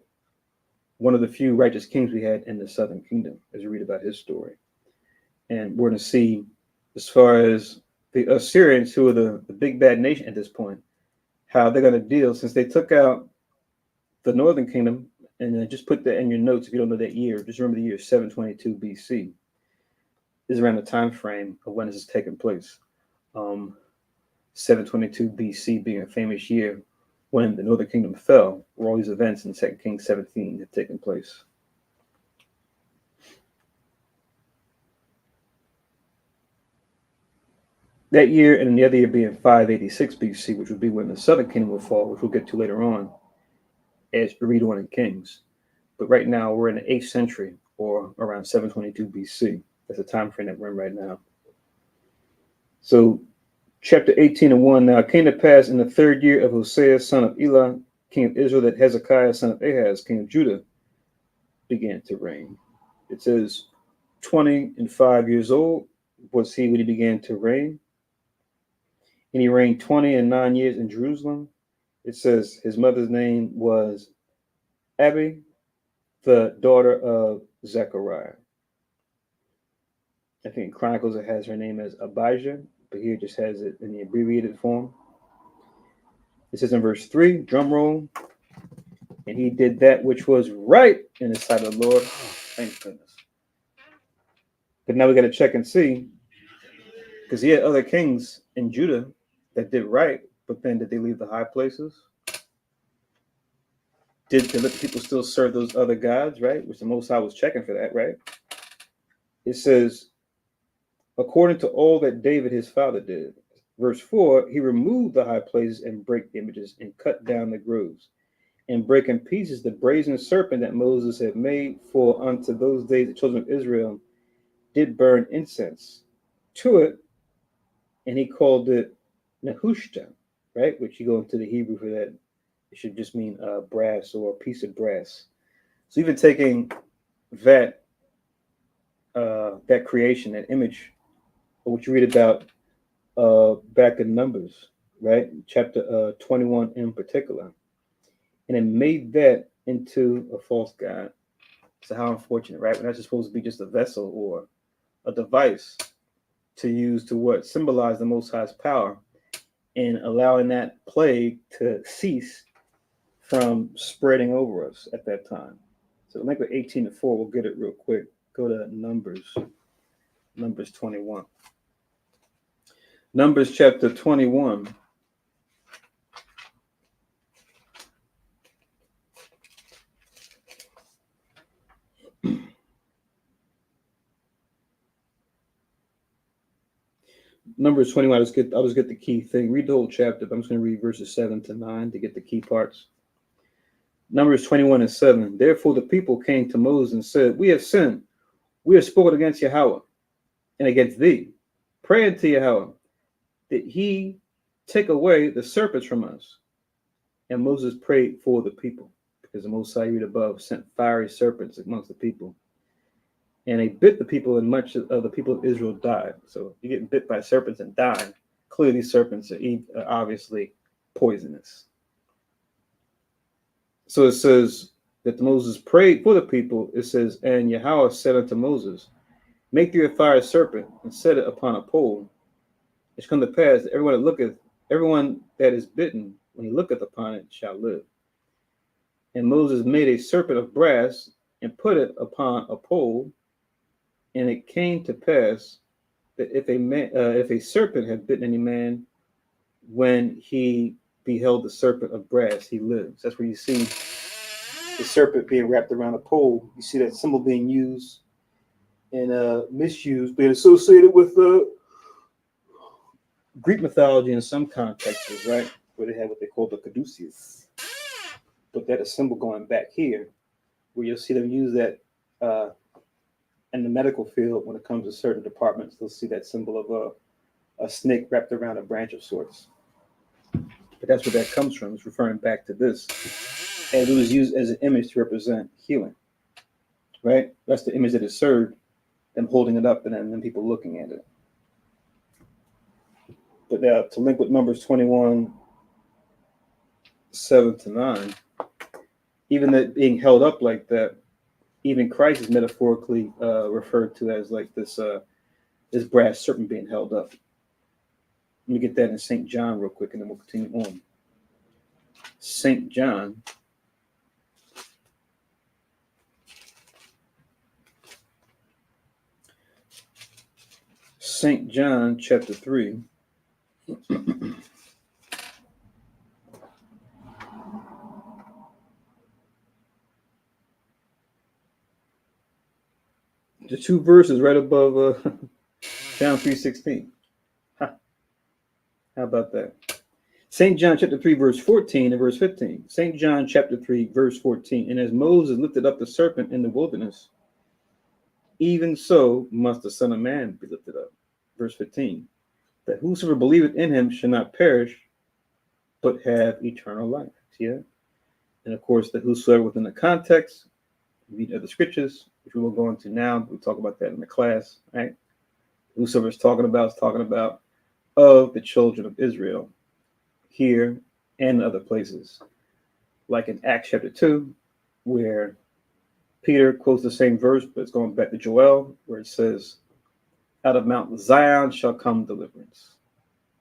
One of the few righteous kings we had in the southern kingdom, as we read about his story. And we're going to see, as far as the Assyrians, who are the big bad nation at this point, how they're going to deal, since they took out the northern kingdom. And just put that in your notes if you don't know that year. Just remember the year 722 BC is around the time frame of when this is taking place. 722 BC being a famous year when the northern kingdom fell, where all these events in 2 Kings 17 have taken place. That year and the other year being 586 BC, which would be when the southern kingdom will fall, which we'll get to later on as we read on in Kings. But right now we're in the 8th century, or around 722 BC. That's the time frame that we're in right now. So chapter 18 and 1, now it came to pass in the 3rd year of Hosea, son of Elah, king of Israel, that Hezekiah, son of Ahaz, king of Judah, began to reign. It says 25 years old was he when he began to reign. And he reigned 29 years in Jerusalem. It says his mother's name was Abi, the daughter of Zechariah. I think in Chronicles it has her name as Abijah, but here it just has it in the abbreviated form. It says in verse 3, drum roll, and he did that which was right in the sight of the Lord. Oh, thank goodness. But now we got to check and see, because he had other kings in Judah that did right, but then did they leave the high places? Did they let the people still serve those other gods, right? Which the Most High was checking for that, right? It says, according to all that David his father did. Verse 4, he removed the high places and brake images and cut down the groves and break in pieces the brazen serpent that Moses had made, for unto those days the children of Israel did burn incense to it, and he called it Nehushtan, right? Which you go into the Hebrew for that, it should just mean brass or a piece of brass. So even taking that that creation, that image, of what you read about back in Numbers, right? Chapter 21 in particular, and it made that into a false god. So how unfortunate, right? When that's just supposed to be just a vessel or a device to use to what symbolize the Most High's power, and allowing that plague to cease from spreading over us at that time. So like with 18:4, we'll get it real quick. Go to Numbers 21. Numbers chapter 21. Numbers 21, I'll just get the key thing. Read the whole chapter, but I'm just going to read verses 7 to 9 to get the key parts. Numbers 21 and 7. Therefore the people came to Moses and said, we have sinned. We have spoken against Yahweh and against thee. Pray unto Yahweh that he take away the serpents from us. And Moses prayed for the people, because the Most High, you read above, sent fiery serpents amongst the people. And they bit the people, and much of the people of Israel died. So you're getting bit by serpents and dying. Clearly, serpents are obviously poisonous. So it says that Moses prayed for the people. It says, and Yahweh said unto Moses, make thee a fire serpent and set it upon a pole. It shall come to pass that everyone that is bitten, when he looketh upon it, shall live. And Moses made a serpent of brass and put it upon a pole. And it came to pass that if a serpent had bitten any man, when he beheld the serpent of brass, he lives. That's where you see the serpent being wrapped around a pole. You see that symbol being used and misused, being associated with Greek mythology in some contexts, right? Where they have what they call the caduceus. But that is symbol going back here, where you'll see them use that in the medical field when it comes to certain departments. They'll see that symbol of a snake wrapped around a branch of sorts. But that's where that comes from. It's referring back to this. And it was used as an image to represent healing, right? That's the image that is served, them holding it up and then people looking at it. But now to link with Numbers 21, 7 to 9, even that being held up like that, even Christ is metaphorically referred to as like this brass serpent being held up. Let me get that in St. John real quick, and then we'll continue on. St. John. St. John chapter 3. The two verses right above John 3:16. How about that? St. John chapter 3, verse 14 and verse 15. St. John chapter 3, verse 14. And as Moses lifted up the serpent in the wilderness, even so must the Son of Man be lifted up. Verse 15. That whosoever believeth in him shall not perish, but have eternal life. Yeah. And of course, the whosoever within the context, read other scriptures, which we will go into now. We'll talk about that in the class, right? Whosoever is talking about of the children of Israel here and other places. Like in Acts chapter 2, where Peter quotes the same verse, but it's going back to Joel, where it says, out of Mount Zion shall come deliverance,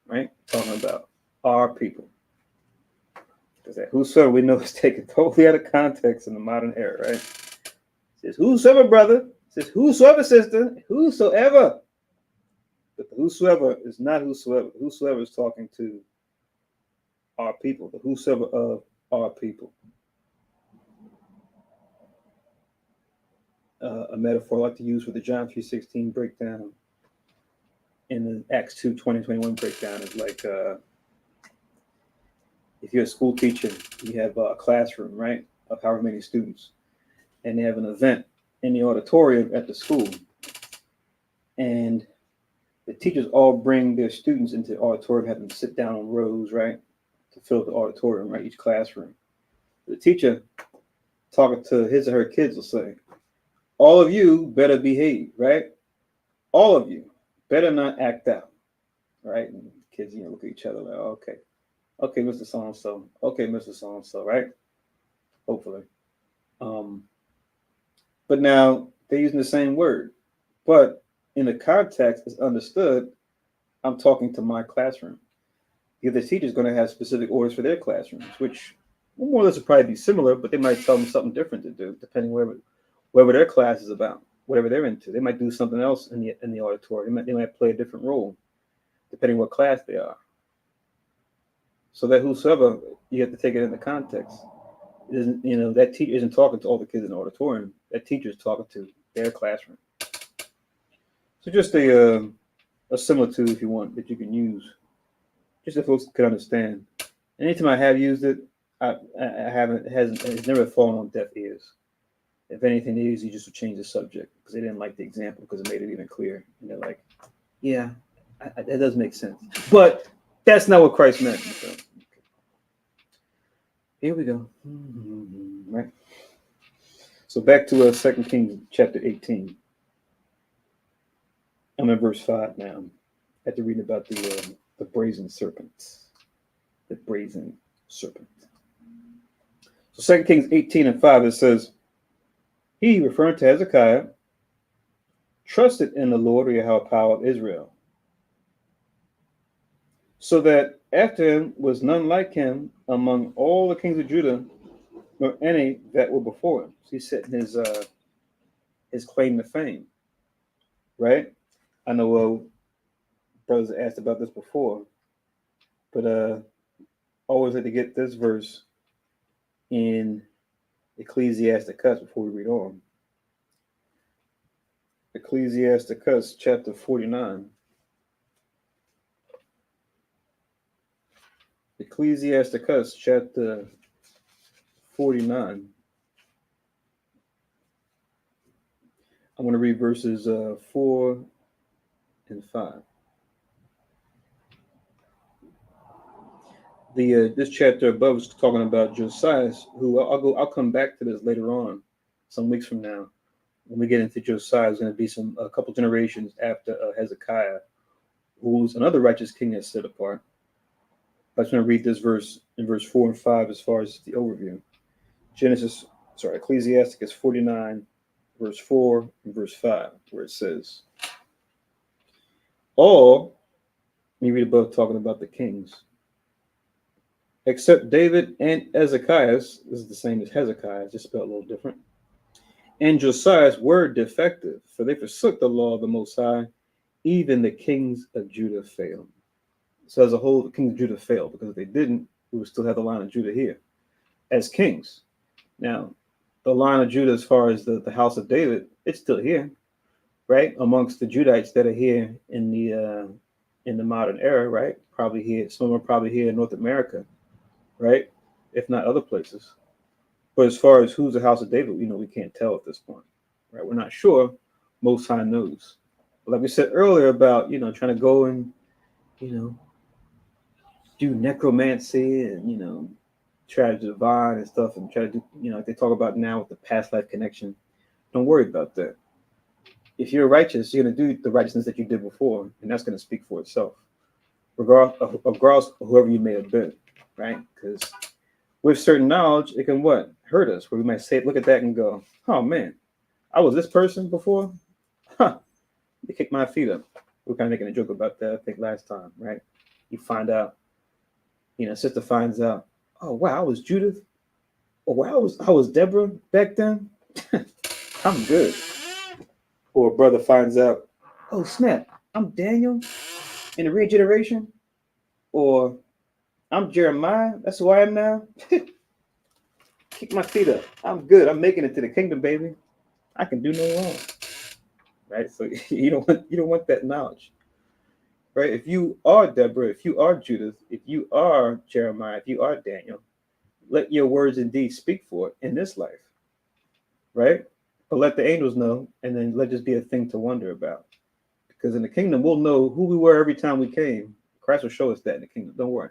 right? Talking about our people. Because that whosoever we know is taken totally out of context in the modern era, right? It says whosoever brother, it says whosoever sister, whosoever. But the whosoever is not whosoever. Whosoever is talking to our people, the whosoever of our people. a metaphor I like to use for the John 3:16 breakdown and the Acts 2:20-21 breakdown is like if you're a school teacher, you have a classroom, right, of however many students, and they have an event in the auditorium at the school, and the teachers all bring their students into the auditorium, have them sit down on rows, right, to fill the auditorium, right, each classroom. The teacher talking to his or her kids will say, all of you better behave, right? All of you better not act out, right? And kids, look at each other like, oh, okay, Mr. So-and-so. Okay, Mr. So-and-so, right? Hopefully. But now they're using the same word. But in the context, it's understood, I'm talking to my classroom. Because the teacher's going to have specific orders for their classrooms, which more or less will probably be similar, but they might tell them something different to do, depending whatever their class is about, whatever they're into. They might do something else in the auditorium. They might play a different role, depending what class they are. So that whosoever, you have to take it into context. It isn't, that teacher isn't talking to all the kids in the auditorium. That teacher is talking to their classroom. So just a similitude, if you want, that you can use, just so folks can understand. Anytime I have used it, it's never fallen on deaf ears. If anything, they usually just would change the subject because they didn't like the example because it made it even clear. And they're like, yeah, that does make sense. But that's not what Christ meant. So, here we go. Right. So back to 2 Kings chapter 18. I'm in verse 5 now. I had to read about the brazen serpent. The brazen serpent. So 2 Kings 18:5, it says, he, referring to Hezekiah, trusted in the Lord or Yahweh power of Israel, so that after him was none like him among all the kings of Judah, nor any that were before him. So he's setting his claim to fame, right? I know brothers asked about this before, but always had to get this verse in Ecclesiasticus before we read on. Ecclesiasticus chapter 49. Ecclesiasticus chapter 49. I'm going to read verses 4 and 5. This chapter above is talking about Josiah, who I'll come back to this later on, some weeks from now. When we get into Josiah, there's going to be a couple generations after Hezekiah, who was another righteous king that set apart. I just want to read this verse in verse 4 and 5 as far as the overview. Ecclesiasticus 49, verse 4 and verse 5, where it says, all, you read above talking about the kings, except David and Ezekiah, this is the same as Hezekiah, just spelled a little different, and Josiah's were defective, for they forsook the law of the Most High, even the kings of Judah failed. So as a whole, the kings of Judah failed, because if they didn't, we would still have the line of Judah here as kings. Now, the line of Judah, as far as the house of David, it's still here, right? Amongst the Judites that are here in the modern era, right? Probably here, some are probably here in North America, right? If not other places. But as far as who's the house of David, we can't tell at this point, right? We're not sure. Most High knows. But like we said earlier about, trying to go and, do necromancy and, try to divine and stuff and try to do, like they talk about now with the past life connection. Don't worry about that. If you're righteous, you're going to do the righteousness that you did before, and that's going to speak for itself, regardless of whoever you may have been, right? Because with certain knowledge, it can hurt us, where we might say, look at that and go, oh man, I was this person before? Huh, they kicked my feet up. We were kind of making a joke about that, I think, last time, right? You find out, sister finds out, oh wow, I was Judith. Oh wow, I was Deborah back then. I'm good. Or a brother finds out, oh snap, I'm Daniel in the regeneration. Or I'm Jeremiah. That's who I am now. Kick my feet up. I'm good. I'm making it to the kingdom, baby. I can do no wrong. Right? So you don't want that knowledge. Right? If you are Deborah, if you are Judith, if you are Jeremiah, if you are Daniel, let your words and deeds speak for it in this life. Right? But let the angels know, and then let this be a thing to wonder about. Because in the kingdom, we'll know who we were every time we came. Christ will show us that in the kingdom. Don't worry.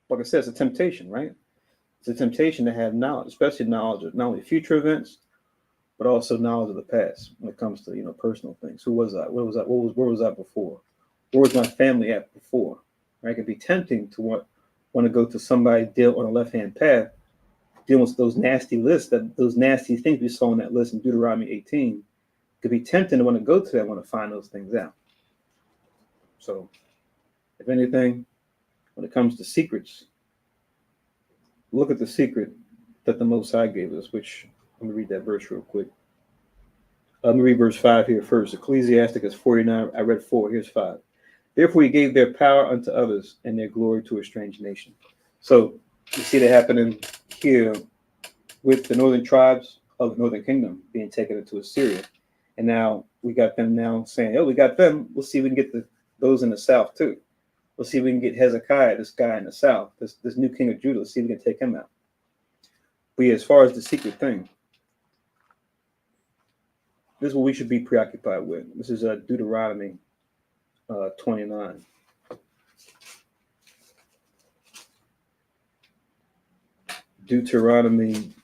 Like I said, it's a temptation, right? It's a temptation to have knowledge, especially knowledge of not only future events, but also knowledge of the past when it comes to personal things. Who was I? Where was I? Where was I before? Where was my family at before? Right? It can be tempting to want to go to somebody deal on a left-hand path, dealing with those nasty lists, those nasty things we saw in that list in Deuteronomy 18. It could be tempting to want to go to that, want to find those things out. So, if anything, when it comes to secrets, look at the secret that the Most High gave us, which, let me read that verse real quick. Let me read verse 5 here first. Ecclesiasticus 49, I read 4, here's 5. Therefore he gave their power unto others and their glory to a strange nation. So you see that happening here with the northern tribes of the northern kingdom being taken into Assyria. And now we got them now saying, oh, we got them. We'll see if we can get those in the south too. We'll see if we can get Hezekiah, this guy in the south, this new king of Judah. Let's see if we can take him out. But yeah, as far as the secret thing, this is what we should be preoccupied with. This is Deuteronomy 29. Deuteronomy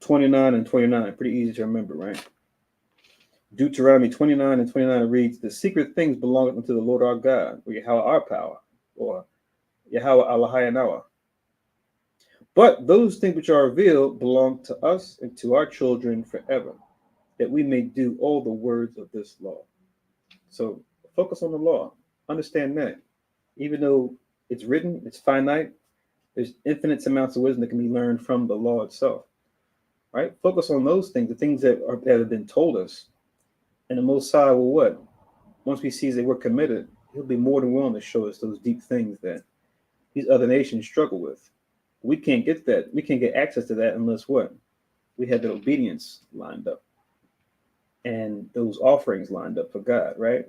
29 and 29. Pretty easy to remember, right? Deuteronomy 29 and 29 reads, the secret things belong unto the Lord our God, or Yahweh our power, or Yahweh Elohim. But those things which are revealed belong to us and to our children forever, that we may do all the words of this law. So focus on the law. Understand that. Even though it's written, it's finite, there's infinite amounts of wisdom that can be learned from the law itself. Right? Focus on those things, the things that have been told us. And the Most High will what? Once we see that we're committed, he'll be more than willing to show us those deep things that these other nations struggle with. We can't get that. We can't get access to that unless what? We have the obedience lined up and those offerings lined up for God, right?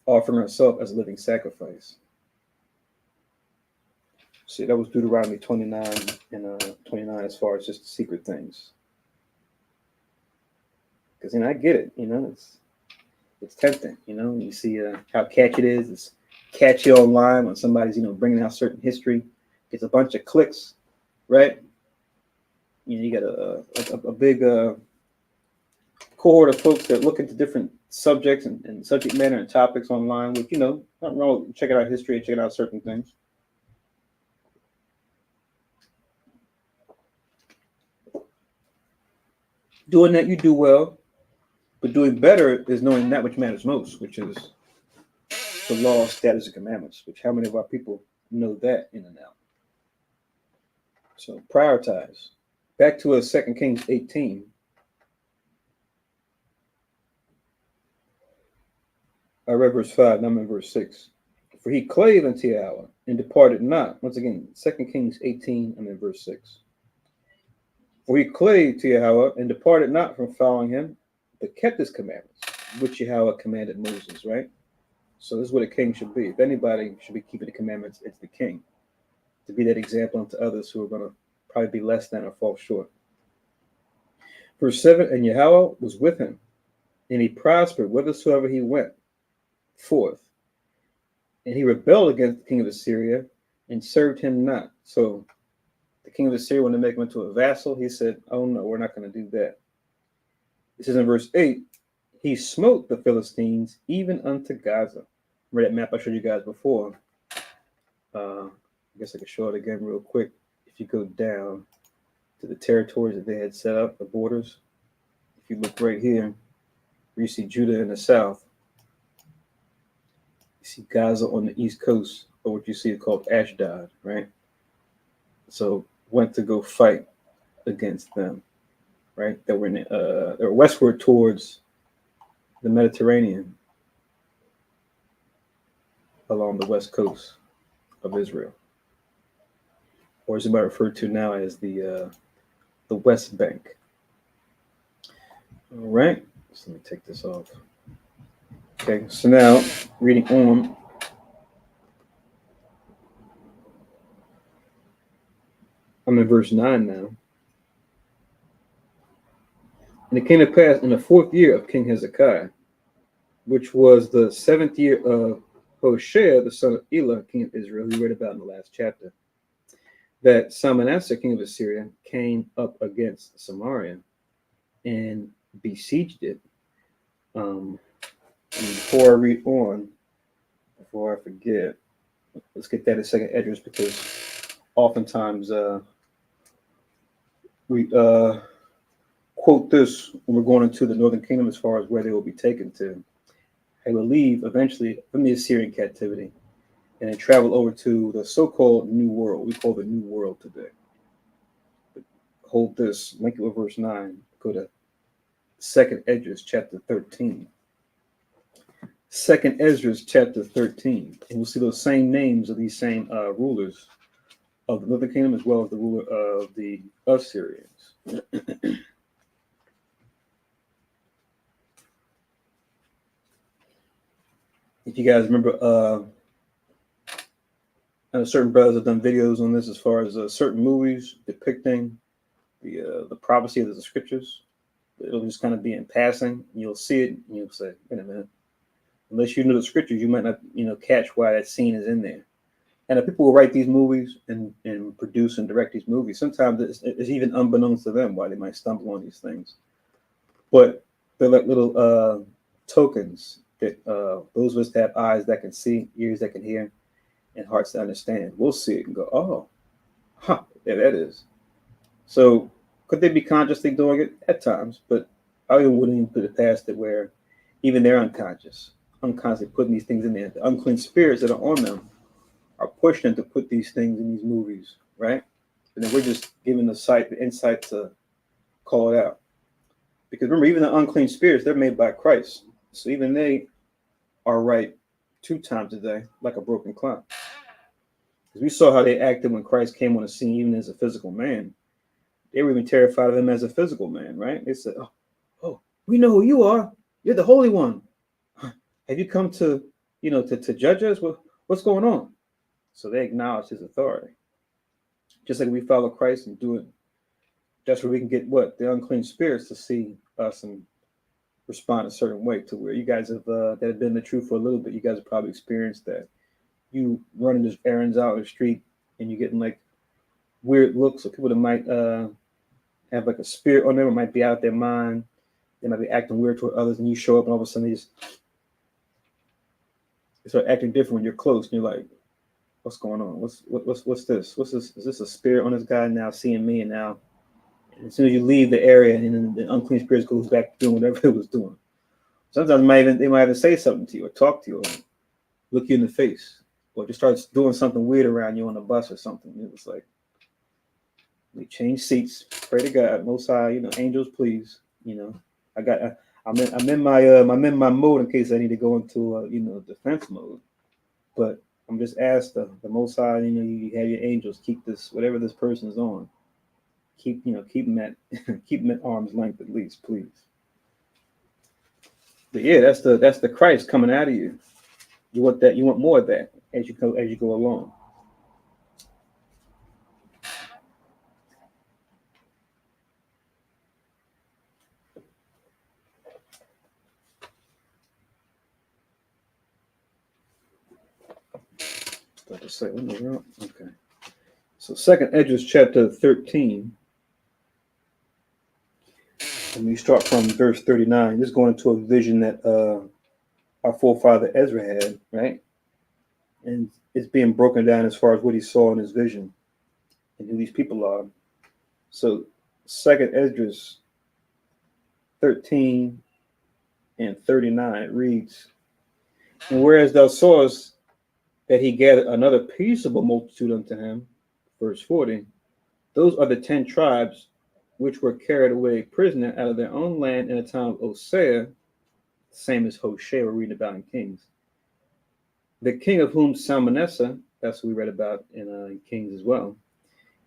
Offering ourselves as a living sacrifice. See, that was Deuteronomy 29 and 29 as far as just the secret things. Because I get it, it's tempting, You see how catchy it is. It's catchy online when somebody's bringing out certain history, gets a bunch of clicks, right? You got a big cohort of folks that look into different subjects and subject matter and topics online. Which nothing wrong with checking out history and checking out certain things. Doing that, you do well. But doing better is knowing that which matters most, which is the law, statutes, and commandments, which how many of our people know that in and out? So prioritize. Back to 2 Kings 18. I read verse 5, now I'm in verse 6. For he clave unto Yahweh and departed not. Once again, 2 Kings 18, I'm in verse 6. For he clave to Yahweh and departed not from following him, but kept his commandments, which Yahweh commanded Moses, right? So this is what a king should be. If anybody should be keeping the commandments, it's the king. To be that example unto others who are going to probably be less than or fall short. Verse 7, and Yahweh was with him, and he prospered whithersoever he went forth. And he rebelled against the king of Assyria and served him not. So the king of Assyria wanted to make him into a vassal. He said, oh no, we're not going to do that. It says in verse 8, he smote the Philistines even unto Gaza. Remember that map I showed you guys before? I guess I can show it again real quick. If you go down to the territories that they had set up, the borders, if you look right here, where you see Judah in the south, you see Gaza on the east coast, or what you see called Ashdod, right? So went to go fight against them, right? They were westward towards the Mediterranean along the west coast of Israel, or as it might refer to now as the the West Bank. All right, so let me take this off. Okay, so now reading on. I'm in verse 9 now. And it came to pass in the 4th year of King Hezekiah, which was the 7th year of Hoshea, the son of Elah, king of Israel, who we read about in the last chapter, that Salmanasseh, king of Assyria, came up against Samaria and besieged it. And before I read on, before I forget, let's get that in second Esdras, because oftentimes we quote this when we're going into the northern kingdom as far as where they will be taken to. They will leave eventually from the Assyrian captivity and then travel over to the so-called New World. We call the New World today. But hold this, link it with verse 9. Go to second Esdras chapter 13. Second Esdras chapter 13. And we'll see those same names of these same rulers of the northern kingdom as well as the ruler of the Assyrians. If you guys remember, certain brothers have done videos on this as far as certain movies depicting the prophecy of the scriptures. It'll just kind of be in passing. You'll see it and you'll say, wait a minute. Unless you know the scriptures, you might not, catch why that scene is in there. And the people who write these movies and produce and direct these movies, sometimes it's even unbeknownst to them why they might stumble on these things. But they're like little tokens that those of us that have eyes that can see, ears that can hear, and hearts that understand, we'll see it and go, oh, yeah, that is. So could they be consciously doing it? At times, but I wouldn't even put it past it where even they're unconsciously putting these things in there. The unclean spirits that are on them are pushing them to put these things in these movies, right? And then we're just giving the insight to call it out. Because remember, even the unclean spirits, they're made by Christ. So even they are right 2 times a day, like a broken clock. Because we saw how they acted when Christ came on the scene, even as a physical man. They were even terrified of him as a physical man, right? They said, oh, we know who you are. You're the Holy One. Have you come to, to judge us? What's going on? So they acknowledge his authority. Just like we follow Christ and do it. That's where we can get the unclean spirits to see us and respond a certain way, to where you guys have that have been the truth for a little bit. You guys have probably experienced that. You running just errands out in the street and you're getting like weird looks of people that might have like a spirit on them, or might be out of their mind. They might be acting weird toward others, and you show up and all of a sudden they start acting different when you're close, and you're like, what's going on? What's this? What's this? Is this a spirit on this guy now seeing me? And now, as soon as you leave the area, and then the unclean spirit goes back to doing whatever it was doing. Sometimes they might even say something to you, or talk to you, or look you in the face, or just start doing something weird around you on the bus or something. It was like, we change seats. Pray to God, Most High, angels, please. I'm in my mode in case I need to go into defense mode. But I'm just asked the Most High, you have your angels keep this, whatever this person's on, keep them at arm's length at least, please. But yeah, that's the Christ coming out of you. You want that. You want more of that as you go along. Okay. So second Esdras chapter 13. And we start from verse 39. This is going into a vision that our forefather Ezra had, right? And it's being broken down as far as what he saw in his vision and who these people are. So second Esdras 13 and 39, it reads, and whereas thou sawest that he gathered another peaceable multitude unto him, verse 40, those are the 10 tribes which were carried away prisoner out of their own land in the time of Hosea, same as Hoshea we're reading about in Kings. The king of whom Salmanasseh, that's what we read about in Kings as well,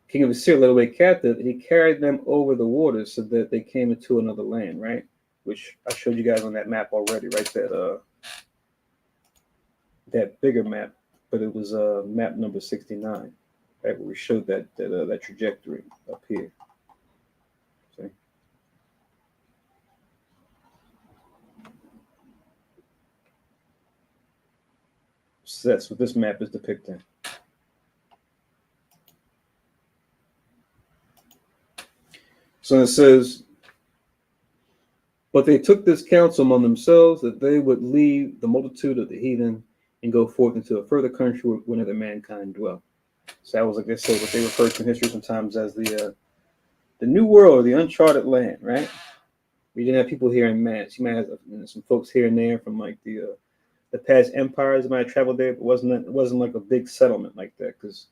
king of Assyria led away captive, and he carried them over the waters so that they came into another land, right? Which I showed you guys on that map already, right? That bigger map, but it was map number 69, right? Where we showed that trajectory up here. See? So that's what this map is depicting. So it says, but they took this counsel among themselves that they would leave the multitude of the heathen and go forth into a further country where neither mankind dwell. So that was, like they said, what they refer to in history sometimes as the New World, the uncharted land, right? We didn't have people here in mass. You might have some folks here and there from like the past empires that might have traveled there, but it wasn't like a big settlement like that, because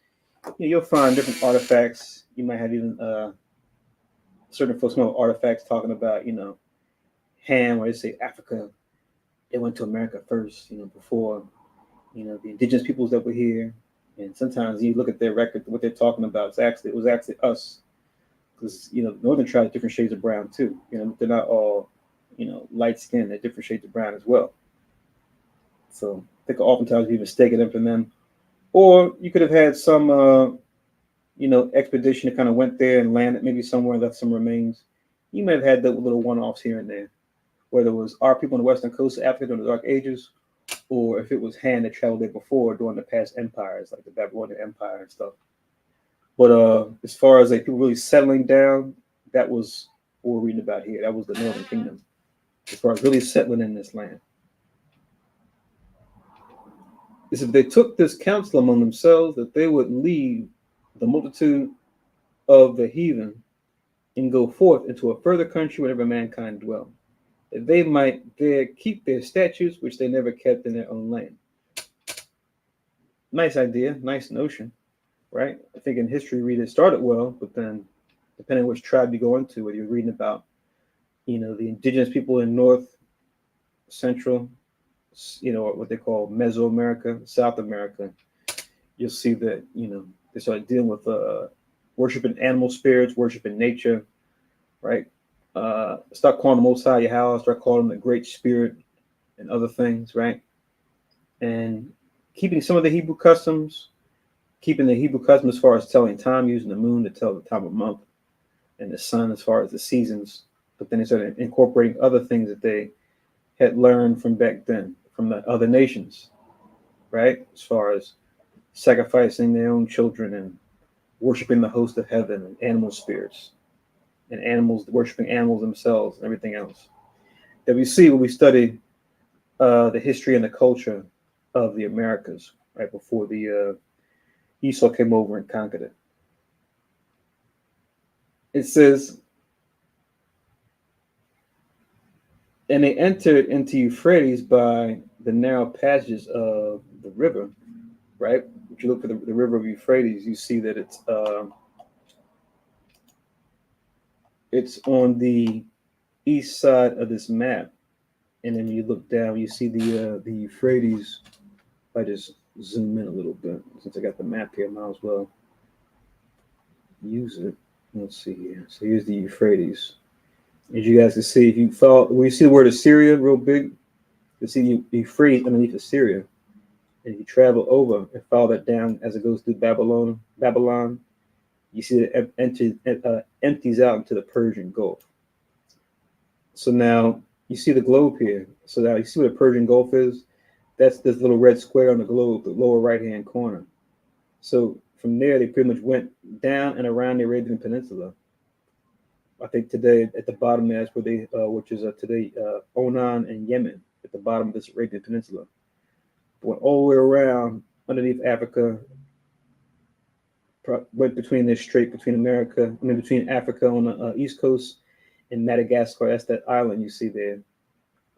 you'll find different artifacts. You might have even certain folks know artifacts talking about Ham, where they say Africa, they went to America first, before the indigenous peoples that were here. And sometimes you look at their record, what they're talking about, it was actually us, because the northern tribes different shades of brown too. They're not all light skinned; they're different shades of brown as well. So I think oftentimes we mistaken them for them, or you could have had some expedition that kind of went there and landed maybe somewhere and left some remains. You may have had the little one-offs here and there, whether it was our people on the western coast of Africa during the Dark Ages, or if it was Han that traveled there before during the past empires, like the Babylonian Empire and stuff. But as far as like people really settling down, that was what we're reading about here. That was the Northern Kingdom, as far as really settling in this land. Is if they took this counsel among themselves that they would leave the multitude of the heathen and go forth into a further country wherever mankind dwell, that they might there keep their statutes which they never kept in their own land. Nice idea, nice notion, right? I think in history read it started well, but then depending on which tribe you go into, whether you're reading about the indigenous people in North, Central, what they call Mesoamerica, South America, you'll see that they started dealing with worshiping animal spirits, worshiping nature, right? Start calling the Most High Yahweh, start calling the Great Spirit and other things, right? And keeping some of the Hebrew customs, as far as telling time, using the moon to tell the time of month, and the sun as far as the seasons. But then they started incorporating other things that they had learned from back then, from the other nations, right? As far as sacrificing their own children and worshiping the host of heaven and animal spirits and animals, worshiping animals themselves and everything else that we see when we study the history and the culture of the Americas, right before the Esau came over and conquered it. It says, and they entered into Euphrates by the narrow passages of the river, right? If you look at the river of Euphrates, you see that it's on the east side of this map. And then you look down, you see the Euphrates. If I just zoom in a little bit, since I got the map here, I might as well use it. Let's see here. So here's the Euphrates. As you guys can see, if you follow, when you see the word Assyria real big, you see the Euphrates underneath Assyria. And you travel over and follow that down as it goes through Babylon, you see that it empties out into the Persian Gulf. So now you see the globe here. So now you see what the Persian Gulf is? That's this little red square on the globe, the lower right-hand corner. So from there, they pretty much went down and around the Arabian Peninsula. I think today at the bottom there is where they, which is today Oman and Yemen, at the bottom of this Arabian Peninsula. Went all the way around underneath Africa, went between this strait between between Africa on the east coast and Madagascar. That's that island you see there.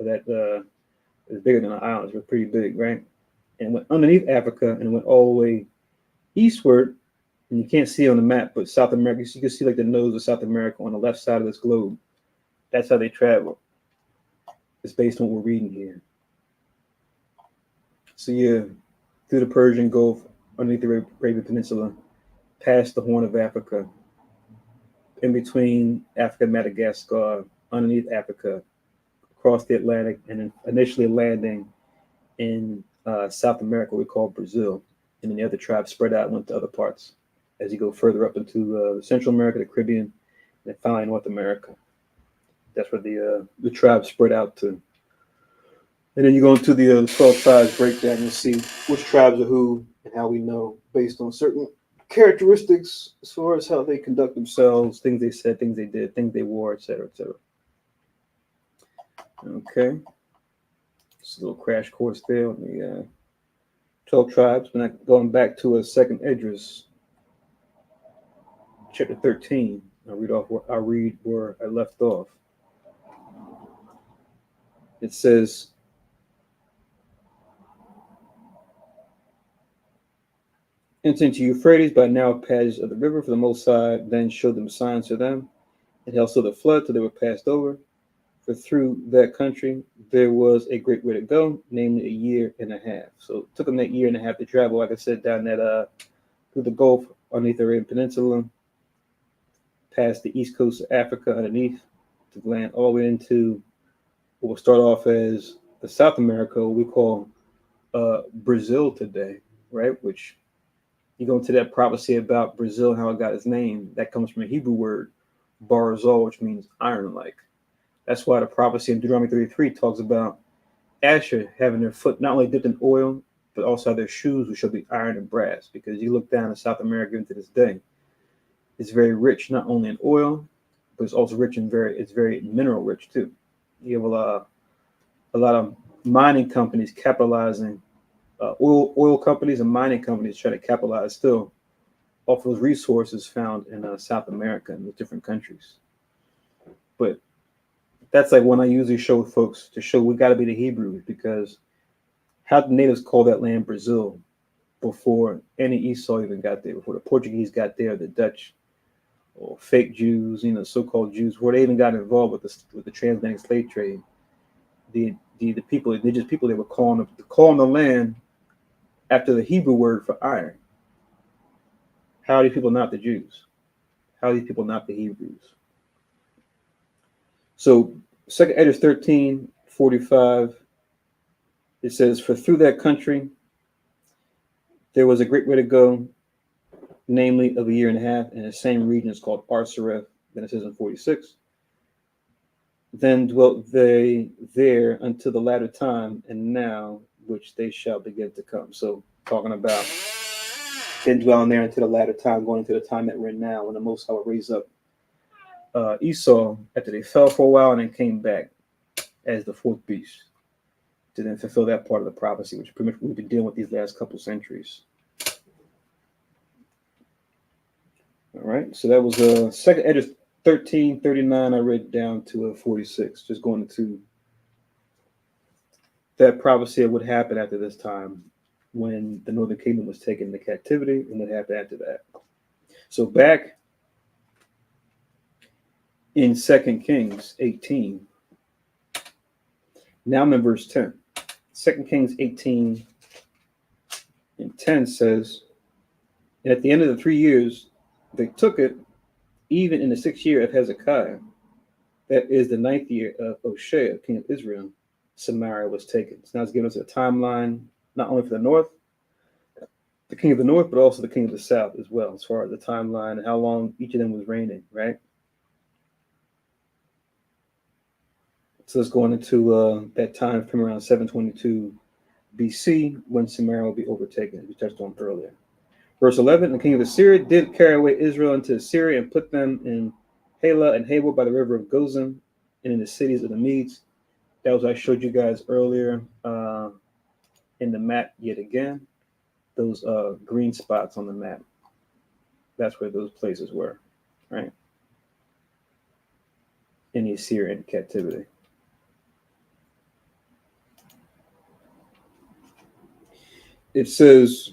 That is bigger than an island. It's pretty big, right? And went underneath Africa and went all the way eastward. And you can't see it on the map, but South America, you can see like the nose of South America on the left side of this globe. That's how they travel. It's based on what we're reading here. So yeah, through the Persian Gulf, underneath the Arabian Peninsula, past the Horn of Africa, in between Africa and Madagascar, underneath Africa, across the Atlantic, and then initially landing in South America, we call Brazil. And then the other tribes spread out and went to other parts as you go further up into Central America, the Caribbean, and then finally North America. That's where the tribes spread out to. And then you go into the 12 tribes breakdown and see which tribes are who and how we know based on certain characteristics as far as how they conduct themselves, things they said, things they did, things they wore, etc., etc. Okay. Just a little crash course there on the 12 tribes. But not going back to a second Esdras, chapter 13. I'll read where I left off. It says, enter into Euphrates by narrow passage of the river, for the Most High then showed them signs to them, and held still the flood till they were passed over. For through that country there was a great way to go, namely a year and a half. So it took them that year and a half to travel, like I said, down that through the Gulf, underneath the Arabian Peninsula, past the east coast of Africa underneath, to land all the way into what will start off as the South America, we call Brazil today, right? Which you go into that prophecy about Brazil and how it got its name. That comes from a Hebrew word, barzal, which means iron-like. That's why the prophecy in Deuteronomy 33 talks about Asher having their foot not only dipped in oil, but also their shoes, which shall be iron and brass. Because you look down in South America even to this day, it's very rich, not only in oil, but it's also rich in it's very mineral rich too. You have a lot of mining companies capitalizing, oil companies and mining companies try to capitalize still off those resources found in South America and the different countries. But that's like when I usually show folks to show we got to be the Hebrews, because how the natives call that land Brazil before any Esau even got there, before the Portuguese got there, the Dutch or fake Jews, so-called Jews, before they even got involved with the transatlantic slave trade. The people, the indigenous people, they were calling the land after the Hebrew word for iron. How are these people not the Jews? How are these people not the Hebrews? So 2 Esdras 13:45, it says, for through that country there was a great way to go, namely of a year and a half, and the same region is called Arsareth. Then it says in 46, then dwelt they there until the latter time, and now which they shall begin to come. So talking about been dwelling there until the latter time, going into the time that we're in now, when the Most High will raise up Esau after they fell for a while and then came back as the fourth beast to then fulfill that part of the prophecy, which pretty much we've been dealing with these last couple centuries. All right, so that was 2 Esdras 13:39. I read down to 46, just going into that prophecy of what happened after this time when the northern kingdom was taken into captivity and what happened after that. So back in 2 Kings 18, now I'm in verse 10. 2 Kings 18 and 10 says, and at the end of the 3 years, they took it, even in the 6th year of Hezekiah, that is the 9th year of Hoshea, king of Israel, Samaria was taken. So now it's giving us a timeline, not only for the north, the king of the north, but also the king of the south as well, as far as the timeline and how long each of them was reigning, right? So let's go into that time from around 722 BC when Samaria will be overtaken, as we touched on earlier. Verse 11, the king of Assyria did carry away Israel into Assyria and put them in Halah and Habor by the river of Gozan and in the cities of the Medes. That was what I showed you guys earlier in the map yet again. Those green spots on the map. That's where those places were, right? In the Assyrian captivity. It says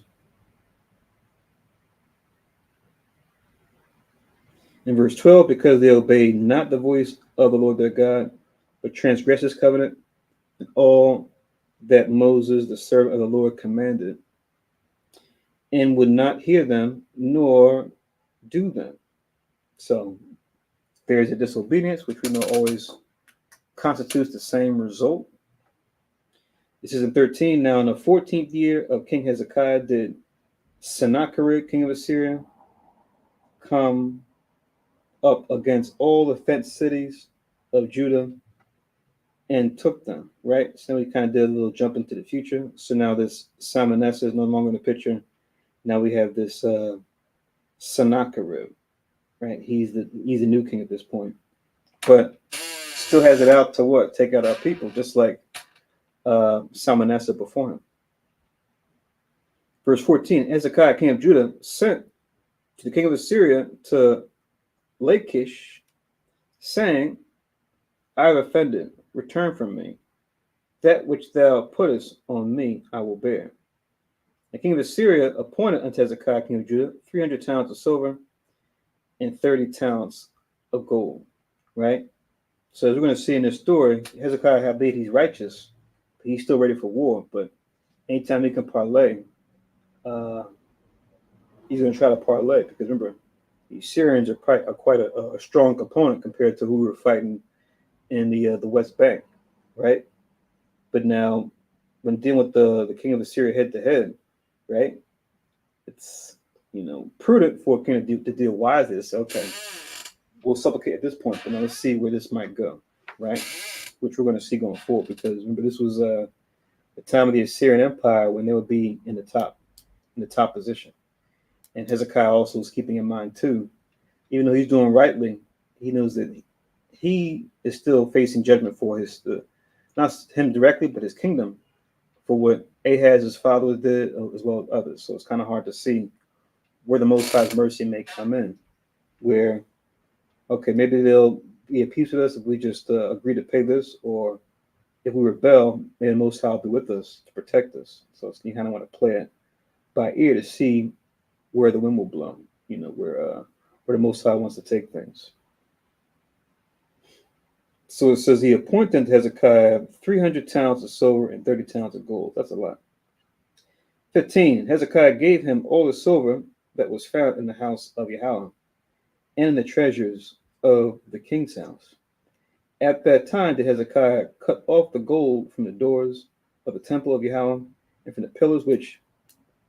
in verse 12, because they obeyed not the voice of the Lord their God, but transgressed his covenant, and all that Moses, the servant of the Lord, commanded, and would not hear them nor do them. So there's a disobedience, which we know always constitutes the same result. This is in 13. Now, in the 14th year of King Hezekiah, did Sennacherib, king of Assyria, come up against all the fenced cities of Judah and took them, right? So we kind of did a little jump into the future. So now this Salmanasseh is no longer in the picture. Now we have this Sennacherib, right? He's the new king at this point, but still has it out to what? Take out our people, just like Salmanasseh before him. Verse 14, Hezekiah, king of Judah, sent to the king of Assyria to Lachish, saying, I have offended, return from me. That which thou puttest on me, I will bear. The king of Assyria appointed unto Hezekiah, king of Judah, 300 talents of silver and 30 talents of gold, right? So as we're going to see in this story, Hezekiah, howbeit he's righteous, he's still ready for war, but anytime he can parlay, he's going to try to parlay, because remember, the Syrians are quite a strong component compared to who we were fighting in the West Bank, right? But now, when dealing with the king of Assyria head to head, right, it's prudent for a king to deal wisely. To say, okay, we'll supplicate at this point, but now let's see where this might go, right? Which we're going to see going forward, because remember, this was the time of the Assyrian Empire when they would be in the top position. And Hezekiah also is keeping in mind too, even though he's doing rightly, he knows that he is still facing judgment for not him directly, but his kingdom, for what Ahaz, his father, did, as well as others. So it's kind of hard to see where the Most High's mercy may come in, where, okay, maybe they'll be at peace with us if we just agree to pay this, or if we rebel, may the Most High will be with us to protect us. So you kind of want to play it by ear to see where the wind will blow, where the Most High wants to take things. So it says he appointed unto Hezekiah 300 talents of silver and 30 talents of gold. That's a lot. 15. Hezekiah gave him all the silver that was found in the house of Yahweh and in the treasures of the king's house. At that time did Hezekiah cut off the gold from the doors of the temple of Yahweh and from the pillars which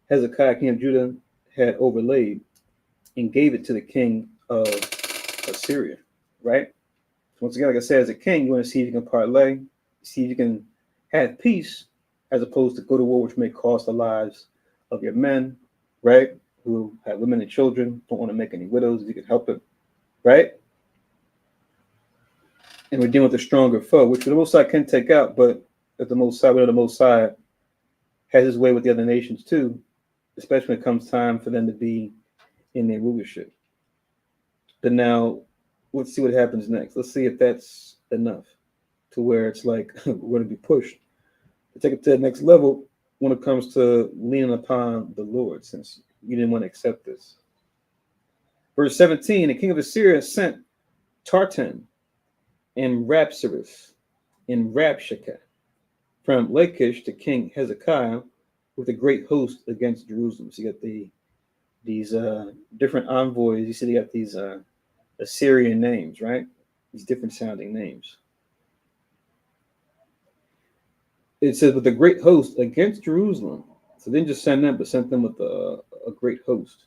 Hezekiah, king of Judah, had overlaid, and gave it to the king of Assyria, right? So once again, like I said, as a king, you want to see if you can parlay, see if you can have peace, as opposed to go to war, which may cost the lives of your men, right? Who have women and children, don't want to make any widows if you can help it, right? And we're dealing with a stronger foe, which the Most High can take out, but if the Most High, we know the Most High has his way with the other nations too, especially when it comes time for them to be in their rulership. But now, let's see what happens next. Let's see if that's enough to where it's like we're going to be pushed to take it to the next level when it comes to leaning upon the Lord, since you didn't want to accept this. Verse 17, the king of Assyria sent Tartan and Rapsaris and Rabshakeh from Lachish to King Hezekiah with a great host against Jerusalem. So you got these different envoys. You see they got these Assyrian names, right? These different sounding names. It says with a great host against Jerusalem. So they didn't just send them, but sent them with a great host.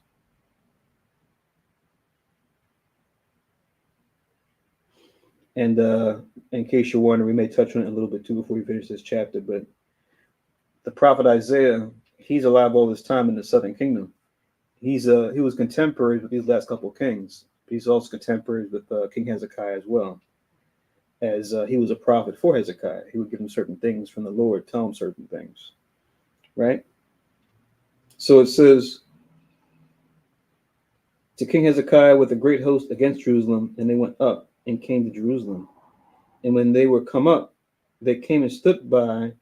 And in case you're wondering, we may touch on it a little bit too before we finish this chapter, but the prophet Isaiah, he's alive all this time in the southern kingdom. He was contemporary with these last couple of kings. He's also contemporary with King Hezekiah as well, as he was a prophet for Hezekiah. He would give him certain things from the Lord, tell him certain things, right? So it says, to King Hezekiah with a great host against Jerusalem, and they went up and came to Jerusalem. And when they were come up, they came and stood by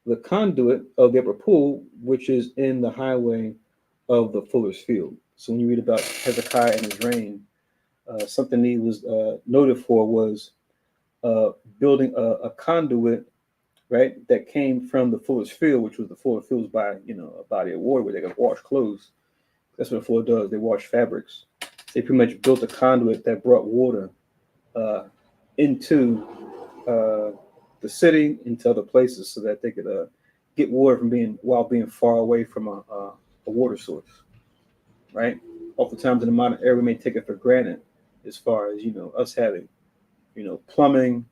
the conduit of the upper pool, which is in the highway of the fuller's field. So when you read about Hezekiah and his reign, something he was noted for was building a conduit, right? That came from the fuller's field, which was the fuller fields by a body of water where they could wash clothes. That's what a fuller does. They wash fabrics. They pretty much built a conduit that brought water into the city, into other places, so that they could get water from being far away from a water source, right? Oftentimes in the modern era, we may take it for granted, as far as us having plumbing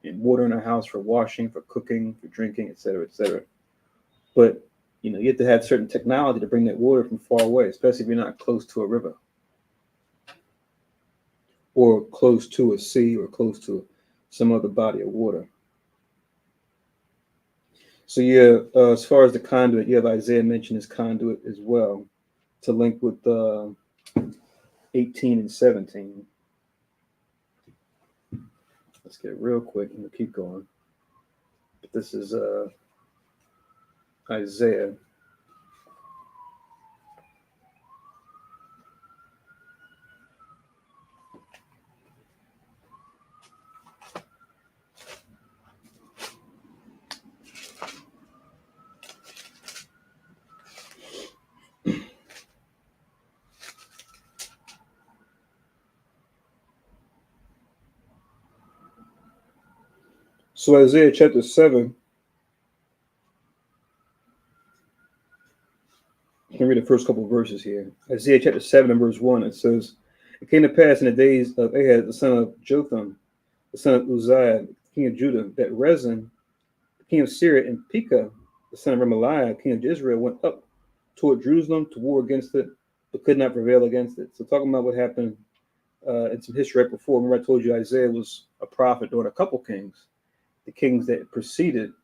and water in our house for washing, for cooking, for drinking, et cetera, et cetera. But you have to have certain technology to bring that water from far away, especially if you're not close to a river or close to a sea or close to some other body of water. So as far as the conduit, you have Isaiah mentioned his conduit as well, to link with 18 and 17. Let's get real quick and we'll keep going. But this is Isaiah. So Isaiah chapter 7, you can read the first couple of verses here. Isaiah chapter 7 and verse 1, it says, "It came to pass in the days of Ahaz, the son of Jotham, the son of Uzziah, king of Judah, that Rezin, the king of Syria, and Pekah, the son of Remaliah, king of Israel, went up toward Jerusalem to war against it, but could not prevail against it." So talking about what happened in some history right before. Remember I told you Isaiah was a prophet during a couple kings, the kings that preceded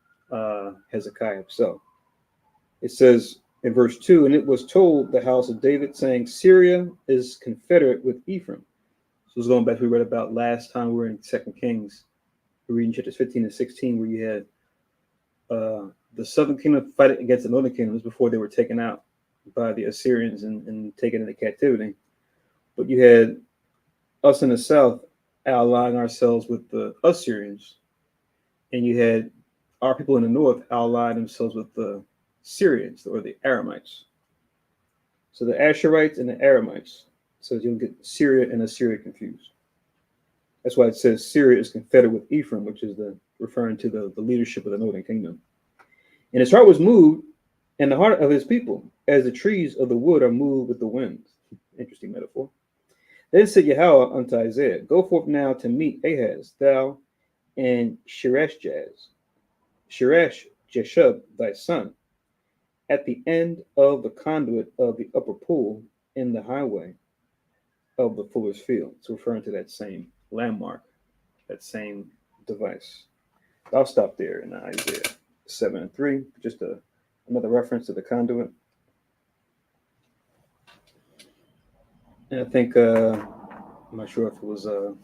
Hezekiah himself. It says in verse 2, "And it was told the house of David, saying, Syria is confederate with Ephraim." So it's going back to what we read about last time we were in 2 Kings. We're reading chapters 15 and 16, where you had the southern kingdom fighting against the northern kingdoms before they were taken out by the Assyrians and taken into captivity. But you had us in the south allying ourselves with the Assyrians, and you had our people in the north allied themselves with the Syrians or the Aramites. So the Asherites and the Aramites. So you'll get Syria and Assyria confused. That's why it says Syria is confederate with Ephraim, which is referring to the leadership of the northern kingdom. And his heart was moved, and the heart of his people, as the trees of the wood are moved with the winds. Interesting metaphor. Then said Yahweh unto Isaiah, "Go forth now to meet Ahaz, thou and Sheresh Jeshub, thy son, at the end of the conduit of the upper pool in the highway of the fuller's field." It's referring to that same landmark, that same device. I'll stop there in Isaiah 7 and 3, just another reference to the conduit. And I think, I'm not sure if it was the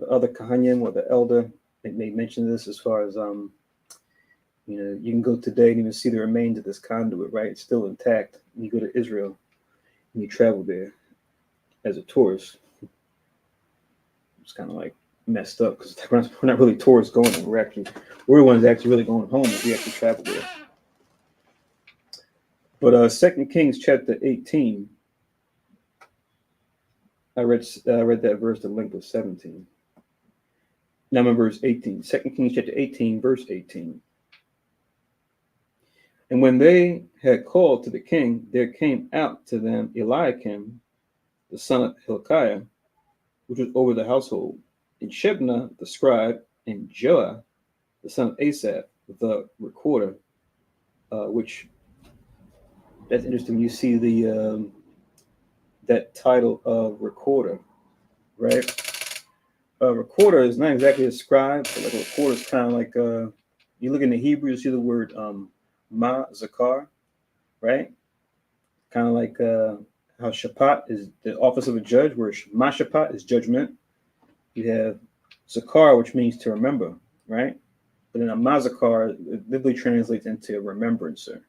other Kahanim or the elder, they mentioned this as far as, you can go today and even see the remains of this conduit, right? It's still intact. When you go to Israel and you travel there as a tourist, it's kind of like messed up because we're not really tourists going there. We're the ones actually really going home if we actually travel there. But 2 Kings chapter 18, I read that verse to link with 17. Now I'm in verse 18. 2 Kings chapter 18, verse 18. "And when they had called to the king, there came out to them Eliakim, the son of Hilkiah, which was over the household, and Shebna the scribe, and Joah, the son of Asaph, the recorder," which that's interesting. You see that title of recorder, right? A recorder is not exactly a scribe, but like a recorder is kind of like you look in the Hebrew, you see the word ma zakar, right? Kind of like how shapat is the office of a judge, where ma shapat is judgment. You have zakar, which means to remember, right? But then a mazakar literally translates into a remembrancer.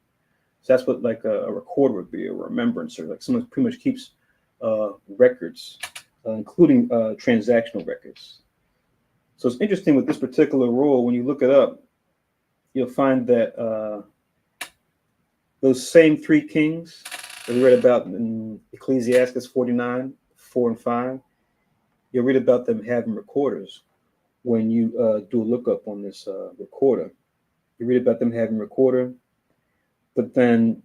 So that's what like a recorder would be, a remembrancer. Like someone pretty much keeps records, including transactional records. So it's interesting with this particular rule. When you look it up, you'll find that those same three kings that we read about in Ecclesiastes 49, 4 and 5, you'll read about them having recorders. When you do a lookup on this recorder, you read about them having recorder, but then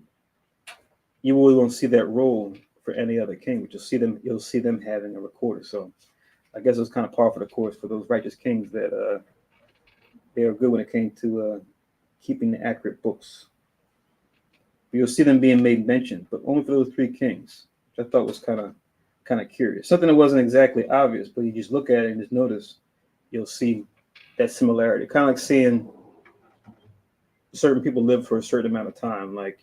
you really won't see that role for any other king. But you'll see them having a recorder. So I guess it was kind of par for the course for those righteous kings that they are good when it came to keeping the accurate books. You'll see them being made mention, but only for those three kings, which I thought was kind of curious. Something that wasn't exactly obvious, but you just look at it and just notice, you'll see that similarity. Kind of like seeing certain people live for a certain amount of time. Like,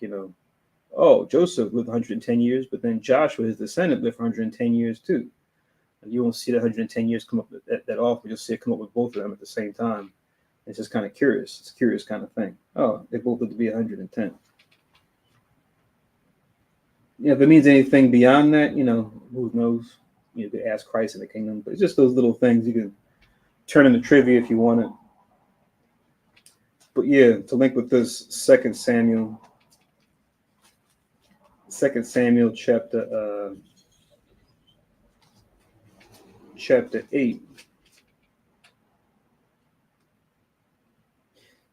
oh, Joseph lived 110 years, but then Joshua, his descendant, lived for 110 years too. And you won't see that 110 years come up that often. You'll see it come up with both of them at the same time. It's just kind of curious. It's a curious kind of thing. Oh, they both lived to be 110. If it means anything beyond that, who knows? You could ask Christ in the kingdom, but it's just those little things you can turn into trivia if you want it. But yeah, to link with this 2 Samuel chapter 8.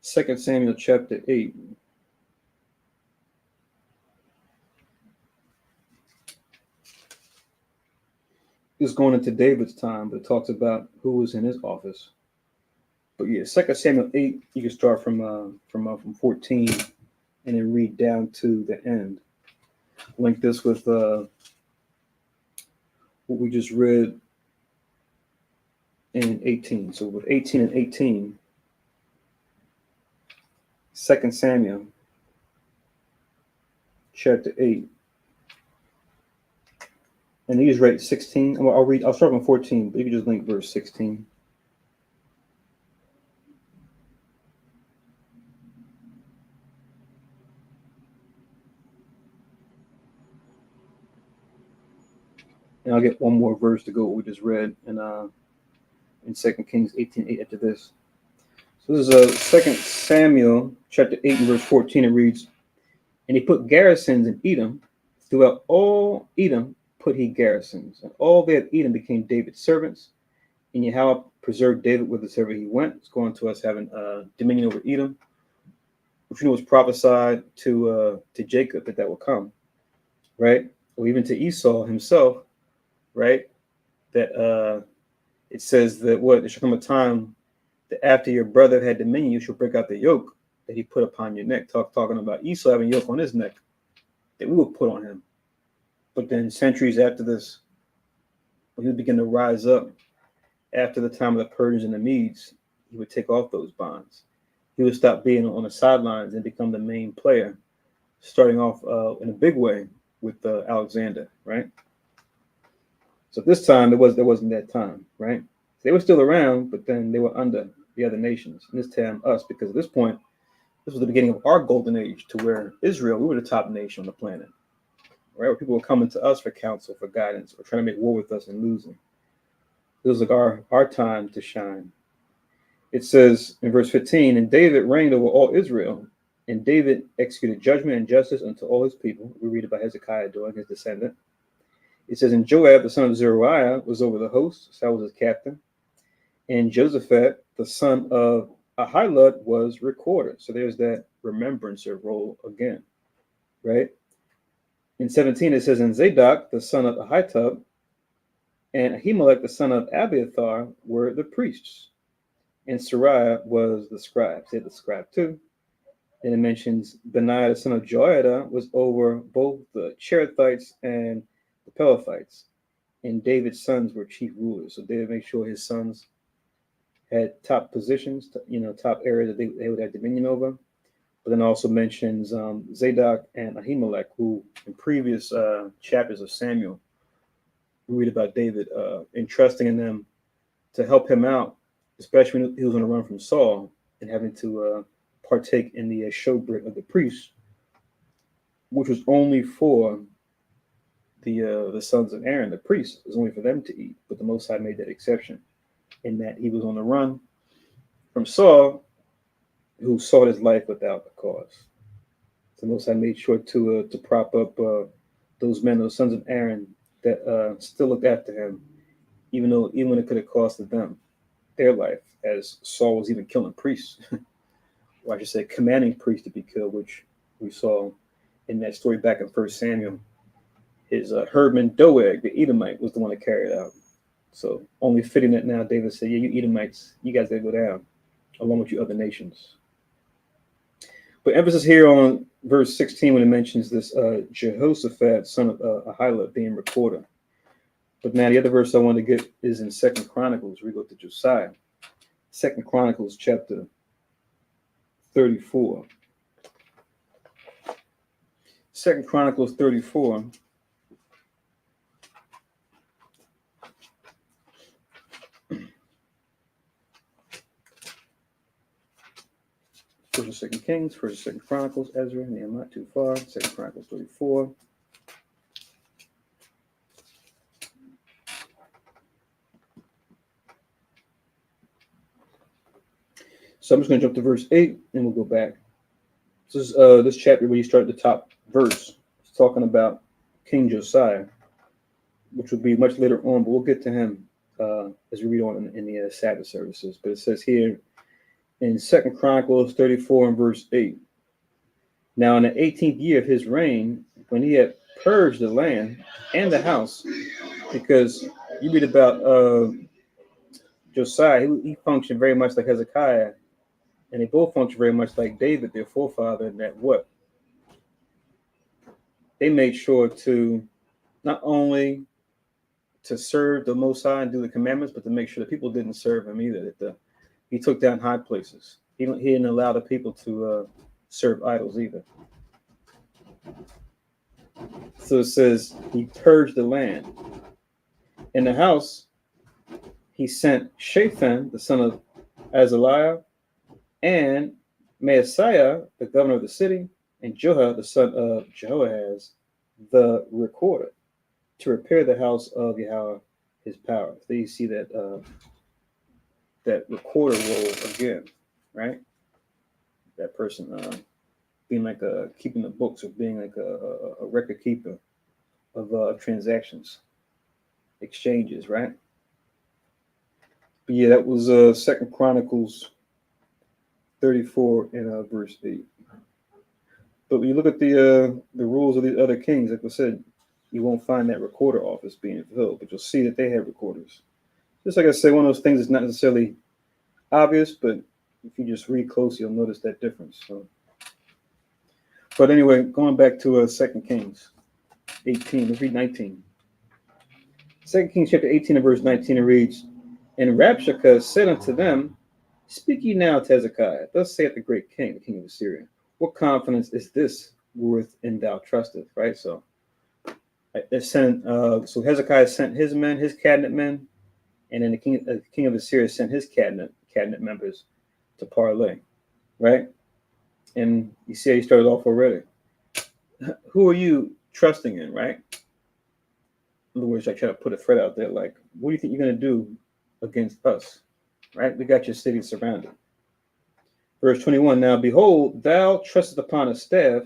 2 Samuel chapter 8. Is going into David's time, but it talks about who was in his office. But yeah, 2 Samuel 8, you can start from 14 and then read down to the end. Link this with what we just read in 18. So with 18 and 18, 2 Samuel chapter 8. And these rate 16. Well, I'll start from 14, but you can just link verse 16. And I'll get one more verse to go what we just read in 2 Kings 18:8 after this. So this is 2 Samuel chapter 8 and verse 14. It reads, "And he put garrisons in Edom. Throughout all Edom put he garrisons. And all they of Edom became David's servants. And Yahweh preserved David whithersoever he went." It's going to us having dominion over Edom, which was prophesied to Jacob that would come, right? Or even to Esau himself, right? That it says that there shall come a time that after your brother had dominion, you shall break out the yoke that he put upon your neck. Talking about Esau having a yoke on his neck that we will put on him. But then centuries after this, when he would begin to rise up after the time of the Persians and the Medes, he would take off those bonds. He would stop being on the sidelines and become the main player, starting off in a big way with Alexander, right? So this time, there wasn't that time, right? They were still around, but then they were under the other nations. And this time, us, because at this point, this was the beginning of our golden age to where Israel, we were the top nation on the planet, right? Where people were coming to us for counsel, for guidance, or trying to make war with us and losing. It was like our time to shine. It says in verse 15, "And David reigned over all Israel, and David executed judgment and justice unto all his people." We read about Hezekiah doing, his descendant. It says, "And Joab, the son of Zeruiah, was over the host, so was his captain. And Josaphat, the son of Ahilud, was recorder." So there's that remembrancer role again, right? In 17, it says, "And Zadok, the son of Ahitub, and Ahimelech, the son of Abiathar, were the priests. And Sariah was the scribe." Say the scribe too. And it mentions Benaiah, the son of Joiada, was over both the Cherethites and the Pelethites. And David's sons were chief rulers. So David made sure his sons had top positions, top areas that they would have dominion over. But then also mentions Zadok and Ahimelech, who in previous chapters of Samuel, we read about David entrusting in them to help him out, especially when he was on the run from Saul and having to partake in the showbread of the priests, which was only for the sons of Aaron, the priests. It was only for them to eat, but the Most High made that exception. in that he was on the run from Saul, who sought his life without a cause. So Most High made sure to prop up those men, those sons of Aaron, that still looked after him, even when it could have costed them their life, as Saul was even killing priests, or I should say, commanding priests to be killed, which we saw in that story back in 1 Samuel. His herdman Doeg, the Edomite, was the one that carried it out. So only fitting that now David said, "Yeah, you Edomites, you guys gotta go down, along with you other nations." But emphasis here on verse 16 when it mentions this Jehoshaphat, son of Ahilud, being recorder. But now the other verse I want to get is in 2 Chronicles. We go to Josiah. 2 Chronicles chapter 34. 2 Chronicles 34. First and Second Kings, First and Second Chronicles, Ezra, I'm not too far. 2 Chronicles 34. So I'm just going to jump to verse 8 and we'll go back. This is this chapter where you start at the top verse. It's talking about King Josiah, which will be much later on, but we'll get to him as we read on in the Sabbath services. But it says here in 2 Chronicles 34 and verse 8, "Now in the 18th year of his reign, when he had purged the land and the house," because you read about Josiah, he functioned very much like Hezekiah, and they both function very much like David, their forefather, in that what? They made sure to not only to serve the Most High and do the commandments, but to make sure that people didn't serve him either. That he took down high places. He didn't allow the people to serve idols either. So it says he purged the land. In the house, he sent Shaphan, the son of Azaliah, and Maaseiah, the governor of the city, and Joah, the son of Jehoahaz, the recorder, to repair the house of Yahweh, his power. So you see that that recorder role again, right? That person being like keeping the books, or being like a record keeper of transactions, exchanges, right? But yeah, that was 2 Chronicles 34 and verse 8. But when you look at the rules of these other kings, like I said, you won't find that recorder office being fulfilled, but you'll see that they have recorders. Just like I said, one of those things is not necessarily obvious, but if you just read close, you'll notice that difference. So, but anyway, going back to 2 Kings 18, let's read 19. 2 Kings chapter 18 and verse 19, it reads, "And Rabshakeh said unto them, Speak ye now to Hezekiah, thus saith the great king, the king of Assyria, what confidence is this worth in thou trusteth?" Right? So so Hezekiah sent his men, his cabinet men, and then the king of Assyria sent his cabinet members to parley, right? And you see how he started off already. Who are you trusting in, right? In other words, I try to put a threat out there, like, what do you think you're going to do against us, right? We got your city surrounded. Verse 21, "Now behold, thou trustest upon a staff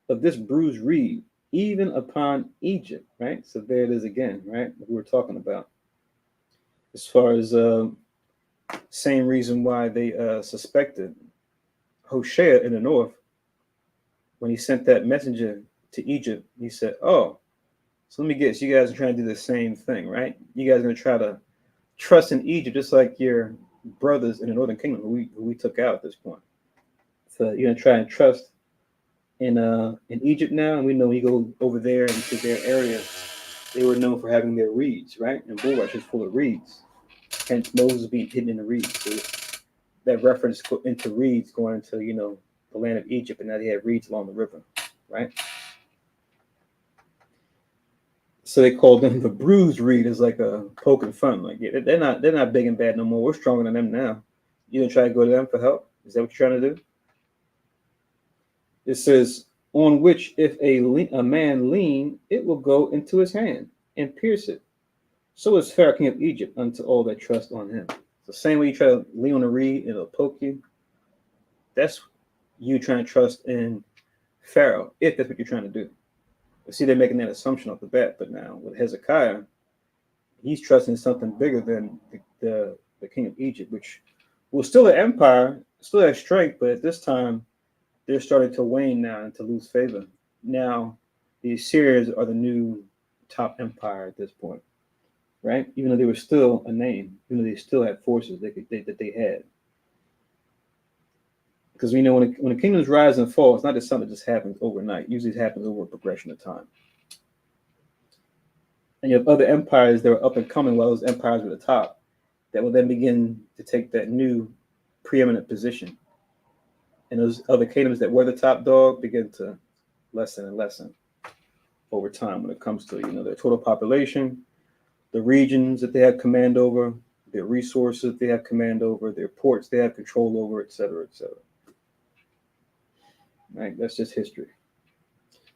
of this bruised reed, even upon Egypt," right? So there it is again, right? What we were talking about. As far as same reason why they suspected Hoshea in the north, when he sent that messenger to Egypt, he said, "Oh, so let me guess, you guys are trying to do the same thing, right? You guys are going to try to trust in Egypt just like your brothers in the northern kingdom who we took out at this point. So you're going to try and trust in Egypt now, and we know you go over there into their area, they were known for having their reeds, right? And bulrushes full of reeds. Hence Moses being hidden in the reeds. So that reference into reeds going into, the land of Egypt, and now they had reeds along the river, right? So they called them the bruised reed, as like a poking fun. Like, yeah, they're not big and bad no more. We're stronger than them now. You gonna try to go to them for help? Is that what you're trying to do? It says, "On which if a man lean, it will go into his hand and pierce it, So is Pharaoh king of Egypt unto all that trust on him. It's the same way you try to lean on a reed and it'll poke you. That's you trying to trust in Pharaoh, if that's what you're trying to do. You see, they're making that assumption off the bat, but now with Hezekiah, he's trusting something bigger than the king of Egypt, which was still an empire, still has strength, but at this time, they're starting to wane now and to lose favor. Now, the Assyrians are the new top empire at this point, right? Even though they were still a name, even though they still had forces that they had. Because we know when the kingdoms rise and fall, it's not just something that just happens overnight. Usually it happens over a progression of time. And you have other empires that were up and coming while those empires were at the top that will then begin to take that new preeminent position. And those other kingdoms that were the top dog begin to lessen and lessen over time when it comes to, their total population, the regions that they have command over, their resources that they have command over, their ports they have control over, et cetera, et cetera. Right? That's just history.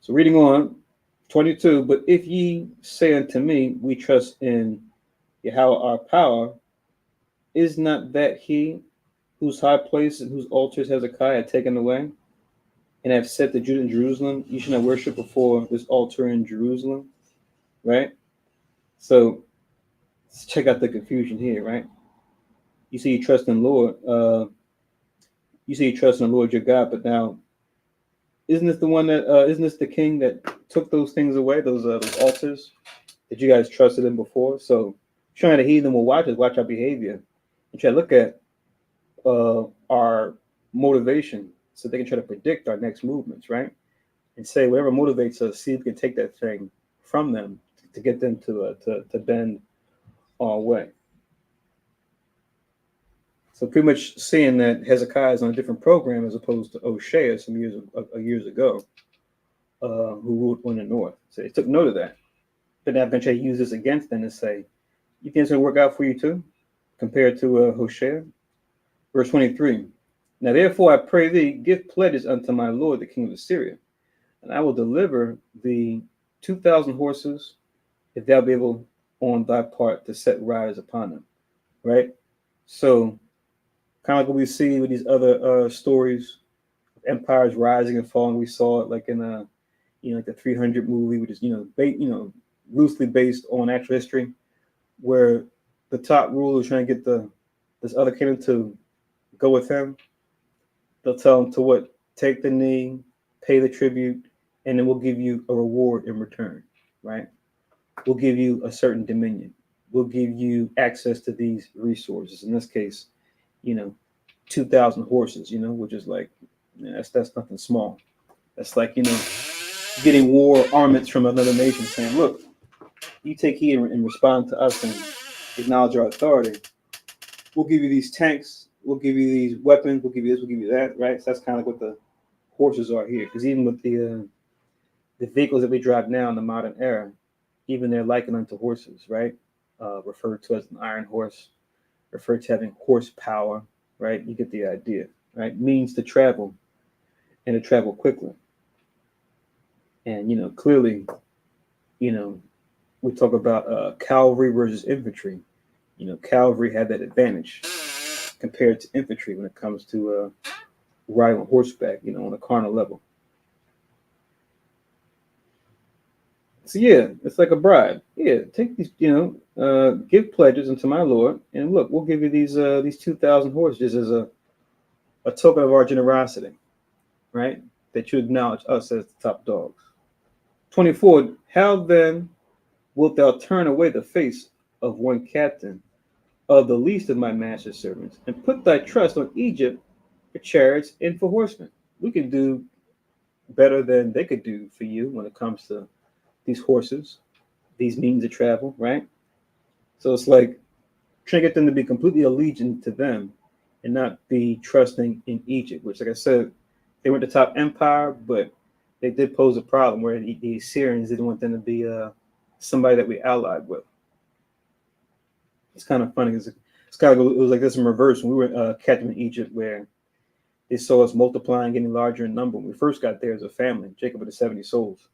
So reading on, 22, but if ye say unto me, we trust in Yahweh our power, is not that he whose high place and whose altars Hezekiah had taken away, and have said to Judah and Jerusalem, you should not worship before this altar in Jerusalem, right? So let's check out the confusion here, right? You say you trust in Lord, you say you trust in the Lord your God, but now isn't this the one that isn't this the king that took those things away, those altars that you guys trusted in before? So trying to heed them will watch our behavior and try to look at our motivation so they can try to predict our next movements, right? And say whatever motivates us, see if we can take that thing from them to get them to bend our way. So pretty much seeing that Hezekiah is on a different program as opposed to Hoshea some years ago, who ruled on the north. So they took note of that. But now I'm going to try to use this against them and say, you think it's going to work out for you too, compared to Hoshea? Verse 23. Now therefore I pray thee, give pledges unto my lord the king of Assyria, and I will deliver thee 2,000 horses, if thou be able on thy part to set riders upon them. Right? So kind of like what we see with these other stories of empires rising and falling. We saw it like in like the 300 movie, which is loosely based on actual history, where the top ruler is trying to get this other kingdom to go with him. They'll tell him to take the knee, pay the tribute, and then we'll give you a reward in return, right? We'll give you a certain dominion. We'll give you access to these resources. In this case, 2,000 horses, which is like, that's nothing small. That's like, getting war armaments from another nation saying, look, you take heed and respond to us and acknowledge our authority. We'll give you these tanks. We'll give you these weapons. We'll give you this. We'll give you that. Right. So that's kind of like what the horses are here. Because even with the vehicles that we drive now in the modern era, even they're likened unto horses, right? Referred to as an iron horse, referred to having horsepower, right? You get the idea, right? Means to travel and to travel quickly. And, clearly, we talk about cavalry versus infantry. Cavalry had that advantage compared to infantry when it comes to riding on horseback, on a carnal level. So yeah, it's like a bribe. Yeah, take these, give pledges unto my Lord, and look, we'll give you these 2,000 horses as a token of our generosity, right? That you acknowledge us as the top dogs. 24. How then wilt thou turn away the face of one captain of the least of my master's servants, and put thy trust on Egypt for chariots and for horsemen? We can do better than they could do for you when it comes to these horses, these means of travel, right? So it's like trying to get them to be completely allegiant to them and not be trusting in Egypt, which, like I said, they weren't the top empire, but they did pose a problem where the Assyrians didn't want them to be somebody that we allied with. It's kind of funny. It's kind of, it was like this in reverse when we were captive in Egypt, where they saw us multiplying, getting larger in number. When we first got there as a family, Jacob of the 70 souls,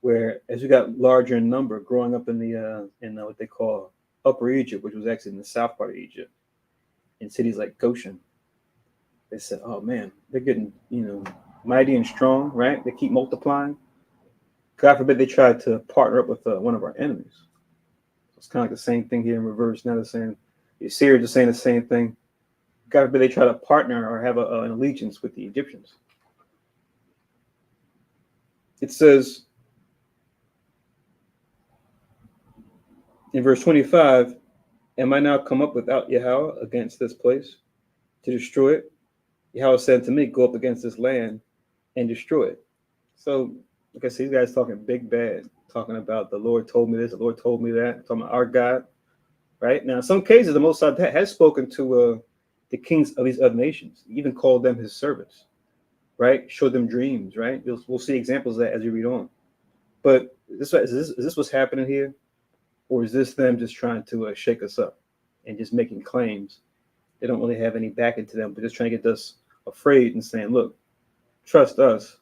where as we got larger in number, growing up in the in what they call Upper Egypt, which was actually in the south part of Egypt, in cities like Goshen. They said, "Oh man, they're getting mighty and strong, right? They keep multiplying. God forbid they tried to partner up with one of our enemies." So it's kind of like the same thing here in reverse. Now they're saying the Assyrians are saying the same thing. God forbid they try to partner or have an allegiance with the Egyptians. It says in verse 25, "Am I now come up without Yahweh against this place to destroy it? Yahweh said to me, go up against this land and destroy it." So, like I said, these guys talking big bad, talking about the Lord told me this, the Lord told me that, talking about our God, right? Now, in some cases, the Most High has spoken to the kings of these other nations, even called them his servants, right? Showed them dreams, right? We'll see examples of that as we read on. But is this what's happening here? Or is this them just trying to shake us up and just making claims? They don't really have any backing to them, but just trying to get us afraid and saying, look, trust us.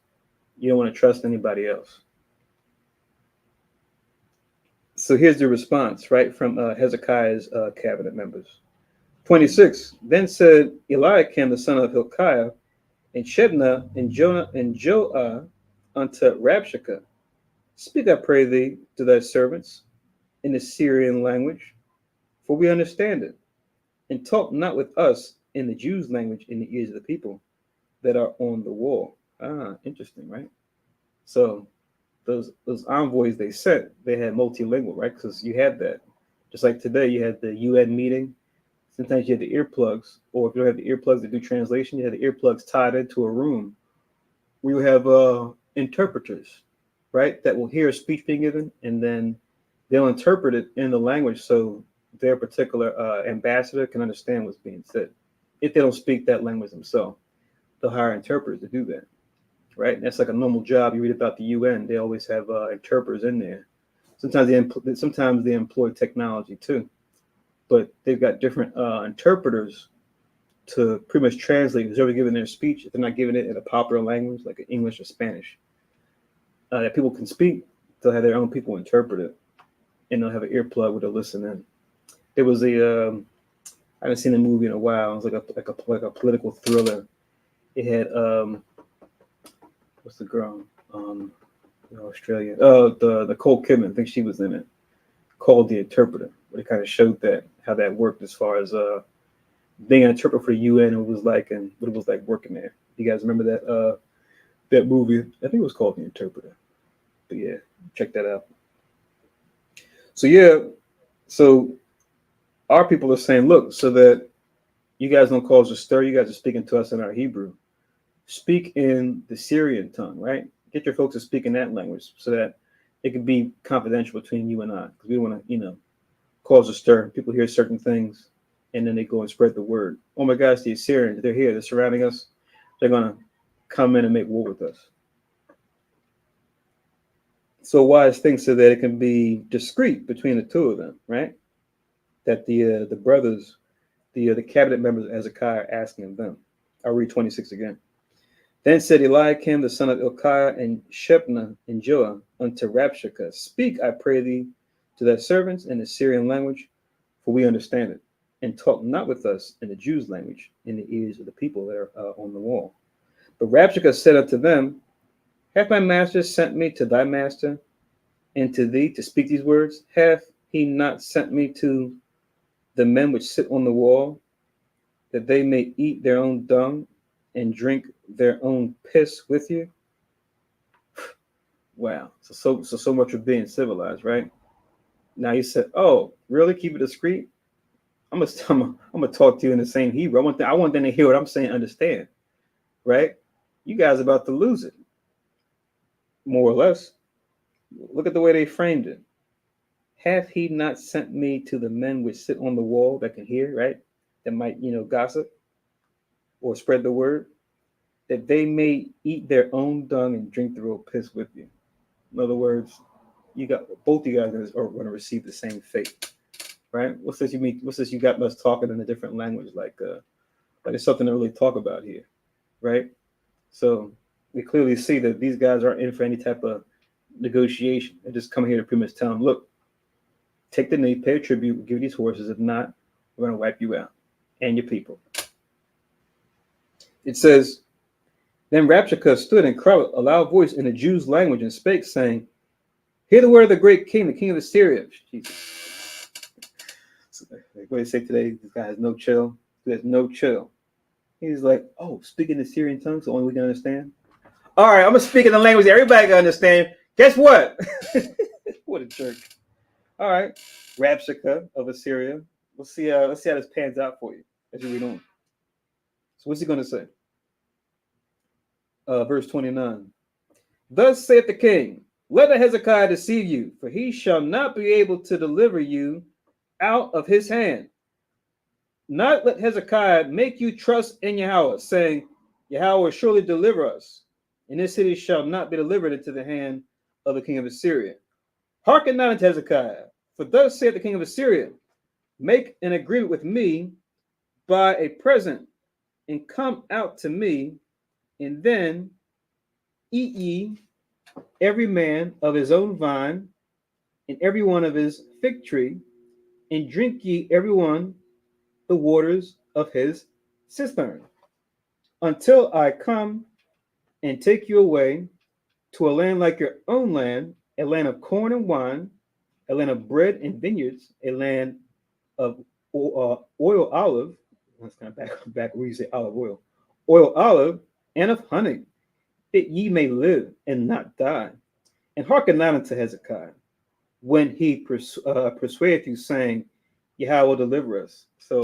You don't want to trust anybody else. So here's the response, right, from Hezekiah's cabinet members. 26, then said Eliakim, the son of Hilkiah, and Shebna, and Joah unto Rabshakeh, speak, I pray thee, to thy servants in the Syrian language, for we understand it, and talk not with us in the Jews' language in the ears of the people that are on the wall. Interesting, right? So those envoys they sent, they had multilingual, right? Because you had that. Just like today, you had the UN meeting. Sometimes you had the earplugs, or if you don't have the earplugs to do translation, you had the earplugs tied into a room. We will have interpreters, right, that will hear a speech being given, and then they'll interpret it in the language so their particular ambassador can understand what's being said. If they don't speak that language themselves, they'll hire interpreters to do that, right? And that's like a normal job. You read about the UN; they always have interpreters in there. Sometimes they employ technology too, but they've got different interpreters to pretty much translate whoever giving their speech. If they're not giving it in a popular language like English or Spanish that people can speak, they'll have their own people interpret it, and they'll have an earplug where they'll listen in. There was I haven't seen a movie in a while. It was like a political thriller. It had what's the girl? Australia. The Nicole Kidman. I think she was in it. Called The Interpreter. Where it kind of showed that how that worked as far as being an interpreter for the UN. It was like and what it was like working there. You guys remember that movie? I think it was called The Interpreter. But yeah, check that out. So our people are saying, look, so that you guys don't cause a stir, you guys are speaking to us in our Hebrew. Speak in the Syrian tongue, right? Get your folks to speak in that language so that it can be confidential between you and I, because we don't want to, cause a stir. People hear certain things, and then they go and spread the word. Oh my gosh, the Assyrians, they're here, they're surrounding us. They're going to come in and make war with us. So wise thing so that it can be discreet between the two of them, right? That the brothers, the cabinet members of Hezekiah are asking them. I'll read 26 again. Then said Eliakim, the son of Hilkiah, and Shebna and Joah unto Rabshakeh, speak, I pray thee, to thy servants in the Syrian language, for we understand it, and talk not with us in the Jews' language in the ears of the people that are on the wall. But Rabshakeh said unto them, hath my master sent me to thy master and to thee to speak these words? Hath he not sent me to the men which sit on the wall, that they may eat their own dung and drink their own piss with you? Wow. So much of being civilized, right? Now you said, oh, really? Keep it discreet? I'm gonna talk to you in the same Hebrew. I want them to hear what I'm saying, understand, right? You guys are about to lose it, more or less. Look at the way they framed it. Hath he not sent me to the men which sit on the wall that can hear, right? That might, gossip or spread the word, that they may eat their own dung and drink their own piss with you. In other words, both you guys are going to receive the same fate, right? What's this you got us talking in a different language? Like it's something to really talk about here, right? So we clearly see that these guys aren't in for any type of negotiation. They just come here to pretty much tell them, look, Take the knee, pay a tribute, give these horses. If not, we're going to wipe you out and your people. It says, then Rabshakeh stood and cried with a loud voice in the Jews' language and spake, saying, hear the word of the great king, the king of Assyria. Jesus. So, like what they say today, this guy has no chill. He has no chill. He's like, oh, speaking the Syrian tongue, so only we can understand. All right, I'm gonna speak in the language everybody can understand. Guess what? What a jerk. All right, Rabshakeh of Assyria. Let's see how this pans out for you as you read on. So what's he gonna say? Verse 29. Thus saith the king, let not Hezekiah deceive you, for he shall not be able to deliver you out of his hand. Not let Hezekiah make you trust in Yahweh, saying, Yahweh will surely deliver us, and this city shall not be delivered into the hand of the king of Assyria. Hearken not unto Hezekiah, for thus saith the king of Assyria, make an agreement with me by a present, and come out to me, and then eat ye every man of his own vine, and every one of his fig tree, and drink ye every one the waters of his cistern, until I come and take you away to a land like your own land, a land of corn and wine, a land of bread and vineyards, a land of oil olive. That's kind of back where you say olive oil olive, and of honey, that ye may live and not die. And hearken not unto Hezekiah when he persuadeth you, saying, Yahweh will deliver us. So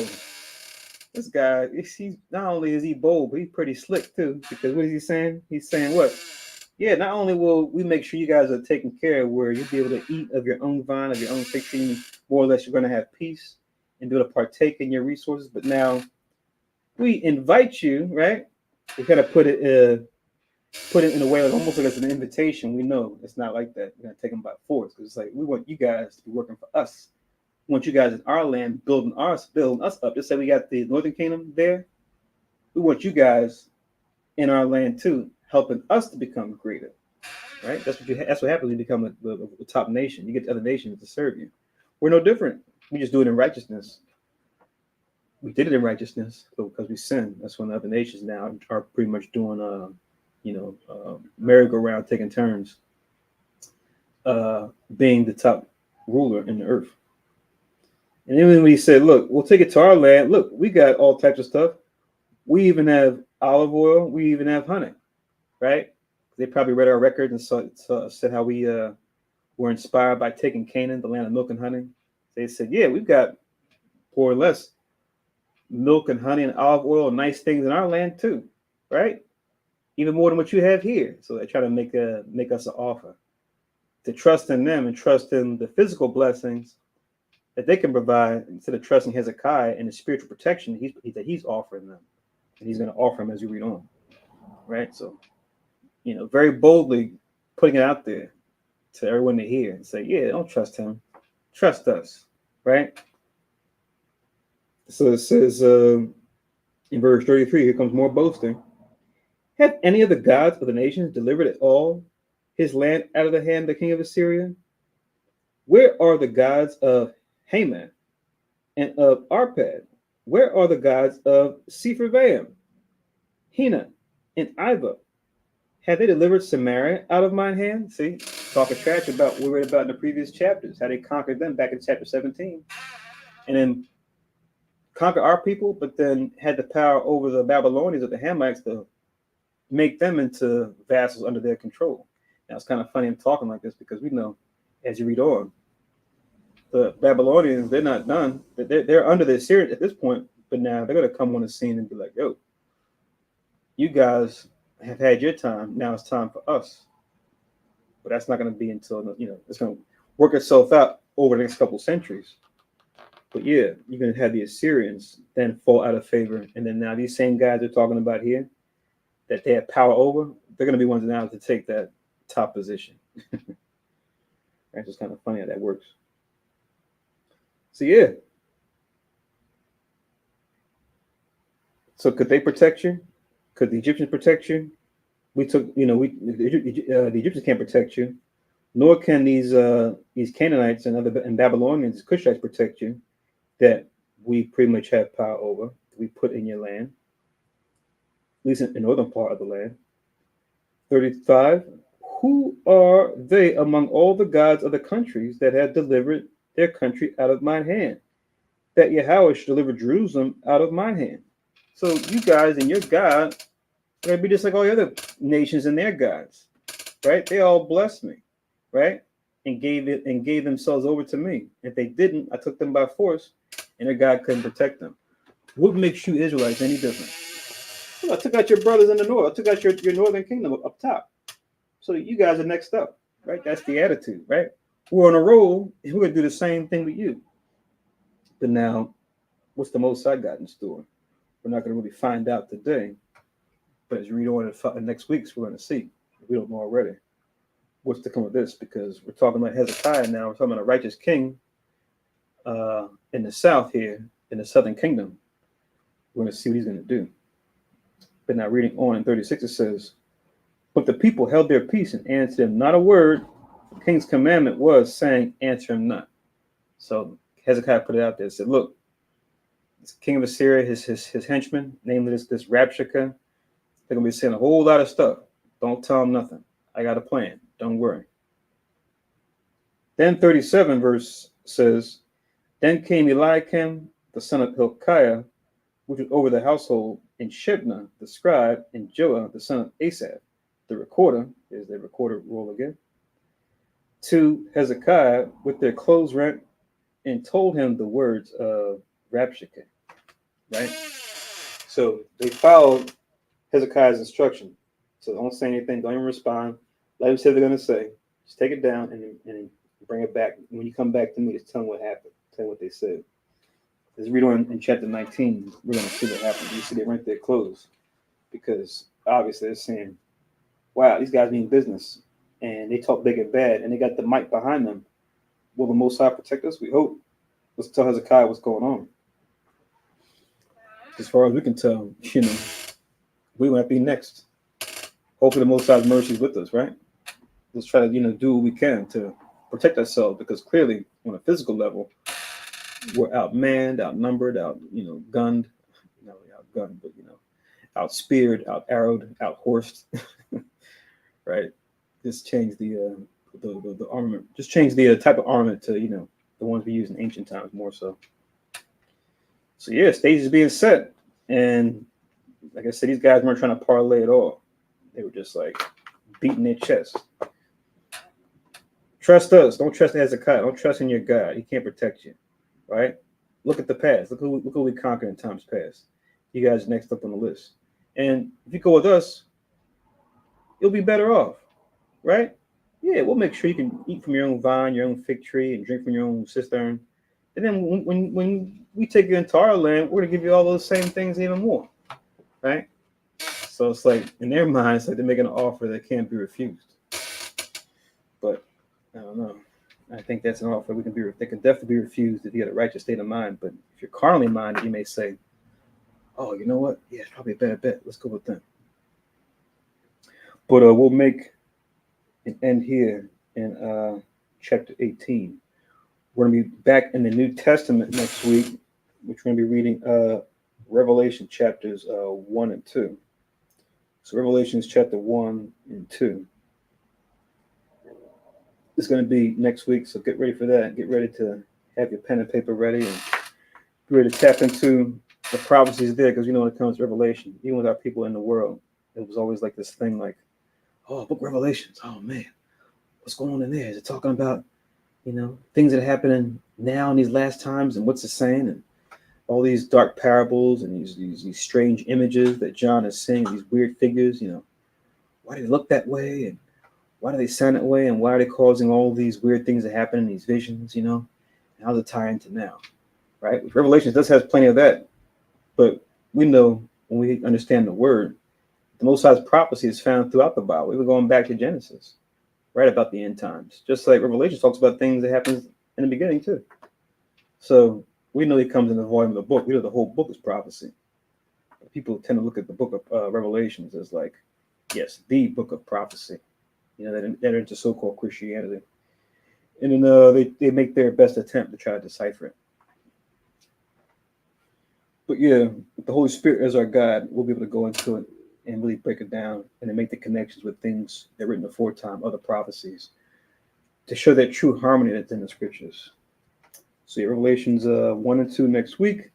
this guy, he's not only is he bold, but he's pretty slick too. Because what is he saying? He's saying what? Yeah, not only will we make sure you guys are taken care of, where you'll be able to eat of your own vine, of your own fig tree, more or less you're going to have peace and be able to partake in your resources. But now we invite you, right? We kind of put it in a way like almost like it's an invitation. We know it's not like that. We're going to take them by force, because it's like we want you guys to be working for us. We want you guys in our land building us up. Just say we got the Northern Kingdom there. We want you guys in our land too, helping us to become greater. Right? That's what happens when you become a top nation. You get the other nations to serve you. We're no different. We just do it in righteousness. We did it in righteousness because we sinned. That's when the other nations now are pretty much doing merry-go-round, taking turns being the top ruler in the earth. And then when he said, look, we'll take it to our land. Look, we got all types of stuff. We even have olive oil. We even have honey, right? They probably read our records and said how we were inspired by taking Canaan, the land of milk and honey. They said, yeah, we've got more or less milk and honey and olive oil and nice things in our land too, right? Even more than what you have here. So they try to make us an offer to trust in them and trust in the physical blessings that they can provide, instead of trusting Hezekiah and the spiritual protection that he's offering them. And he's going to offer them as you read on, right? So, very boldly putting it out there to everyone to hear and say, yeah, don't trust him. Trust us, right? So it says in verse 33, here comes more boasting. Have any of the gods of the nations delivered at all his land out of the hand of the king of Assyria? Where are the gods of Haman and of Arpad? Where are the gods of Sepharvaim, Hena, and Iva? Have they delivered Samaria out of mine hand? See, talking trash about what we read about in the previous chapters, how they conquered them back in chapter 17. And then conquer our people, but then had the power over the Babylonians or the Hamites to make them into vassals under their control. Now, it's kind of funny I'm talking like this because we know, as you read on, the Babylonians, they're not done. They're under the Assyrians at this point, but now they're going to come on the scene and be like, yo, you guys have had your time. Now it's time for us. But that's not going to be until, it's going to work itself out over the next couple centuries. But yeah, you're going to have the Assyrians then fall out of favor. And then now these same guys they're talking about here that they have power over, they're going to be ones now to take that top position. That's just kind of funny how that works. So yeah. So could they protect you? Could the Egyptians protect you? The Egyptians can't protect you. Nor can these Canaanites and Babylonians, Cushites protect you that we pretty much have power over. We put in your land, at least in the northern part of the land. 35. Who are they among all the gods of the countries that have delivered their country out of my hand? That Yahweh should deliver Jerusalem out of my hand. So you guys and your God are going to be just like all the other nations and their gods, right? They all blessed me, right? And gave themselves over to me. If they didn't, I took them by force, and their God couldn't protect them. What makes you Israelites any different? Well, I took out your brothers in the north. I took out your northern kingdom up top. So you guys are next up, right? That's the attitude, right? We're on a roll, and we're going to do the same thing with you. But now, what's the Most High got in store? We're not going to really find out today. But as you read on in next week's, we're going to see. If we don't know already what's to come of this, because we're talking about Hezekiah now. We're talking about a righteous king in the south here, in the southern kingdom. We're going to see what he's going to do. But now reading on in 36, it says, but the people held their peace and answered him not a word. The king's commandment was saying, answer him not. So Hezekiah put it out there and said, look, this king of Assyria, his henchmen, namely this Rabshakeh, they're going to be saying a whole lot of stuff. Don't tell them nothing. I got a plan. Don't worry. Then 37 verse says, then came Eliakim, the son of Hilkiah, which was over the household, and Shebna, the scribe, and Joah, the son of Asaph, the recorder, is the recorder roll again, to Hezekiah with their clothes rent, and told him the words of Rabshakeh, right? So they followed Hezekiah's instruction. So don't say anything, don't even respond. Let them say what they're going to say. Just take it down and bring it back. When you come back to me, just tell them what happened. Tell them what they said. As we read on in chapter 19, we're going to see what happened. You see they rent their clothes because obviously they're saying, wow, these guys mean business. And they talk big and bad, and they got the mic behind them. Will the Most High protect us? We hope. Let's tell Hezekiah what's going on. As far as we can tell, we might be next. Hopefully the Most High's mercy is with us, right? Let's try to, do what we can to protect ourselves, because clearly on a physical level, we're outmanned, outnumbered, gunned, outgunned, but outspeared, out arrowed, out horsed, right? Just change the armament. Just change the type of armament to the ones we used in ancient times more so. So yeah, stage is being set, and like I said, these guys weren't trying to parlay at all. They were just like beating their chest. Trust us. Don't trust Hezekiah. Don't trust in your God. He can't protect you, right? Look at the past. Look who we conquered in times past. You guys next up on the list. And if you go with us, you'll be better off, right? Yeah, we'll make sure you can eat from your own vine, your own fig tree, and drink from your own cistern. And then when we take you into our land, we're going to give you all those same things and even more, right? So it's like, in their minds, like they're making an offer that can't be refused. But I don't know. I think that's an offer they can definitely be refused if you have a righteous state of mind. But if you're carnally minded, you may say, oh, you know what? Yeah, it's probably a bad bet. Let's go with them. But we'll make an end here in chapter 18. We're going to be back in the New Testament next week, which we're going to be reading Revelation chapters 1 and 2. So Revelations chapter 1 and 2. It's going to be next week, so get ready for that. Get ready to have your pen and paper ready and get ready to tap into the prophecies there, because when it comes to Revelation, even with our people in the world, it was always like this thing like, oh, book Revelations. Oh, man, what's going on in there? Is it talking about, things that are happening now in these last times, and what's it saying? And all these dark parables and these strange images that John is seeing, these weird figures, why do they look that way? And why do they sound that way? And why are they causing all these weird things to happen in these visions, and how does it tie into now, right? Revelation does have plenty of that, but we know when we understand the word, the Most High's prophecy is found throughout the Bible. We were going back to Genesis, right, about the end times, just like Revelation talks about things that happens in the beginning too. So we know he comes in the volume of the book. We know the whole book is prophecy. People tend to look at the book of Revelations as like, yes, the book of prophecy. that are into so-called Christianity. And then they make their best attempt to try to decipher it. But yeah, with the Holy Spirit as our guide, we'll be able to go into it and really break it down and then make the connections with things that are written aforetime, other prophecies, to show that true harmony that's in the scriptures. So yeah, Revelations 1 and 2 next week.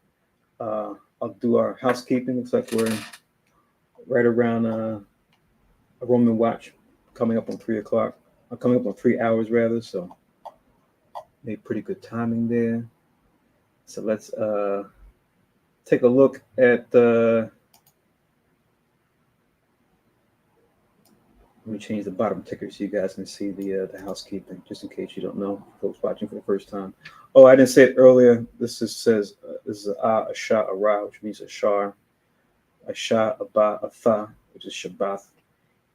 I'll do our housekeeping. Looks like we're right around a Roman watch coming up on 3 o'clock. Coming up on 3 hours rather, so made pretty good timing there. So let's take a look at let me change the bottom ticker so you guys can see the housekeeping, just in case you don't know, folks watching for the first time. Oh, I didn't say it earlier. This says this is a Shah, a Ra, which means a Shar, a Shah, a Ba, a Tha, which is Shabbath,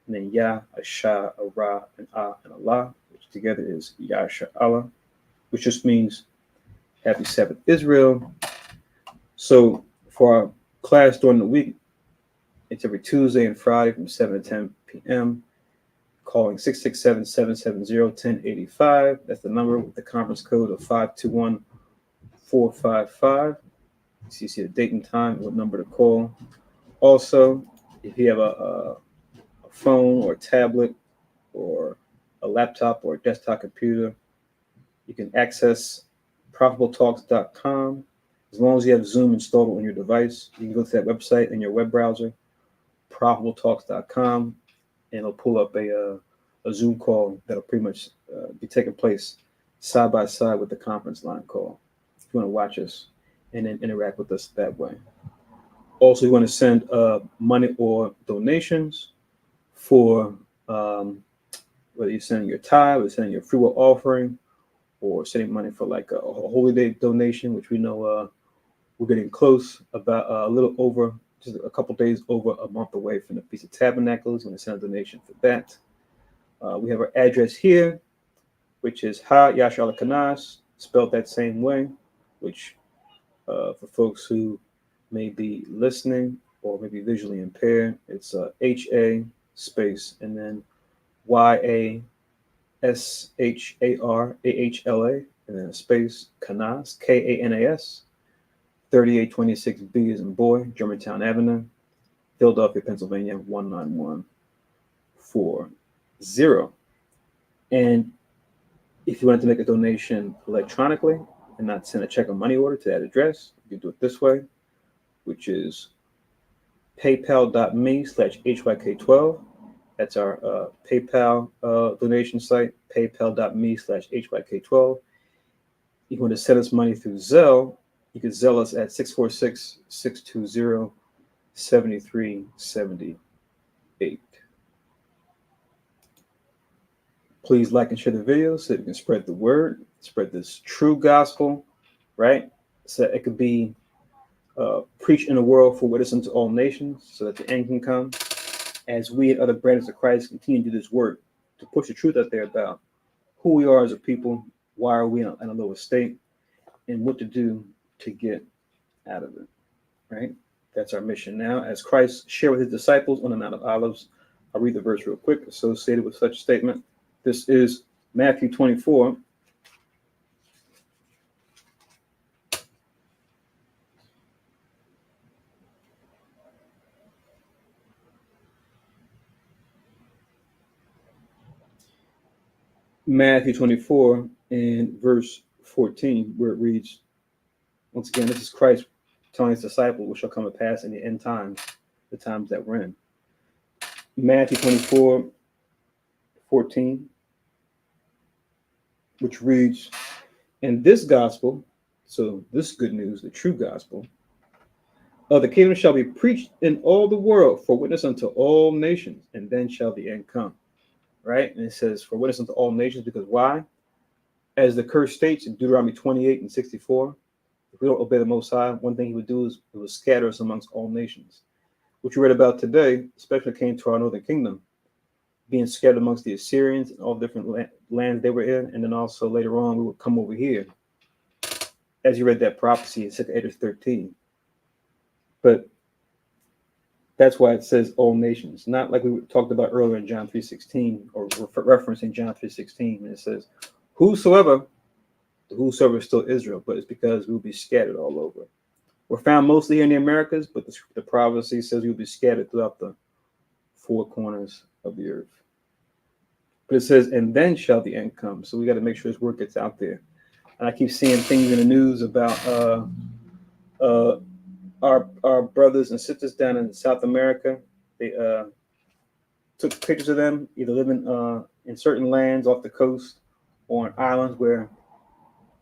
and then Ya, a Shah, a Ra, and Allah, which together is Yasha Allah, which just means Happy Sabbath Israel. So for our class during the week, it's every Tuesday and Friday from 7 to 10 p.m. Calling 667-770-1085. That's the number with the conference code of 521-455. So you see the date and time, what number to call. Also, if you have a phone or a tablet or a laptop or a desktop computer, you can access profitabletalks.com. As long as you have Zoom installed on your device, you can go to that website in your web browser, profitabletalks.com, and it'll pull up a Zoom call that'll pretty much be taking place side by side with the conference line call. If you want to watch us and then interact with us that way. Also, you want to send money or donations for whether you're sending your tithe, or sending your free will offering, or sending money for like a holy day donation, which we know we're getting close, about a little over, just a couple days over a month away from the Feast of Tabernacles. We're going to send a donation for that. We have our address here, which is Ha Yasha Allah Kanas, spelled that same way, which for folks who may be listening or maybe visually impaired, it's HA space and then YASHARAHLA and then a space Kanas, KANAS, 3826B as in boy, Germantown Avenue, Philadelphia, Pennsylvania, 19140. And if you wanted to make a donation electronically and not send a check or money order to that address, you can do it this way, which is paypal.me/HYK12. That's our PayPal donation site, paypal.me/HYK12. If you want to send us money through Zelle, you can Zelle us at 646-620-7378. Please like and share the video so that you can spread the word, spread this true gospel, right? So it could be preached in the world for witness unto all nations so that the end can come. As we and other branches of Christ continue to do this work to push the truth out there about who we are as a people, why are we in a lower state, and what to do to get out of it, right? That's our mission now. As Christ shared with his disciples on the Mount of Olives, I'll read the verse real quick associated with such a statement. This is Matthew 24. Matthew 24 and verse 14, where it reads, once again, this is Christ telling his disciples what shall come to pass in the end times, the times that we're in. Matthew 24:14, which reads, and this gospel, so this good news, the true gospel, of the kingdom shall be preached in all the world for witness unto all nations, and then shall the end come. Right? And it says for witness unto all nations, because why? As the curse states in Deuteronomy 28:64, if we don't obey the Most High, one thing he would do is it would scatter us amongst all nations, which we read about today, especially came to our northern kingdom, being scattered amongst the Assyrians and all different lands they were in. And then also later on, we would come over here, as you read that prophecy in 2 Esdras 13. But That's why it says all nations, not like we talked about earlier in John 3:16, or referencing John 3:16, and it says, whosoever, the whosoever is still Israel, but it's because we'll be scattered all over. We're found mostly here in the Americas, but the prophecy says we'll be scattered throughout the four corners of the earth. But it says, and then shall the end come. So we got to make sure this word gets out there. And I keep seeing things in the news about our brothers and sisters down in South America. They took pictures of them either living in certain lands off the coast or on islands where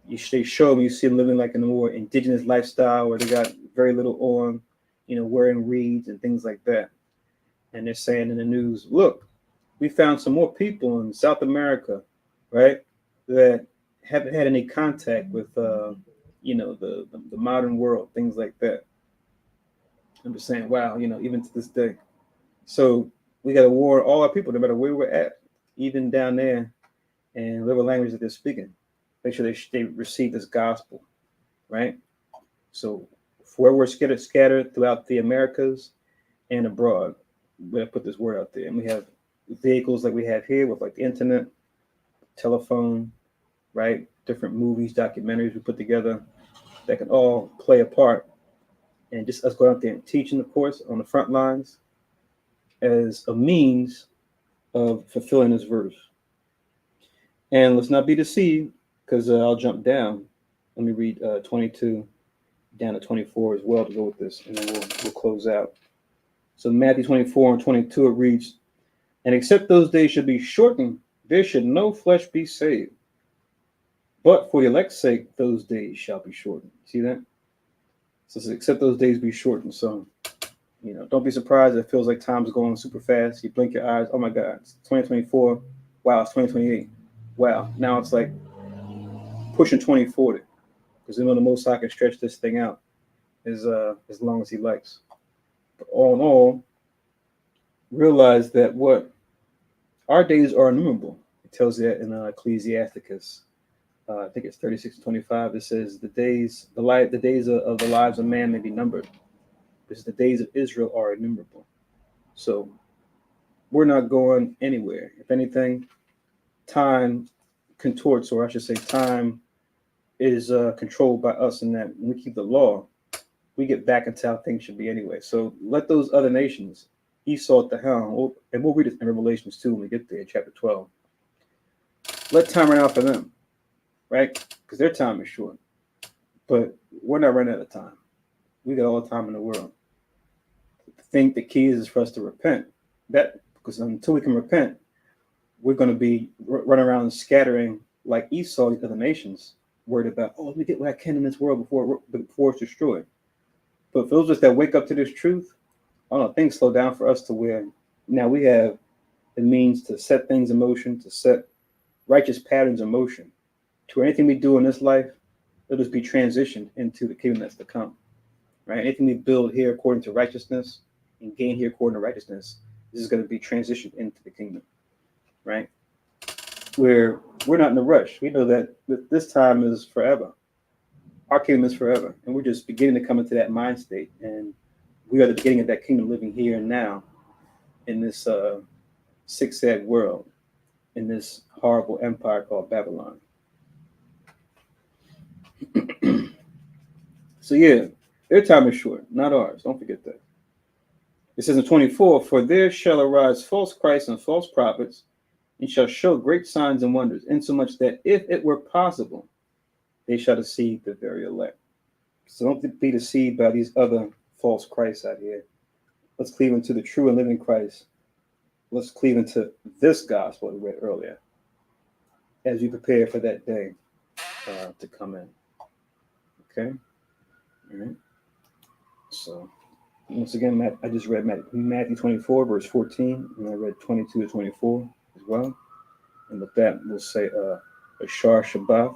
they show them, you see them living like in a more indigenous lifestyle where they got very little on, wearing reeds and things like that. And they're saying in the news, look, we found some more people in South America, right, that haven't had any contact with, the modern world, things like that. I'm just saying, wow, even to this day. So we got to warn all our people, no matter where we're at, even down there, and whatever language that they're speaking. Make sure they receive this gospel, right? So where we're scattered throughout the Americas and abroad, we have to put this word out there. And we have vehicles like we have here with like the internet, telephone, right? Different movies, documentaries we put together that can all play a part. And just us going out there and teaching, of course, on the front lines as a means of fulfilling this verse. And let's not be deceived, because I'll jump down. Let me read 22 down to 24 as well to go with this, and then we'll close out. So Matthew 24 and 22, it reads, and except those days should be shortened, there should no flesh be saved. But for the elect's sake, those days shall be shortened. See that? So except those days be shortened. So, don't be surprised. It feels like time's going super fast. You blink your eyes. Oh my God, it's 2024. Wow, it's 2028. Wow. Now it's like pushing 2040. Because the Most High can stretch this thing out as long as he likes. But all in all, realize that our days are innumerable. It tells you that in Ecclesiasticus. I think it's 36:25. It says the days of the lives of man may be numbered, because the days of Israel are innumerable. So we're not going anywhere. If anything, time contorts, or I should say, time is controlled by us. In that when we keep the law, we get back into how things should be anyway. So let those other nations, Esau at the helm, and we'll read it in Revelations 2 when we get there, chapter 12. Let time run out for them. Right? Because their time is short. But we're not running out of time. We got all the time in the world. I think the key is for us to repent. Because until we can repent, we're going to be running around scattering like Esau, the other nations, worried about, let me get what I can in this world before it's destroyed. But for those of us that wake up to this truth, I don't know, things slow down for us to where now we have the means to set things in motion, to set righteous patterns in motion. To anything we do in this life, it'll just be transitioned into the kingdom that's to come, right? Anything we build here according to righteousness and gain here according to righteousness, this is going to be transitioned into the kingdom, right? Where we're not in a rush. We know that this time is forever. Our kingdom is forever, and we're just beginning to come into that mind state, and we are the beginning of that kingdom living here and now in this sick, sad world, in this horrible empire called Babylon. So yeah, their time is short, not ours. Don't forget that. It says in 24, for there shall arise false Christs and false prophets, and shall show great signs and wonders, insomuch that if it were possible, they shall deceive the very elect. So don't be deceived by these other false Christs out here. Let's cleave into the true and living Christ. Let's cleave into this gospel we read earlier as we prepare for that day to come in. Okay? All right. So, once again, I just read Matthew 24, verse 14, and I read 22 to 24 as well. And with that, we'll say Ashar Shabbat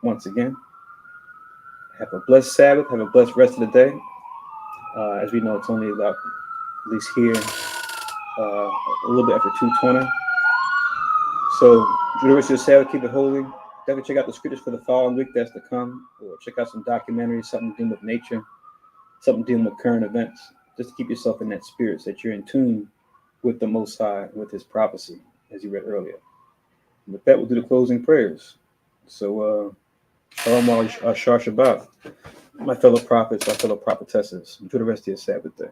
once again. Have a blessed Sabbath. Have a blessed rest of the day. As we know, it's only about, at least here, a little bit after 2:20. So, enjoy the rest of your Sabbath. Keep it holy. Definitely check out the scriptures for the following week that's to come, or check out some documentaries, something dealing with nature, something dealing with current events. just to keep yourself in that spirit, so that you're in tune with the Most High, with His prophecy, as you read earlier. And with that, we'll do the closing prayers. So, Shalom Ashar Shabbat, my fellow prophets, my fellow prophetesses. Enjoy the rest of your Sabbath day.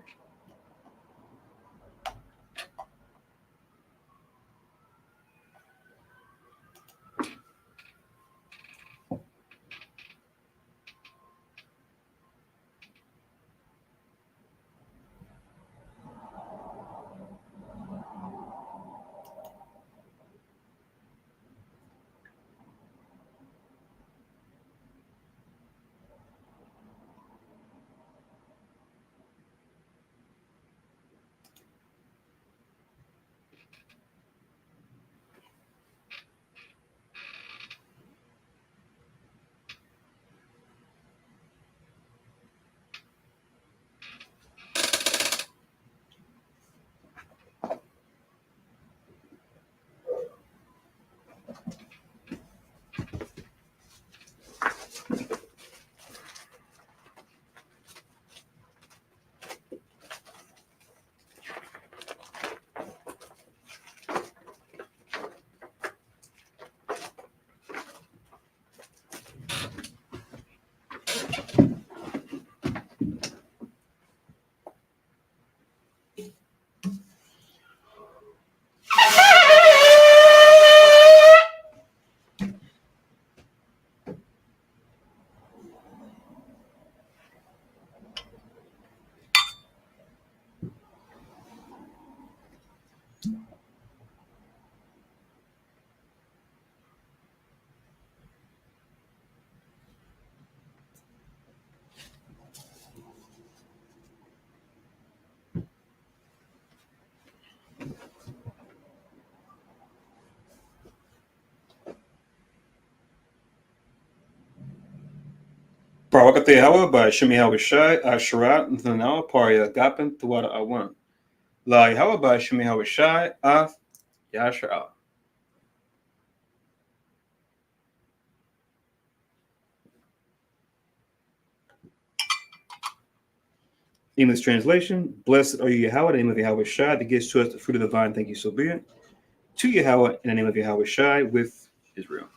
Barakateh Hawa by Shemi Hawashai, Asharat, Nthanawa, Paria, Gapin, Tuwada Awan. La Hawa by Shemi Hawashai, Af, Yashara. English translation: Blessed are you, Yahweh, in the name of Yahweh Shai, that gives to us the fruit of the vine. Thank you, so be it. To Yahweh, in the name of Yahweh Shai, with Israel.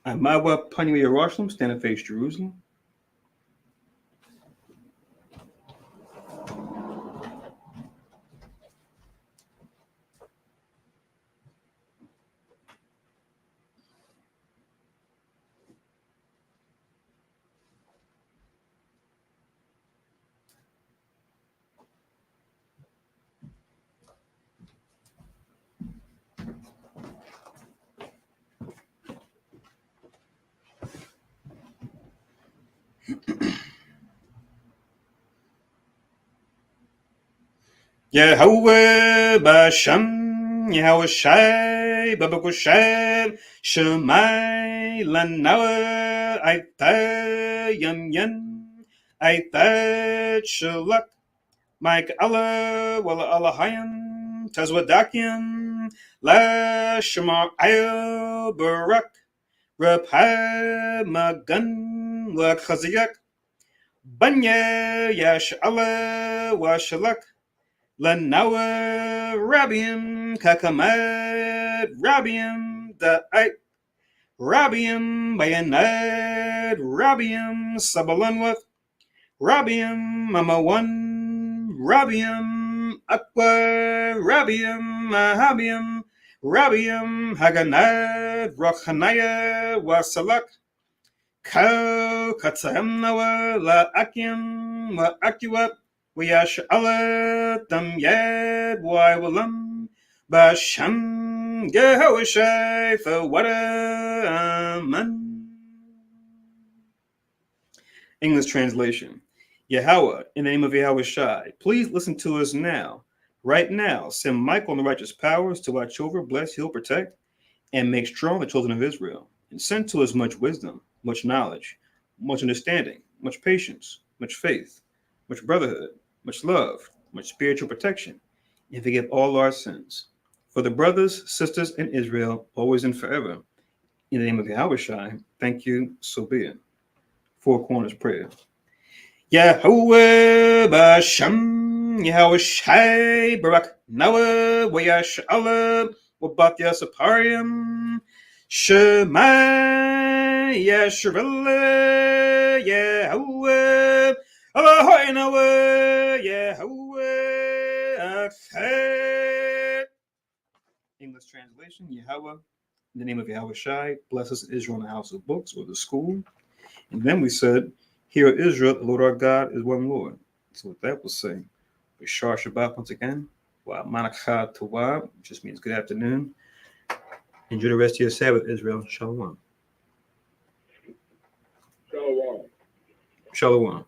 Amawa Pani Yerushalayim, stand and face Jerusalem. Yahweh Bashem, Yahweh Shai, Babakushem, Shemai, Lanawa, Aita, Yan, Aita, Shalak, Mike Allah, Walla Allahayim, Tazwadakian, La Shemar Ayel, Barak, Rabha, Magan, La Chaziyak, Banya, Yash Allah, Washalak, Lanawa Rabiam Kakamad Rabiam Da'ait Rabiam Bayanad Rabiam Sabalanwath Rabiam Mamawan Rabiam Akwa Rabiam Mahabiam Rabiam Haganad Rochanaya Wasalak Kau Katsamnawa La Akim Wa Akiwat Wiyash Allah Tam Yad Walam Basham Yehoshai Fawada Aman. English translation: Yahweh, in the name of Yahweh Shai, please listen to us now. Right now, send Michael and the righteous powers to watch over, bless, heal, protect, and make strong the children of Israel. And send to us much wisdom, much knowledge, much understanding, much patience, much faith, much brotherhood, much love, much spiritual protection, and forgive all our sins. For the brothers, sisters in Israel, always and forever. In the name of Yahweh Shai, thank you, so be it. Four Corners Prayer. Yahweh Bashem, Yahweh Shai, Barak Nawa, Wayash Allah, Wabat Yasaparim, Shema, Yasharallah, Yahweh, Allahoi Nawa, Yahweh, Akhet. English translation, Yahweh, in the name of Yahweh Shai, blesses Israel in the house of books or the school. And then we said, Hear Israel, the Lord our God is one Lord. So what that was saying, Bashar Shabbat once again, Wa Manakha Tawab, just means good afternoon. Enjoy the rest of your Sabbath, Israel. Shalom. Shalom. Shalom.